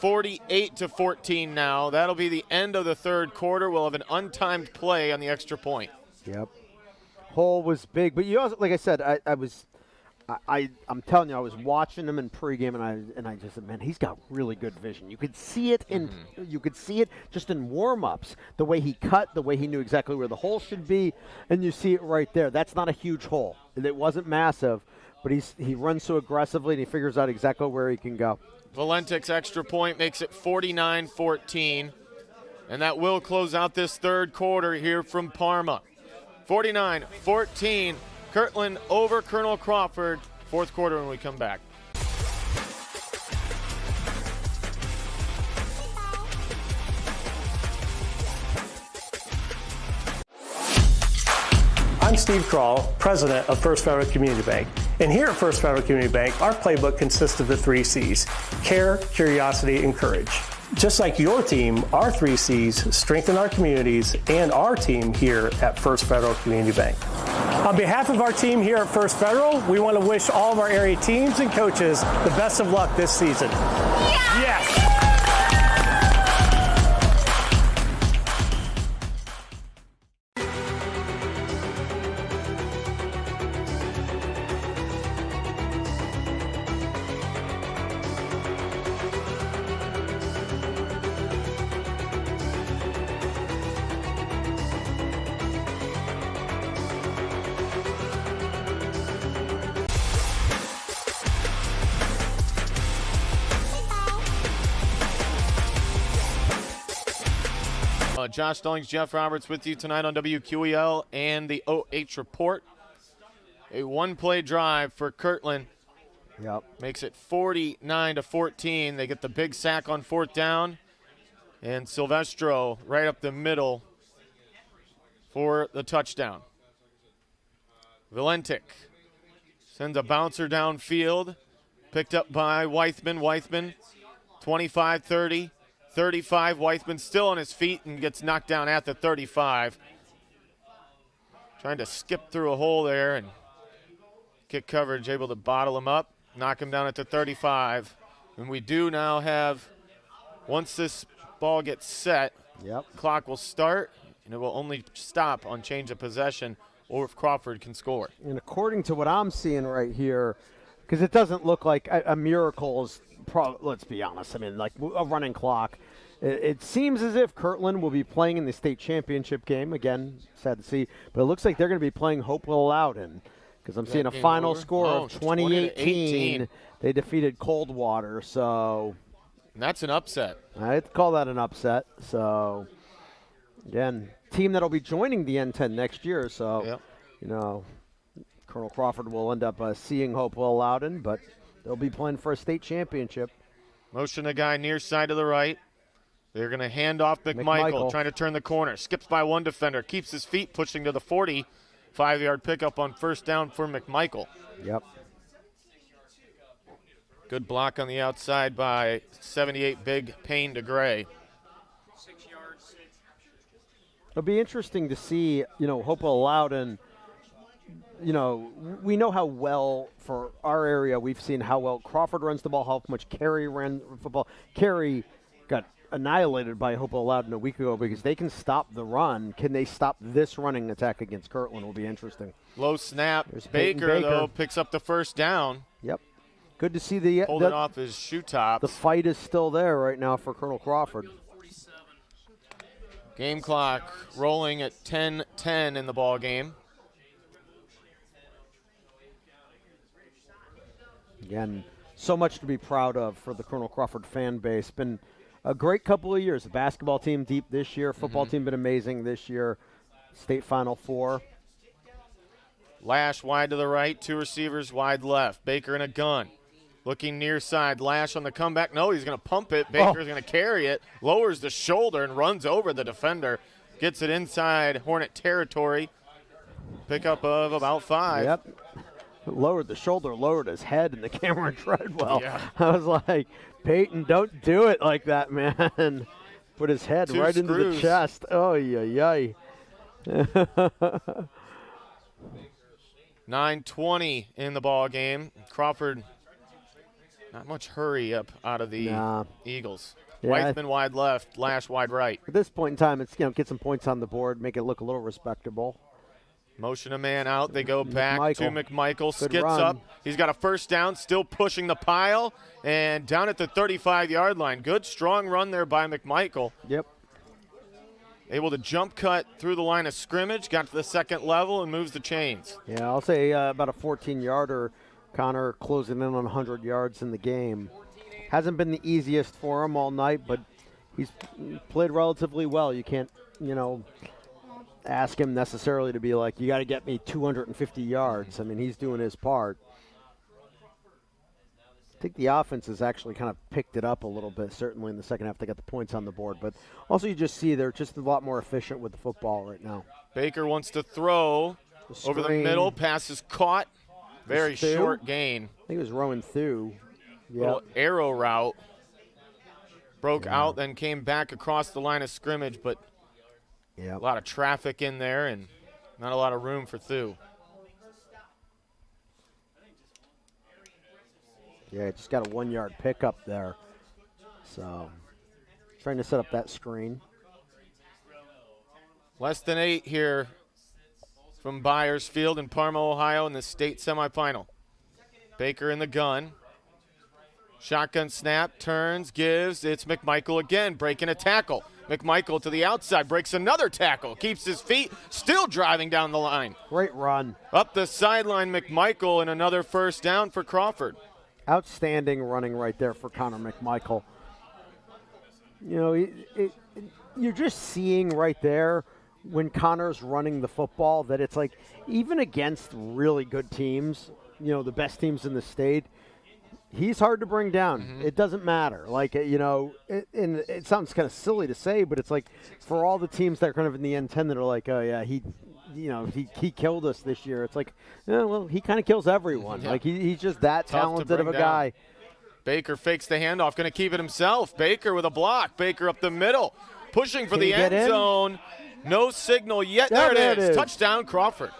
48-14 now. That'll be the end of the third quarter. We'll have an untimed play on the extra point. Yep. Hole was big, but you also, like I said, I'm telling you, I was watching him in pregame, and I just said, man, he's got really good vision. You could see it just in warm-ups, the way he cut, the way he knew exactly where the hole should be, and you see it right there. That's not a huge hole. It wasn't massive, but he runs so aggressively, and he figures out exactly where he can go. Valentik's extra point makes it 49-14, and that will close out this third quarter here from Parma. 49-14. Kirtland over Colonel Crawford. Fourth quarter when we come back. I'm Steve Krall, president of First Federal Community Bank. And here at First Federal Community Bank, our playbook consists of the 3 C's: care, curiosity, and courage. Just like your team, our 3 C's strengthen our communities and our team here at First Federal Community Bank. On behalf of our team here at First Federal, we want to wish all of our area teams and coaches the best of luck this season. Yes! Josh Stallings, Jeff Roberts with you tonight on WQEL and the OH Report. A one-play drive for Kirtland. Yep. Makes it 49-14. They get the big sack on fourth down. And Silvestro right up the middle for the touchdown. Valentik sends a bouncer downfield. Picked up by Weithman. Weithman, 25-30. 35, Weithman still on his feet and gets knocked down at the 35. Trying to skip through a hole there and kick coverage, able to bottle him up, knock him down at the 35. And we do now have, once this ball gets set, clock will start, and it will only stop on change of possession or if Crawford can score. And according to what I'm seeing right here, because it doesn't look like a miracle is let's be honest. I mean, like a running clock. It seems as if Kirtland will be playing in the state championship game. Again, sad to see. But it looks like they're going to be playing Hopewell Loudon because I'm seeing a final score of 20-18. They defeated Coldwater. So and that's an upset. I'd call that an upset. So, again, team that will be joining the N10 next year. So, you know, Colonel Crawford will end up seeing Hopewell Loudon, but they'll be playing for a state championship. Motion a guy near side to the right. They're going to hand off McMichael, trying to turn the corner. Skips by one defender, keeps his feet, pushing to the 40. 5-yard pickup on first down for McMichael. Yep. Good block on the outside by 78 big Payne DeGray. It'll be interesting to see, Hopewell Loudon. We know how well, for our area, we've seen how well Crawford runs the ball, how much Carey ran football. Carey got annihilated by Hopewell Loudon a week ago because they can stop the run. Can they stop this running attack against Kirtland? Will be interesting. Low snap. Baker, though, picks up the first down. Yep. Good to see the holding off his shoe tops. The fight is still there right now for Colonel Crawford. Game clock rolling at 10:10 in the ball game. Again, so much to be proud of for the Colonel Crawford fan base. Been a great couple of years. The basketball team deep this year. Football team been amazing this year. State Final 4. Lash wide to the right, 2 receivers wide left. Baker in a gun. Looking near side. Lash on the comeback. No, he's going to pump it. Baker's going to carry it. Lowers the shoulder and runs over the defender. Gets it inside Hornet territory. Pickup of about 5. Yep. Lowered the shoulder, lowered his head, and the camera tried well. Yeah. I was like, Peyton, don't do it like that, man. Put his head 2 right screws. into the chest. Oh, yeah. 9:20 in the ball game. Crawford, not much hurry up out of the Eagles. Yeah, Weithman wide left, Lash wide right. At this point in time, it's get some points on the board, make it look a little respectable. Motion a man out. They go back to McMichael. Good Skids run. up. He's got a first down, still pushing the pile, and down at the 35-yard line. Good, strong run there by McMichael. Yep. Able to jump cut through the line of scrimmage, got to the second level, and moves the chains. Yeah, I'll say about a 14-yarder. Connor closing in on 100 yards in the game. Hasn't been the easiest for him all night, but he's played relatively well. You can't, ask him necessarily to be like, you got to get me 250 yards. I mean, he's doing his part. I think the offense has actually kind of picked it up a little bit, certainly in the second half. They got the points on the board, but also you just see they're just a lot more efficient with the football right now. Baker wants to throw over the middle. Pass is caught. Very short gain. I think it was Rowan Thew. Little arrow route. Broke out, then came back across the line of scrimmage, but a lot of traffic in there and not a lot of room for Thew. Yeah, just got a 1-yard pickup there. So, trying to set up that screen. Less than 8 here from Byers Field in Parma, Ohio in the state semifinal. Baker in the gun. Shotgun snap, turns, gives. It's McMichael again, breaking a tackle. McMichael to the outside, breaks another tackle, keeps his feet, still driving down the line. Great run. Up the sideline, McMichael, and another first down for Crawford. Outstanding running right there for Connor McMichael. You're just seeing right there when Connor's running the football that it's like, even against really good teams, the best teams in the state, he's hard to bring down. It doesn't matter. Like, and it sounds kind of silly to say, but it's like for all the teams that are kind of in the N10 that are like, oh, yeah, he killed us this year. It's like, well, he kind of kills everyone. Yeah. Like, he's just that talented of a guy. Baker fakes the handoff, going to keep it himself. Baker with a block. Baker up the middle, pushing for the end zone. No signal yet. There it is. Touchdown, Crawford.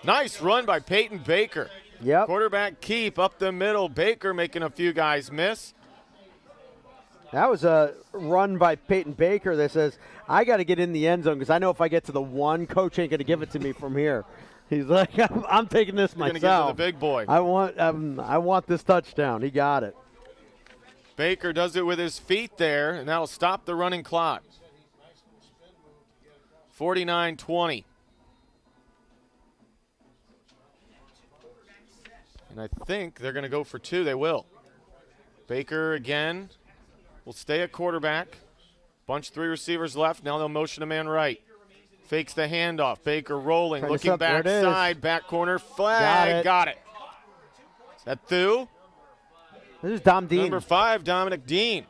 Nice run by Peyton Baker. Yep. Quarterback keep up the middle. Baker making a few guys miss. That was a run by Peyton Baker that says, I got to get in the end zone because I know if I get to the 1, coach ain't going to give it to me from here. He's like, I'm taking this myself. You're going to give it to the big boy. I want this touchdown. He got it. Baker does it with his feet there, and that'll stop the running clock. 49-20. And I think they're going to go for 2. They will. Baker again will stay at quarterback. Bunch 3 receivers left. Now they'll motion a man right. Fakes the handoff. Baker rolling, Trying to looking set- there it is. backside, back corner, flag, got it. Is that through? This is Dom Dean. Number 5, Dominic Dean.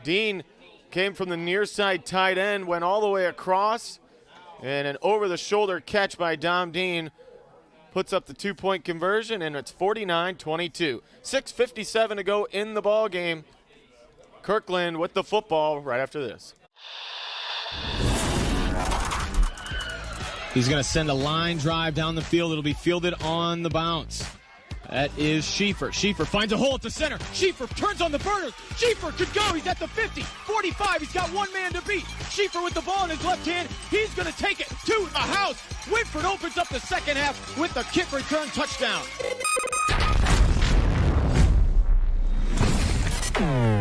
Dean came from the near side tight end, went all the way across, and an over-the-shoulder catch by Dom Dean puts up the 2-point conversion, and it's 49-22. 6:57 to go in the ball game. Kirtland with the football right after this. He's going to send a line drive down the field. It'll be fielded on the bounce. That is Schieffer. Schieffer finds a hole at the center. Schieffer turns on the burners. Schieffer could go. He's at the 50, 45. He's got one man to beat. Schieffer with the ball in his left hand. He's going to take it to the house. Whitford opens up the second half with the kick return touchdown. Man.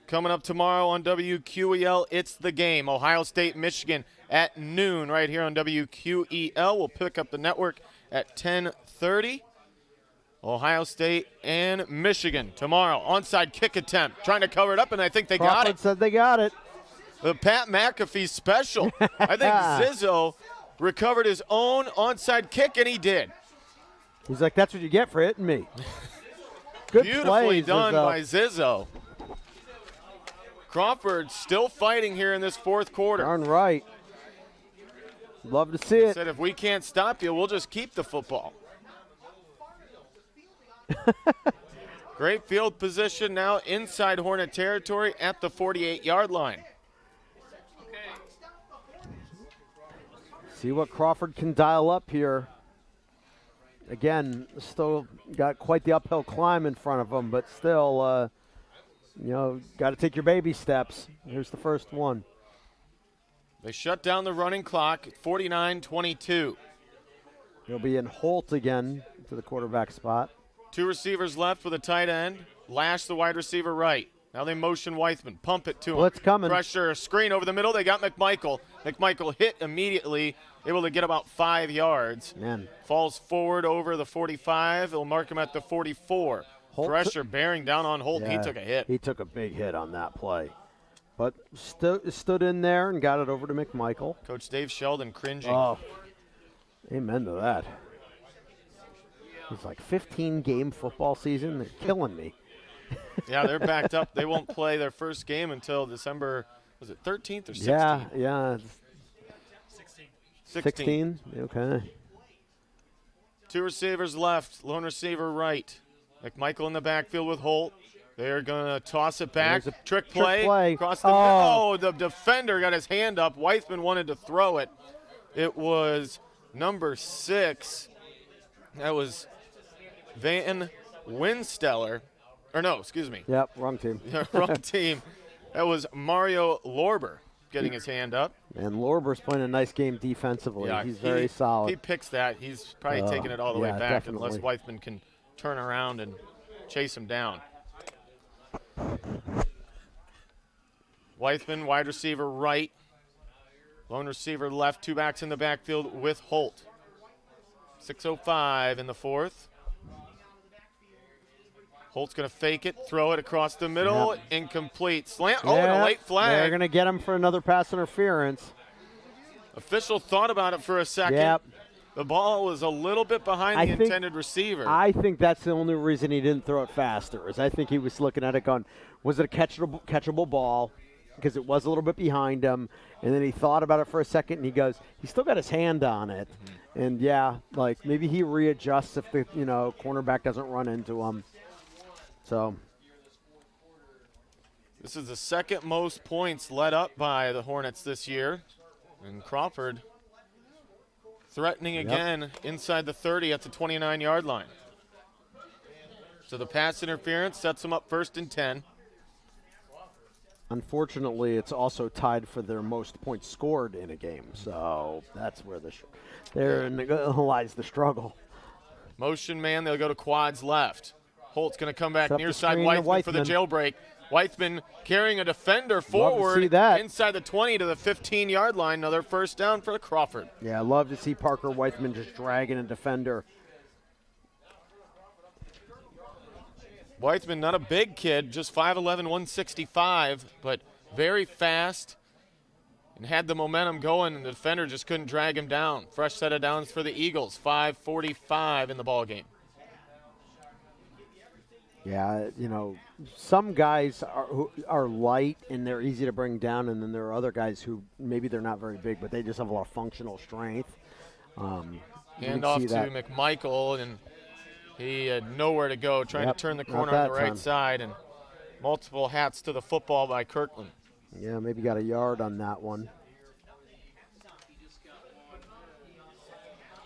Coming up tomorrow on WQEL, it's the game. Ohio State, Michigan at noon right here on WQEL. We'll pick up the network at 10:30. Ohio State and Michigan tomorrow. Onside kick attempt. Trying to cover it up, and I think they got Crawford it. said they got it. The Pat McAfee special. I think Zizzo recovered his own onside kick, and he did. He's like, that's what you get for hitting me. Good Beautifully plays, done Zizzo. by Zizzo. Crawford still fighting here in this fourth quarter. Darn right. Love to see He it. said, if we can't stop you, we'll just keep the football. Great field position now inside Hornet territory at the 48-yard line. See what Crawford can dial up here. Again, still got quite the uphill climb in front of him, but still, got to take your baby steps. Here's the first one. They shut down the running clock at 49-22. He'll be in Holt again to the quarterback spot. 2 receivers left with a tight end. Lash the wide receiver right. Now they motion Weithman. Pump it to him. Blitz coming. Pressure, screen over the middle. They got McMichael. McMichael hit immediately, able to get about 5 yards. Man. Falls forward over the 45. They'll mark him at the 44. Holt Pressure bearing down on Holt. Yeah, He took a hit. He took a big hit on that play. But stood in there and got it over to McMichael. Coach Dave Sheldon cringing. Oh, amen to that. It's like 15-game football season. They're killing me. Yeah, they're backed up. They won't play their first game until December, was it 13th or 16th? Yeah. 16? Okay. 2 receivers left. Lone receiver right. McMichael in the backfield with Holt. They're going to toss it back. There's a Trick play. Across the the defender got his hand up. Weithman wanted to throw it. It was number 6. That was Van Winsteller. Or no, excuse me. Yep, wrong team. Wrong team. That was Mario Lorber getting his hand up. And Lorber's playing a nice game defensively. Yeah, He's very solid. He picks that. He's probably taking it all the way back definitely. unless Weithman can turn around and chase him down. Weithman, wide receiver right. Lone receiver left. 2 backs in the backfield with Holt. 6:05 in the fourth. Holt's going to fake it, throw it across the middle, incomplete. Slant, and a late flag. They're going to get him for another pass interference. Official thought about it for a second. Yep. The ball was a little bit behind the intended receiver. I think that's the only reason he didn't throw it faster, is I think he was looking at it going, was it a catchable ball? Because it was a little bit behind him. And then he thought about it for a second, and he goes, he still got his hand on it. Mm-hmm. And, yeah, like maybe he readjusts if the cornerback doesn't run into him. So this is the second most points led up by the Hornets this year. And Crawford threatening again inside the 30 at the 29-yard line. So the pass interference sets them up 1st and 10. Unfortunately, it's also tied for their most points scored in a game. So that's where therein lies the struggle. Motion man, they'll go to quads left. Holt's going to come back near side Weithman Weithman for the jailbreak. Weithman carrying a defender forward inside the 20 to the 15-yard line. Another first down for Crawford. Yeah, I love to see Parker Weithman just dragging a defender. Weithman, not a big kid, just 5'11", 165, but very fast and had the momentum going, and the defender just couldn't drag him down. Fresh set of downs for the Eagles, 5:45 in the ball game. Yeah, some guys are light and they're easy to bring down, and then there are other guys who maybe they're not very big, but they just have a lot of functional strength. Hand off to McMichael, and he had nowhere to go, trying to turn the corner on the right side, and multiple hats to the football by Kirtland. Yeah, maybe got a yard on that one.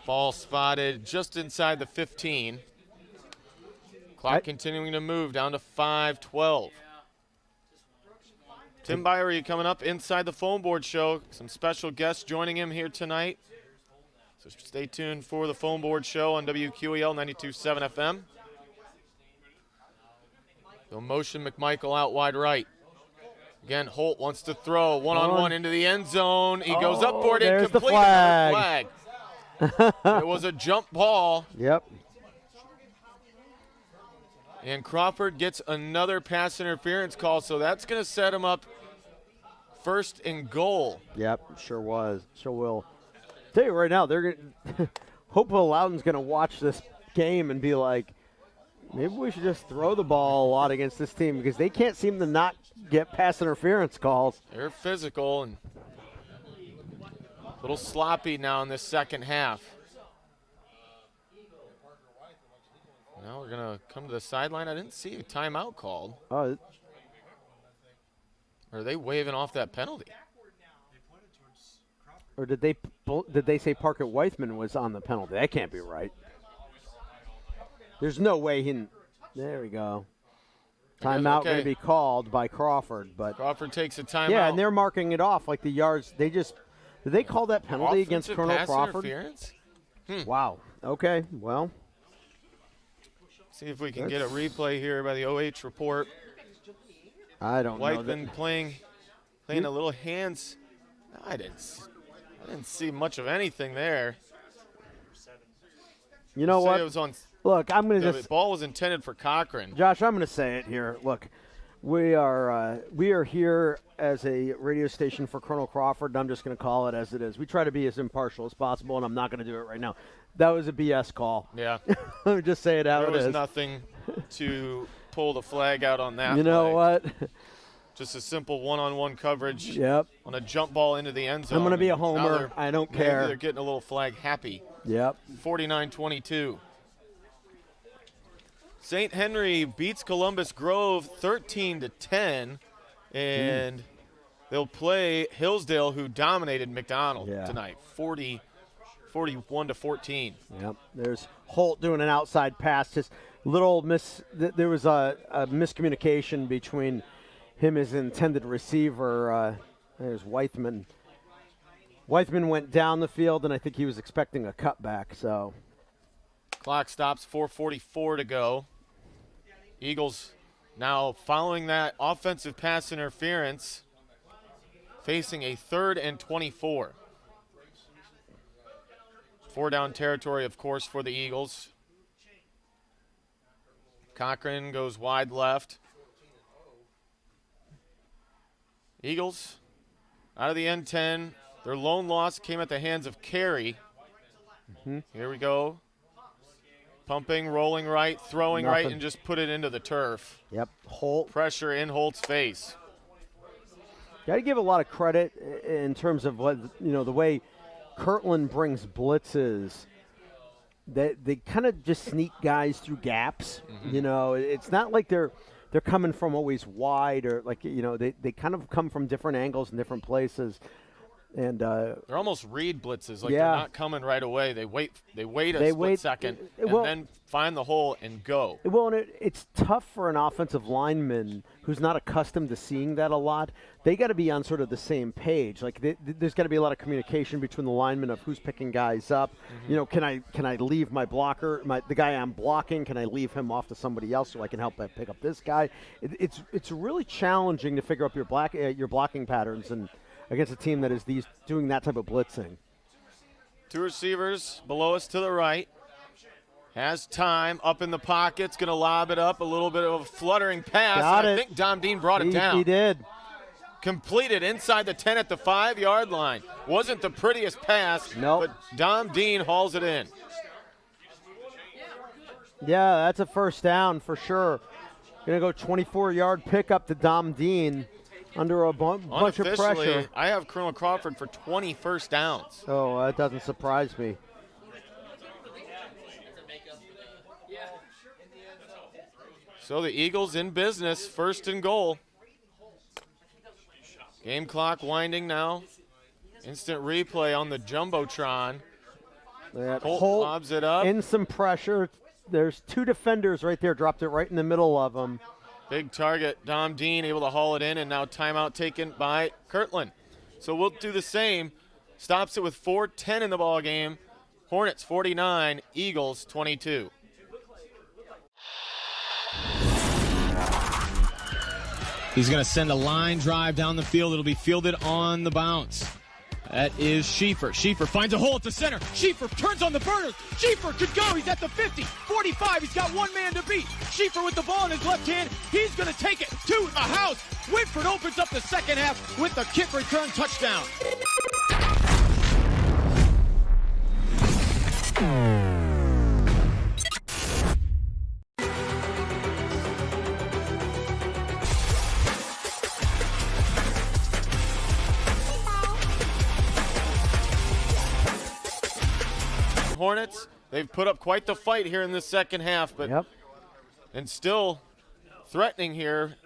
Ball spotted just inside the 15. Clock continuing to move down to 5:12. Tim Byrie coming up inside the phone board show. Some special guests joining him here tonight. So stay tuned for the phone board show on WQEL 92.7 FM. They'll motion McMichael out wide right. Again, Holt wants to throw one-on-one into the end zone. He goes up for it, incomplete. The flag. It was a jump ball. Yep. And Crawford gets another pass interference call, so that's going to set him up 1st and goal. Yep, sure was. Sure will. Tell you right now, they're going Hopewell Loudon's going to watch this game and be like, maybe we should just throw the ball a lot against this team, because they can't seem to not get pass interference calls. They're physical and a little sloppy now in this second half. Now we're going to come to the sideline. I didn't see a timeout called. Oh. Or are they waving off that penalty? Or did they say Parker Weithman was on the penalty? That can't be right. There's no way there we go. Timeout going to be called by Crawford, but Crawford takes a timeout. Yeah, and they're marking it off like the yards. Did they call that penalty against Colonel Crawford? Interference? Wow. Okay. Well. See if we can get a replay here by the OH report. I don't know. Weithman playing a little hands. I didn't see much of anything there. You know what? It was on. Look, I'm going to The ball was intended for Cochran. Josh, I'm going to say it here. Look, we are here as a radio station for Colonel Crawford, and I'm just going to call it as it is. We try to be as impartial as possible, and I'm not going to do it right now. That was a BS call. Yeah. Let me just say it out. There was nothing to pull the flag out on that. You know what? Just a simple one-on-one coverage. Yep. On a jump ball into the end zone. I'm going to be a homer. I don't care. They're getting a little flag happy. Yep. 49-22. St. Henry beats Columbus Grove 13-10, and they'll play Hillsdale, who dominated McDonald tonight, 41-14. Yep. There's Holt doing an outside pass. Just little there was a miscommunication between him as intended receiver. There's Weithman. Weithman went down the field, and I think he was expecting a cutback. So, clock stops. 4:44 to go. Eagles now following that offensive pass interference, facing a 3rd and 24. 4-down territory, of course, for the Eagles. Cochran goes wide left. Eagles out of the end 10. Their lone loss came at the hands of Carey. Here we go. Pumping, rolling right, throwing right, and just put it into the turf. Yep. Holt. Pressure in Holt's face. Got to give a lot of credit in terms of what, the way Kirtland brings blitzes. They kind of just sneak guys through gaps. It's not like they're coming from always wide, or like, they kind of come from different angles and different places. And they're almost read blitzes, like they're not coming right away. They wait a split second and then find the hole and go. Well, and it's tough for an offensive lineman who's not accustomed to seeing that a lot. They got to be on sort of the same page. Like there's got to be a lot of communication between the linemen of who's picking guys up. You know, can I leave my blocker, the guy I'm blocking? Can I leave him off to somebody else so I can help pick up this guy? It's really challenging to figure out your blocking patterns and against a team that is doing that type of blitzing. Two receivers below us to the right. Has time up in the pocket's going to lob it up. A little bit of a fluttering pass. I think Dom Dean brought it down. He did. Completed inside the 10 at the 5-yard line. Wasn't the prettiest pass, but Dom Dean hauls it in. Yeah, that's a first down for sure. Going to go 24-yard pickup to Dom Dean. Under a bunch of pressure. I have Colonel Crawford for 20 first downs. Oh, that doesn't surprise me. So the Eagles in business, 1st and goal. Game clock winding now. Instant replay on the Jumbotron. Holt lobs it up. In some pressure. There's 2 defenders right there. Dropped it right in the middle of them. Big target, Dom Dean able to haul it in, and now timeout taken by Kirtland. So we'll do the same. Stops it with 4:10 in the ball game. Hornets 49, Eagles 22. He's going to send a line drive down the field. It'll be fielded on the bounce. That is Schieffer. Schieffer finds a hole at the center. Schieffer turns on the burners. Schieffer could go. He's at the 50, 45. He's got one man to beat. Schieffer with the ball in his left hand. He's going to take it to the house. Whitford opens up the second half with the kick return touchdown. Hornets, they've put up quite the fight here in the second half, but and still threatening here.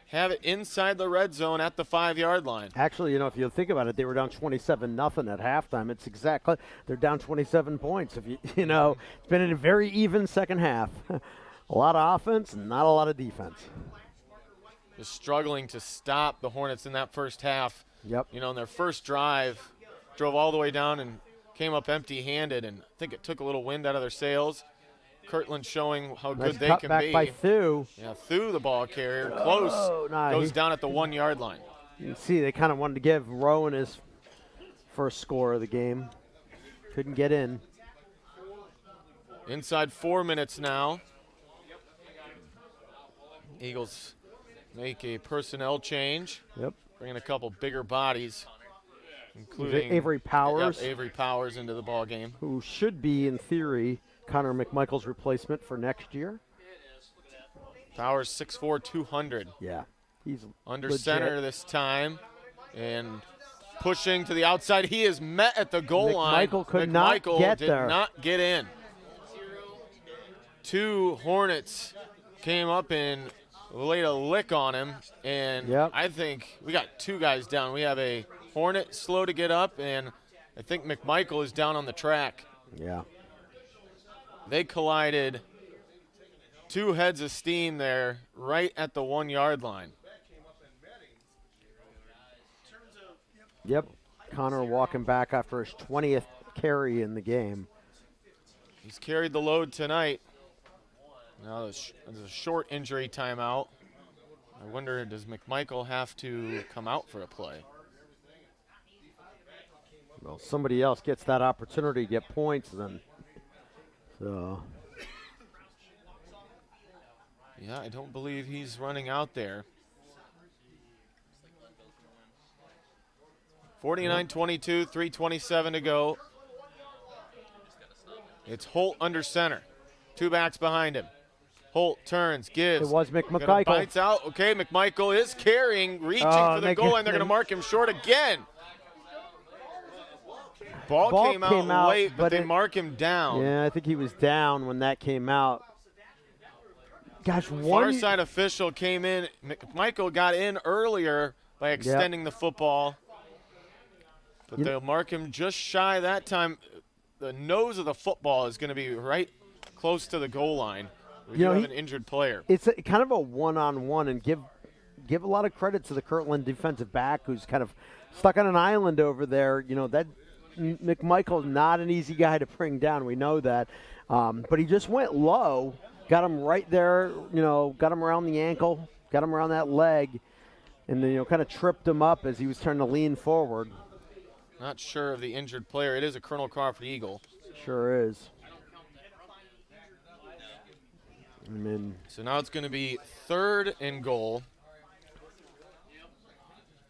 Have it inside the red zone at the 5-yard line. Actually, you know, if you think about it, they were down 27-0 at halftime. It's exactly, they're down 27 points. If you know, it's been a very even second half. A lot of offense and not a lot of defense. Just struggling to stop the Hornets in that first half. Yep. You know, in their first drive, drove all the way down and came up empty-handed, and I think it took a little wind out of their sails. Kirtland showing how good they can be. By Thu. Yeah, Thu, the ball carrier, close. Goes down at the 1-yard line. You can see they kind of wanted to give Rowan his first score of the game. Couldn't get in. Inside 4 minutes now. Eagles make a personnel change. Yep. Bringing a couple bigger bodies, including Avery Powers. Avery Powers into the ball game. Who should be, in theory, Connor McMichael's replacement for next year. Powers 6'4", 200. Yeah, he's under legit. Center this time, and pushing to the outside. He is met at the goal line. McMichael could not get did there. not get in. 2 Hornets came up and laid a lick on him, and I think we got 2 guys down. We have a Hornet slow to get up, and I think McMichael is down on the track. Yeah. They collided 2 heads of steam there right at the 1-yard line. Yep. Connor walking back after his 20th carry in the game. He's carried the load tonight. Now there's a short injury timeout. I wonder, does McMichael have to come out for a play? Well, somebody else gets that opportunity to get points then. So. Yeah, I don't believe he's running out there. 49-22, 3:27 to go. It's Holt under center. 2 backs behind him. Holt turns, gives. It was McMichael. Bites out. Okay, McMichael is carrying, reaching for the goal line. They're going to mark him short again. Ball came out late, but they mark him down. Yeah, I think he was down when that came out. Gosh, Far side official came in. McMichael got in earlier by extending the football. But they'll mark him just shy that time. The nose of the football is going to be right close to the goal line. We do have an injured player. It's kind of a one-on-one, and give a lot of credit to the Kirtland defensive back who's kind of stuck on an island over there. That McMichael's not an easy guy to bring down. We know that. But he just went low, got him right there, got him around the ankle, got him around that leg, and then, kind of tripped him up as he was trying to lean forward. Not sure of the injured player. It is a Colonel Crawford Eagle. Sure is. So now it's going to be 3rd and goal.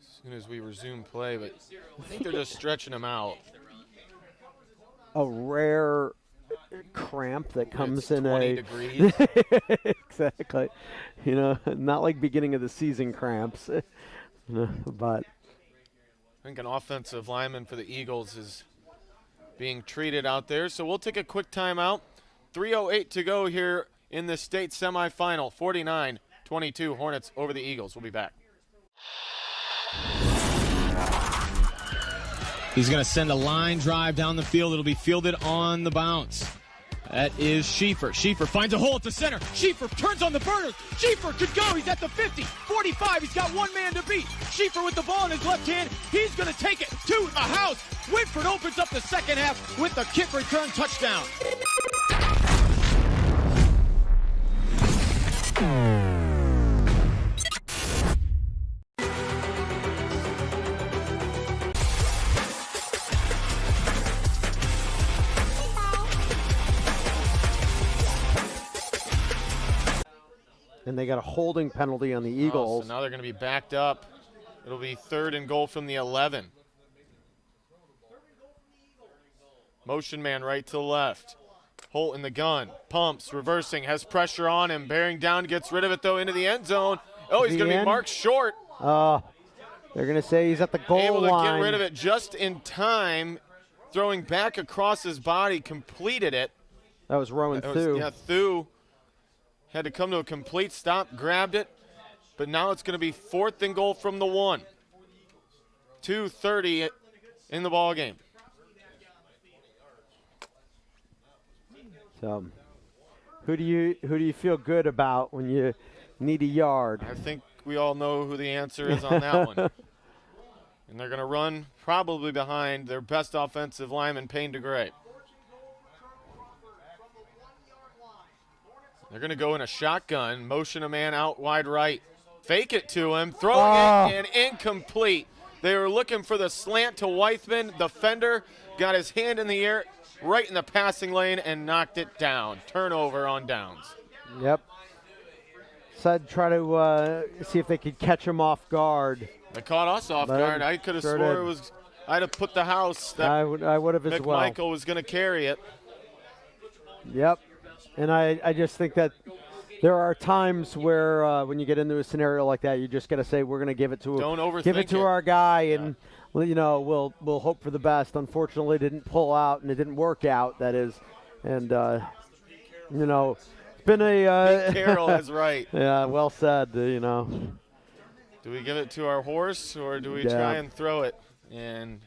As soon as we resume play, but I think they're just stretching him out. A rare cramp that comes in 20 degrees. Exactly. Not like beginning of the season cramps. But I think an offensive lineman for the Eagles is being treated out there. So we'll take a quick timeout. 3:08 to go here in the state semifinal. 49-22 Hornets over the Eagles. We'll be back. He's going to send a line drive down the field. It'll be fielded on the bounce. That is Schieffer. Schieffer finds a hole at the center. Schieffer turns on the burners. Schieffer could go. He's at the 50, 45. He's got one man to beat. Schieffer with the ball in his left hand. He's going to take it to the house. Whitford opens up the second half with the kick return touchdown. And they got a holding penalty on the Eagles. So now they're going to be backed up. It'll be 3rd and goal from the 11. Motion man right to left. Holt in the gun. Pumps, reversing, has pressure on him. Bearing down, gets rid of it, though, into the end zone. Oh, he's going to be marked short. They're going to say he's at the goal line. Able to get rid of it just in time. Throwing back across his body, completed it. That was Rowan Thu. Thu had to come to a complete stop, grabbed it, but now it's going to be 4th and goal from the 1. 2:30 in the ball game. So, who do you feel good about when you need a yard? I think we all know who the answer is on that one. And they're going to run probably behind their best offensive lineman, Payne DeGray. They're going to go in a shotgun, motion a man out wide right, fake it to him, throwing it, and incomplete. They were looking for the slant to Weithman. The fender got his hand in the air right in the passing lane and knocked it down. Turnover on downs. Yep. Said try to see if they could catch him off guard. They caught us off guard. I could have swore it was – I'd have put the house that I would have as well. McMichael was going to carry it. Yep. And I just think that there are times where when you get into a scenario like that, you just got to say we're going to give it to our guy, and we'll hope for the best. Unfortunately, it didn't pull out and it didn't work out. That is, and it's been a Carroll is right. Yeah, well said. Do we give it to our horse or do we try and throw it? And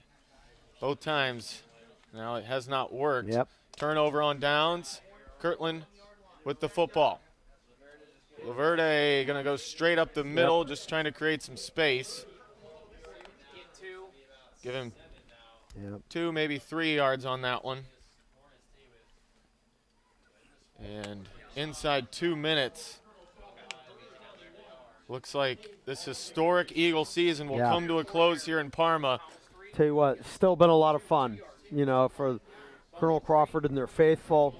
both times, now it has not worked. Yep. Turnover on downs. Kirtland with the football. Laverde going to go straight up the middle, just trying to create some space. Give him 2, maybe 3 yards on that one. And inside 2 minutes, looks like this historic Eagle season will come to a close here in Parma. Tell you what, still been a lot of fun, for Colonel Crawford and their faithful.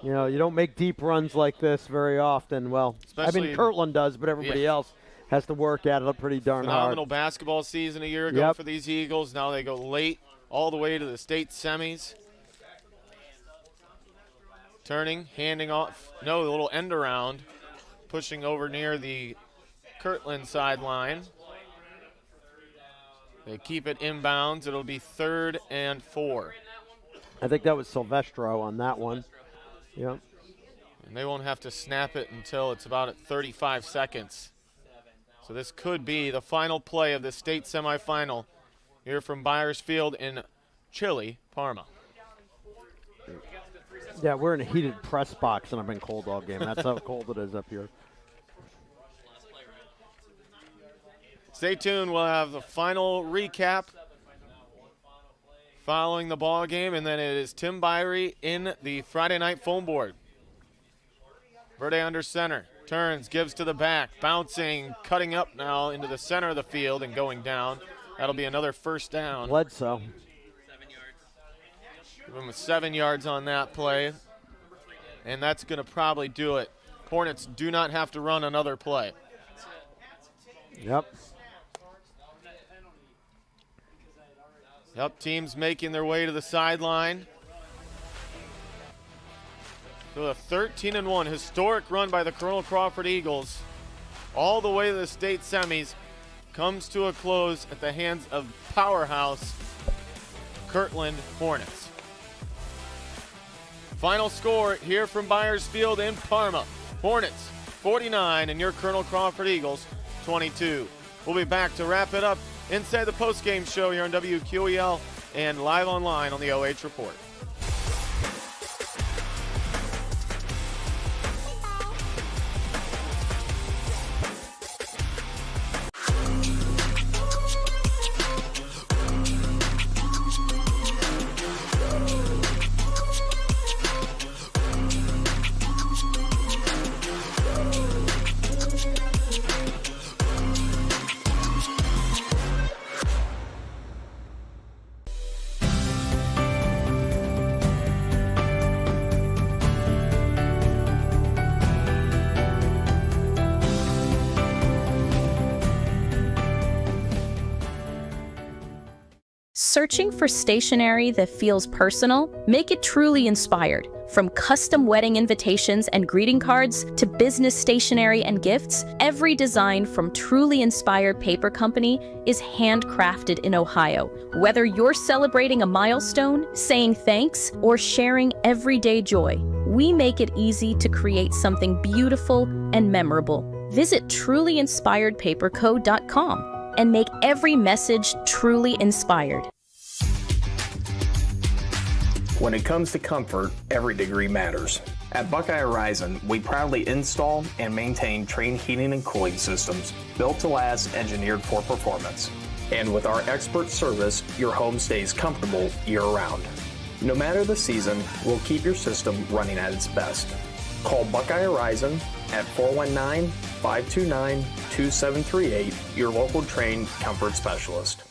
You don't make deep runs like this very often. Well, especially Kirtland does, but everybody else has to work at it pretty darn hard. Phenomenal basketball season a year ago for these Eagles. Now they go late all the way to the state semis. Turning, handing off. No, the little end around. Pushing over near the Kirtland sideline. They keep it inbounds. It'll be 3rd and 4. I think that was Silvestro on that one. Yep. And they won't have to snap it until it's about at 35 seconds. So this could be the final play of the state semifinal here from Byers Field in chilly Parma. Yeah, we're in a heated press box, and I've been cold all game. That's how cold it is up here. Stay tuned. We'll have the final recap following the ball game, and then it is Tim Byrie in the Friday night phone board. Verde under center, turns, gives to the back, bouncing, cutting up now into the center of the field and going down. That'll be another first down. Bledsoe. Give him 7 yards on that play, and that's going to probably do it. Hornets do not have to run another play. Yep. Yep, teams making their way to the sideline. So a 13-1 historic run by the Colonel Crawford Eagles all the way to the state semis comes to a close at the hands of powerhouse Kirtland Hornets. Final score here from Byers Field in Parma. Hornets 49 and your Colonel Crawford Eagles 22. We'll be back to wrap it up inside the postgame show here on WQEL and live online on the OH Report. Searching for stationery that feels personal? Make it truly inspired. From custom wedding invitations and greeting cards to business stationery and gifts, every design from Truly Inspired Paper Company is handcrafted in Ohio. Whether you're celebrating a milestone, saying thanks, or sharing everyday joy, we make it easy to create something beautiful and memorable. Visit trulyinspiredpaperco.com and make every message truly inspired. When it comes to comfort, every degree matters. At Buckeye Horizon, we proudly install and maintain Trane heating and cooling systems built to last, engineered for performance. And with our expert service, your home stays comfortable year-round. No matter the season, we'll keep your system running at its best. Call Buckeye Horizon at 419-529-2738, your local Trane comfort specialist.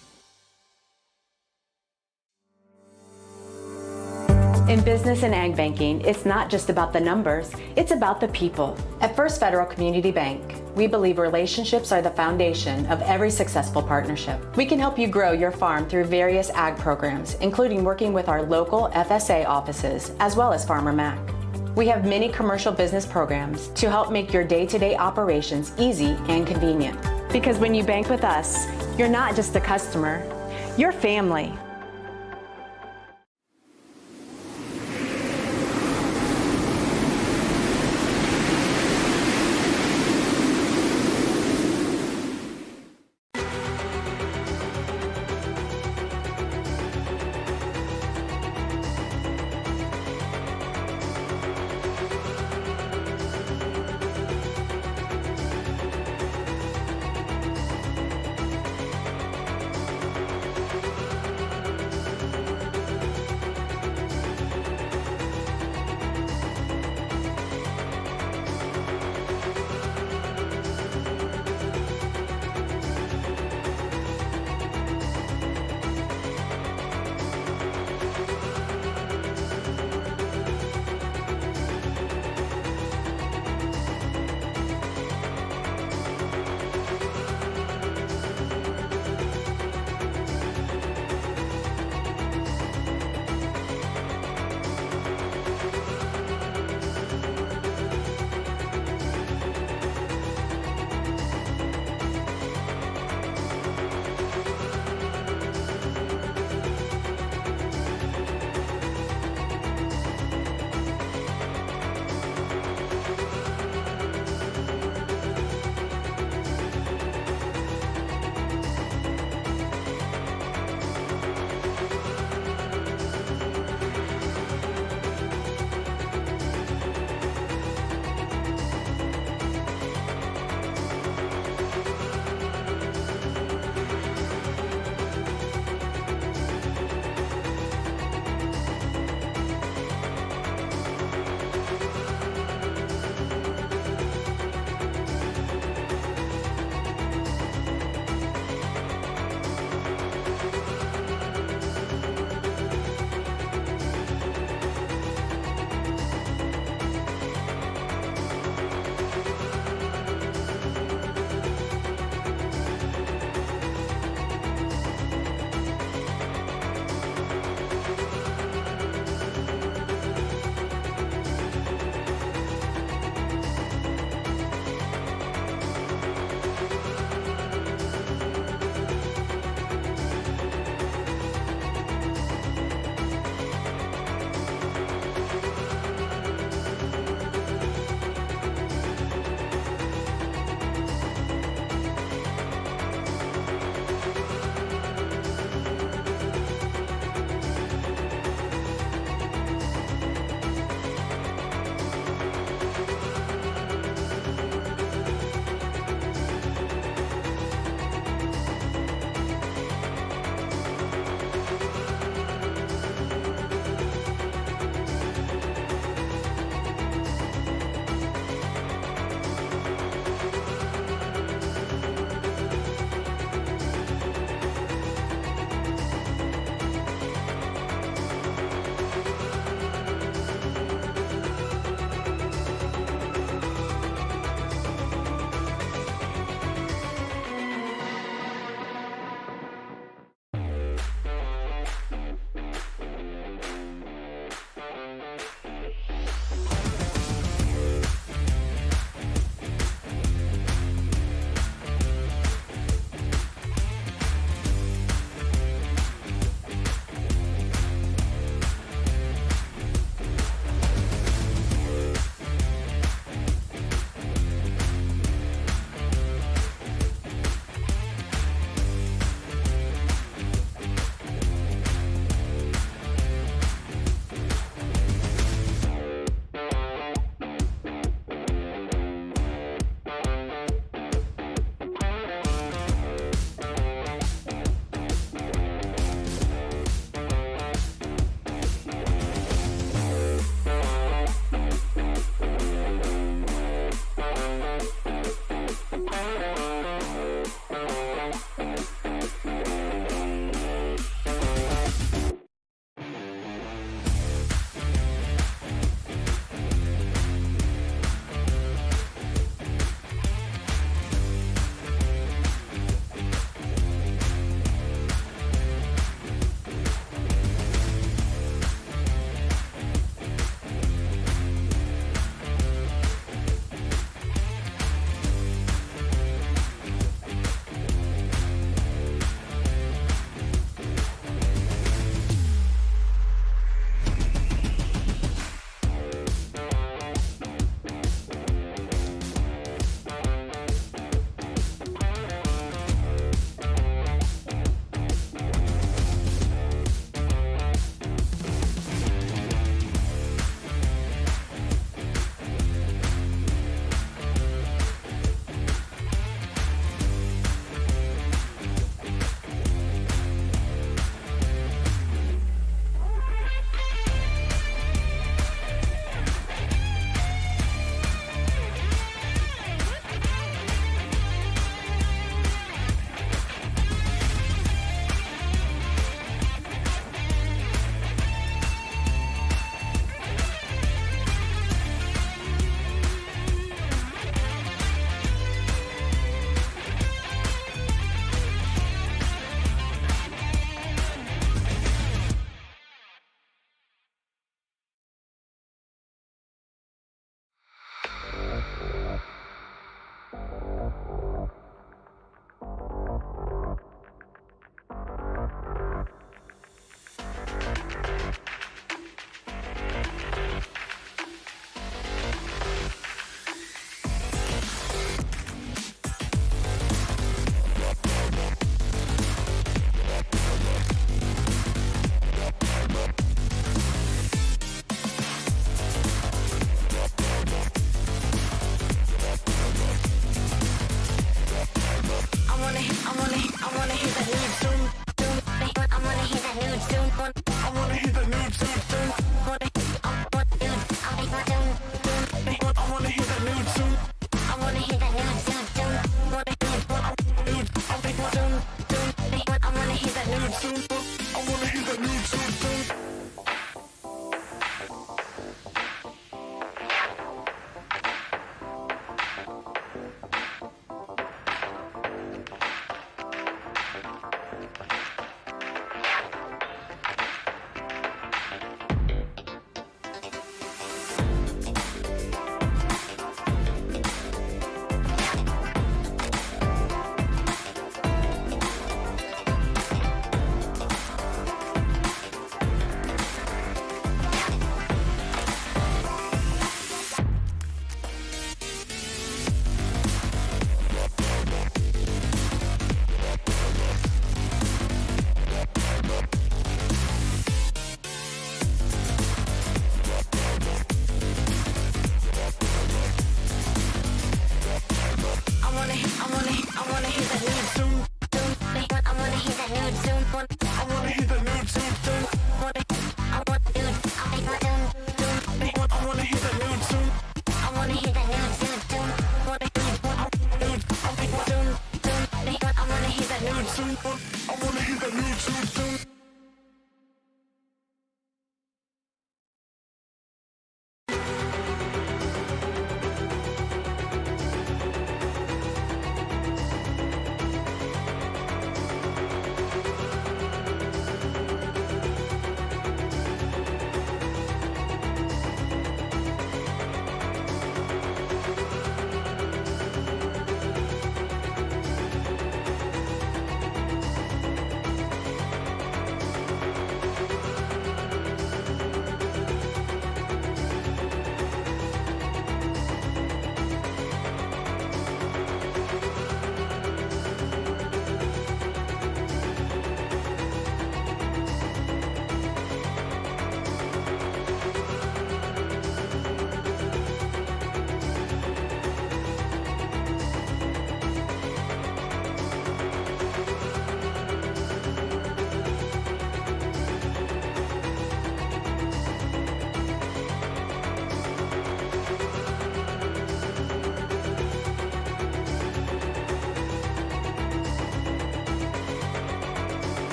In business and ag banking, it's not just about the numbers, it's about the people. At First Federal Community Bank, we believe relationships are the foundation of every successful partnership. We can help you grow your farm through various ag programs, including working with our local FSA offices, as well as Farmer Mac. We have many commercial business programs to help make your day-to-day operations easy and convenient. Because when you bank with us, you're not just a customer, you're family.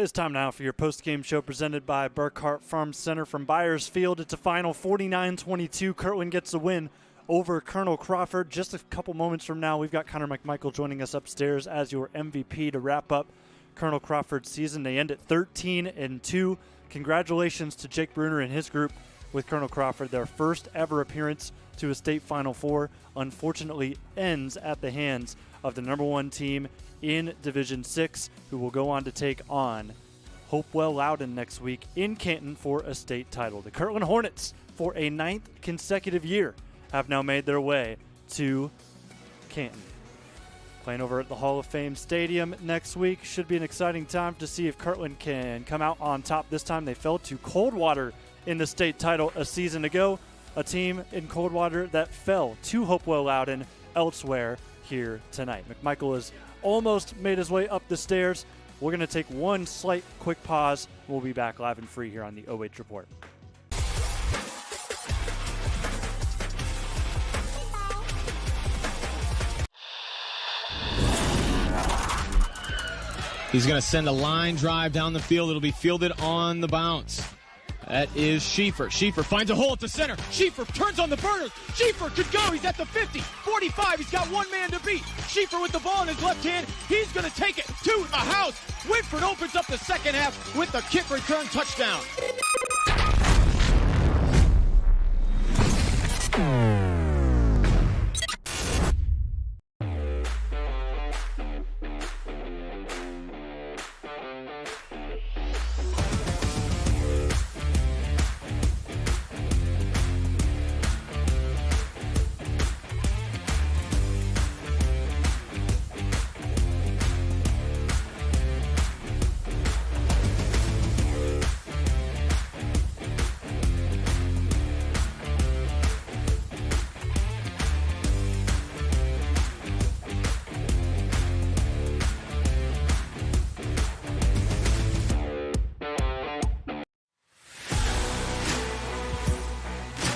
It's time now for your post-game show presented by Burkhart Farm Center from Byers Field. It's a final 49-22. Kirtland gets the win over Colonel Crawford. Just a couple moments from now, we've got Connor McMichael joining us upstairs as your MVP to wrap up Colonel Crawford's season. They end at 13-2. Congratulations to Jake Bruner and his group with Colonel Crawford. Their first ever appearance to a state Final Four unfortunately ends at the hands of the number one team in Division 6, who will go on to take on Hopewell Loudon next week in Canton for a state title. The Kirtland Hornets, for a 9th consecutive year, have now made their way to Canton. Playing over at the Hall of Fame Stadium next week. Should be an exciting time to see if Kirtland can come out on top. This time they fell to Coldwater in the state title a season ago. A team in Coldwater that fell to Hopewell Loudon elsewhere here tonight. McMichael has almost made his way up the stairs. We're going to take one slight quick pause. We'll be back live and free here on the OH Report. He's going to send a line drive down the field. It'll be fielded on the bounce. That is Schieffer. Schieffer finds a hole at the center. Schieffer turns on the burners. Schieffer could go. He's at the 50, 45. He's got one man to beat. Schieffer with the ball in his left hand. He's going to take it to the house. Whitford opens up the second half with the kick return touchdown.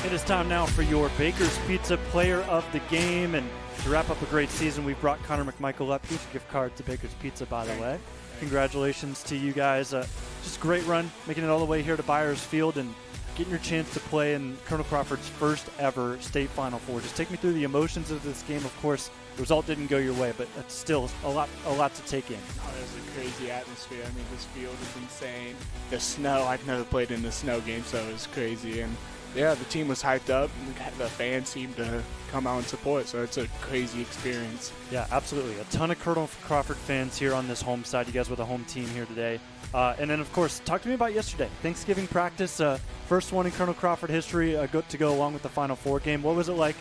It is time now for your Baker's Pizza Player of the Game. And to wrap up a great season, we've brought Connor McMichael up. Here's a gift card to Baker's Pizza, by the way. Congratulations to you guys. Just a great run, making it all the way here to Byers Field and getting your chance to play in Colonel Crawford's first ever state Final Four. Just take me through the emotions of this game. Of course, the result didn't go your way, but it's still a lot to take in. Oh, it was a crazy atmosphere. I mean, this field is insane. The snow, I've never played in a snow game, so it was crazy. And yeah, the team was hyped up. The fans seemed to come out and support, so it's a crazy experience. Yeah, absolutely. A ton of Colonel Crawford fans here on this home side. You guys were the home team here today. And then, of course, talk to me about yesterday. Thanksgiving practice, first one in Colonel Crawford history to go along with the Final Four game. What was it like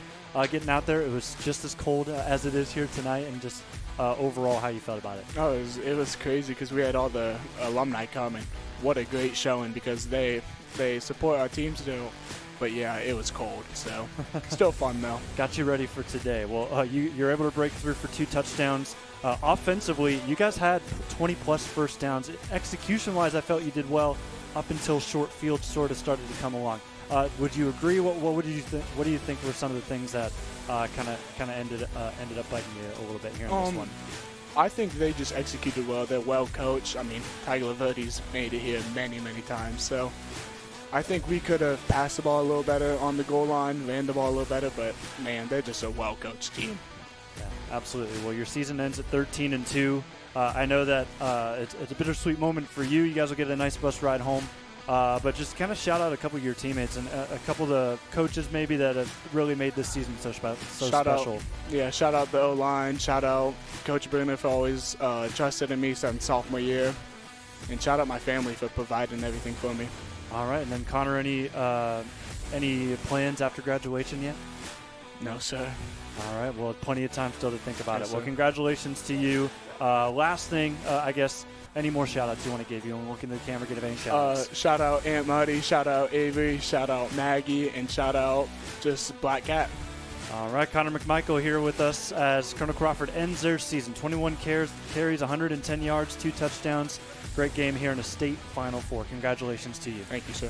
getting out there? It was just as cold as it is here tonight, and just overall how you felt about it. Oh, it was crazy because we had all the alumni coming. What a great showing, because they support our team still. But yeah, it was cold, so still fun though. Got you ready for today. Well, you're able to break through for 2 touchdowns. Offensively, you guys had 20-plus first downs. Execution-wise, I felt you did well up until short field sort of started to come along. Would you agree? What would you think? What do you think were some of the things that kind of ended up biting you a little bit here in this one? I think they just executed well. They're well coached. I mean, Tiger Laverde's made it here many, many times, so I think we could have passed the ball a little better on the goal line, ran the ball a little better, but man, they're just a well-coached team. Yeah, absolutely. Well, your season ends at 13-2. I know that it's a bittersweet moment for you. You guys will get a nice bus ride home. But just kind of shout out a couple of your teammates and a couple of the coaches maybe that have really made this season so special. Shout out the O-line. Shout out Coach Bruner for always trusted in me since sophomore year. And shout out my family for providing everything for me. All right, and then Connor, any plans after graduation yet? No, sir. All right, well, plenty of time still to think about yes, it. Well, sir. Congratulations to you. Last thing, I guess, any more shout-outs you want to give? You want to look into the camera, give any shout-outs? Shout out Aunt Muddy, shout out Avery, shout out Maggie, and shout out just Black Cat. All right, Connor McMichael here with us as Colonel Crawford ends their season. 21 carries, 110 yards, 2 touchdowns. Great game here in a state Final Four. Congratulations to you. Thank you, sir.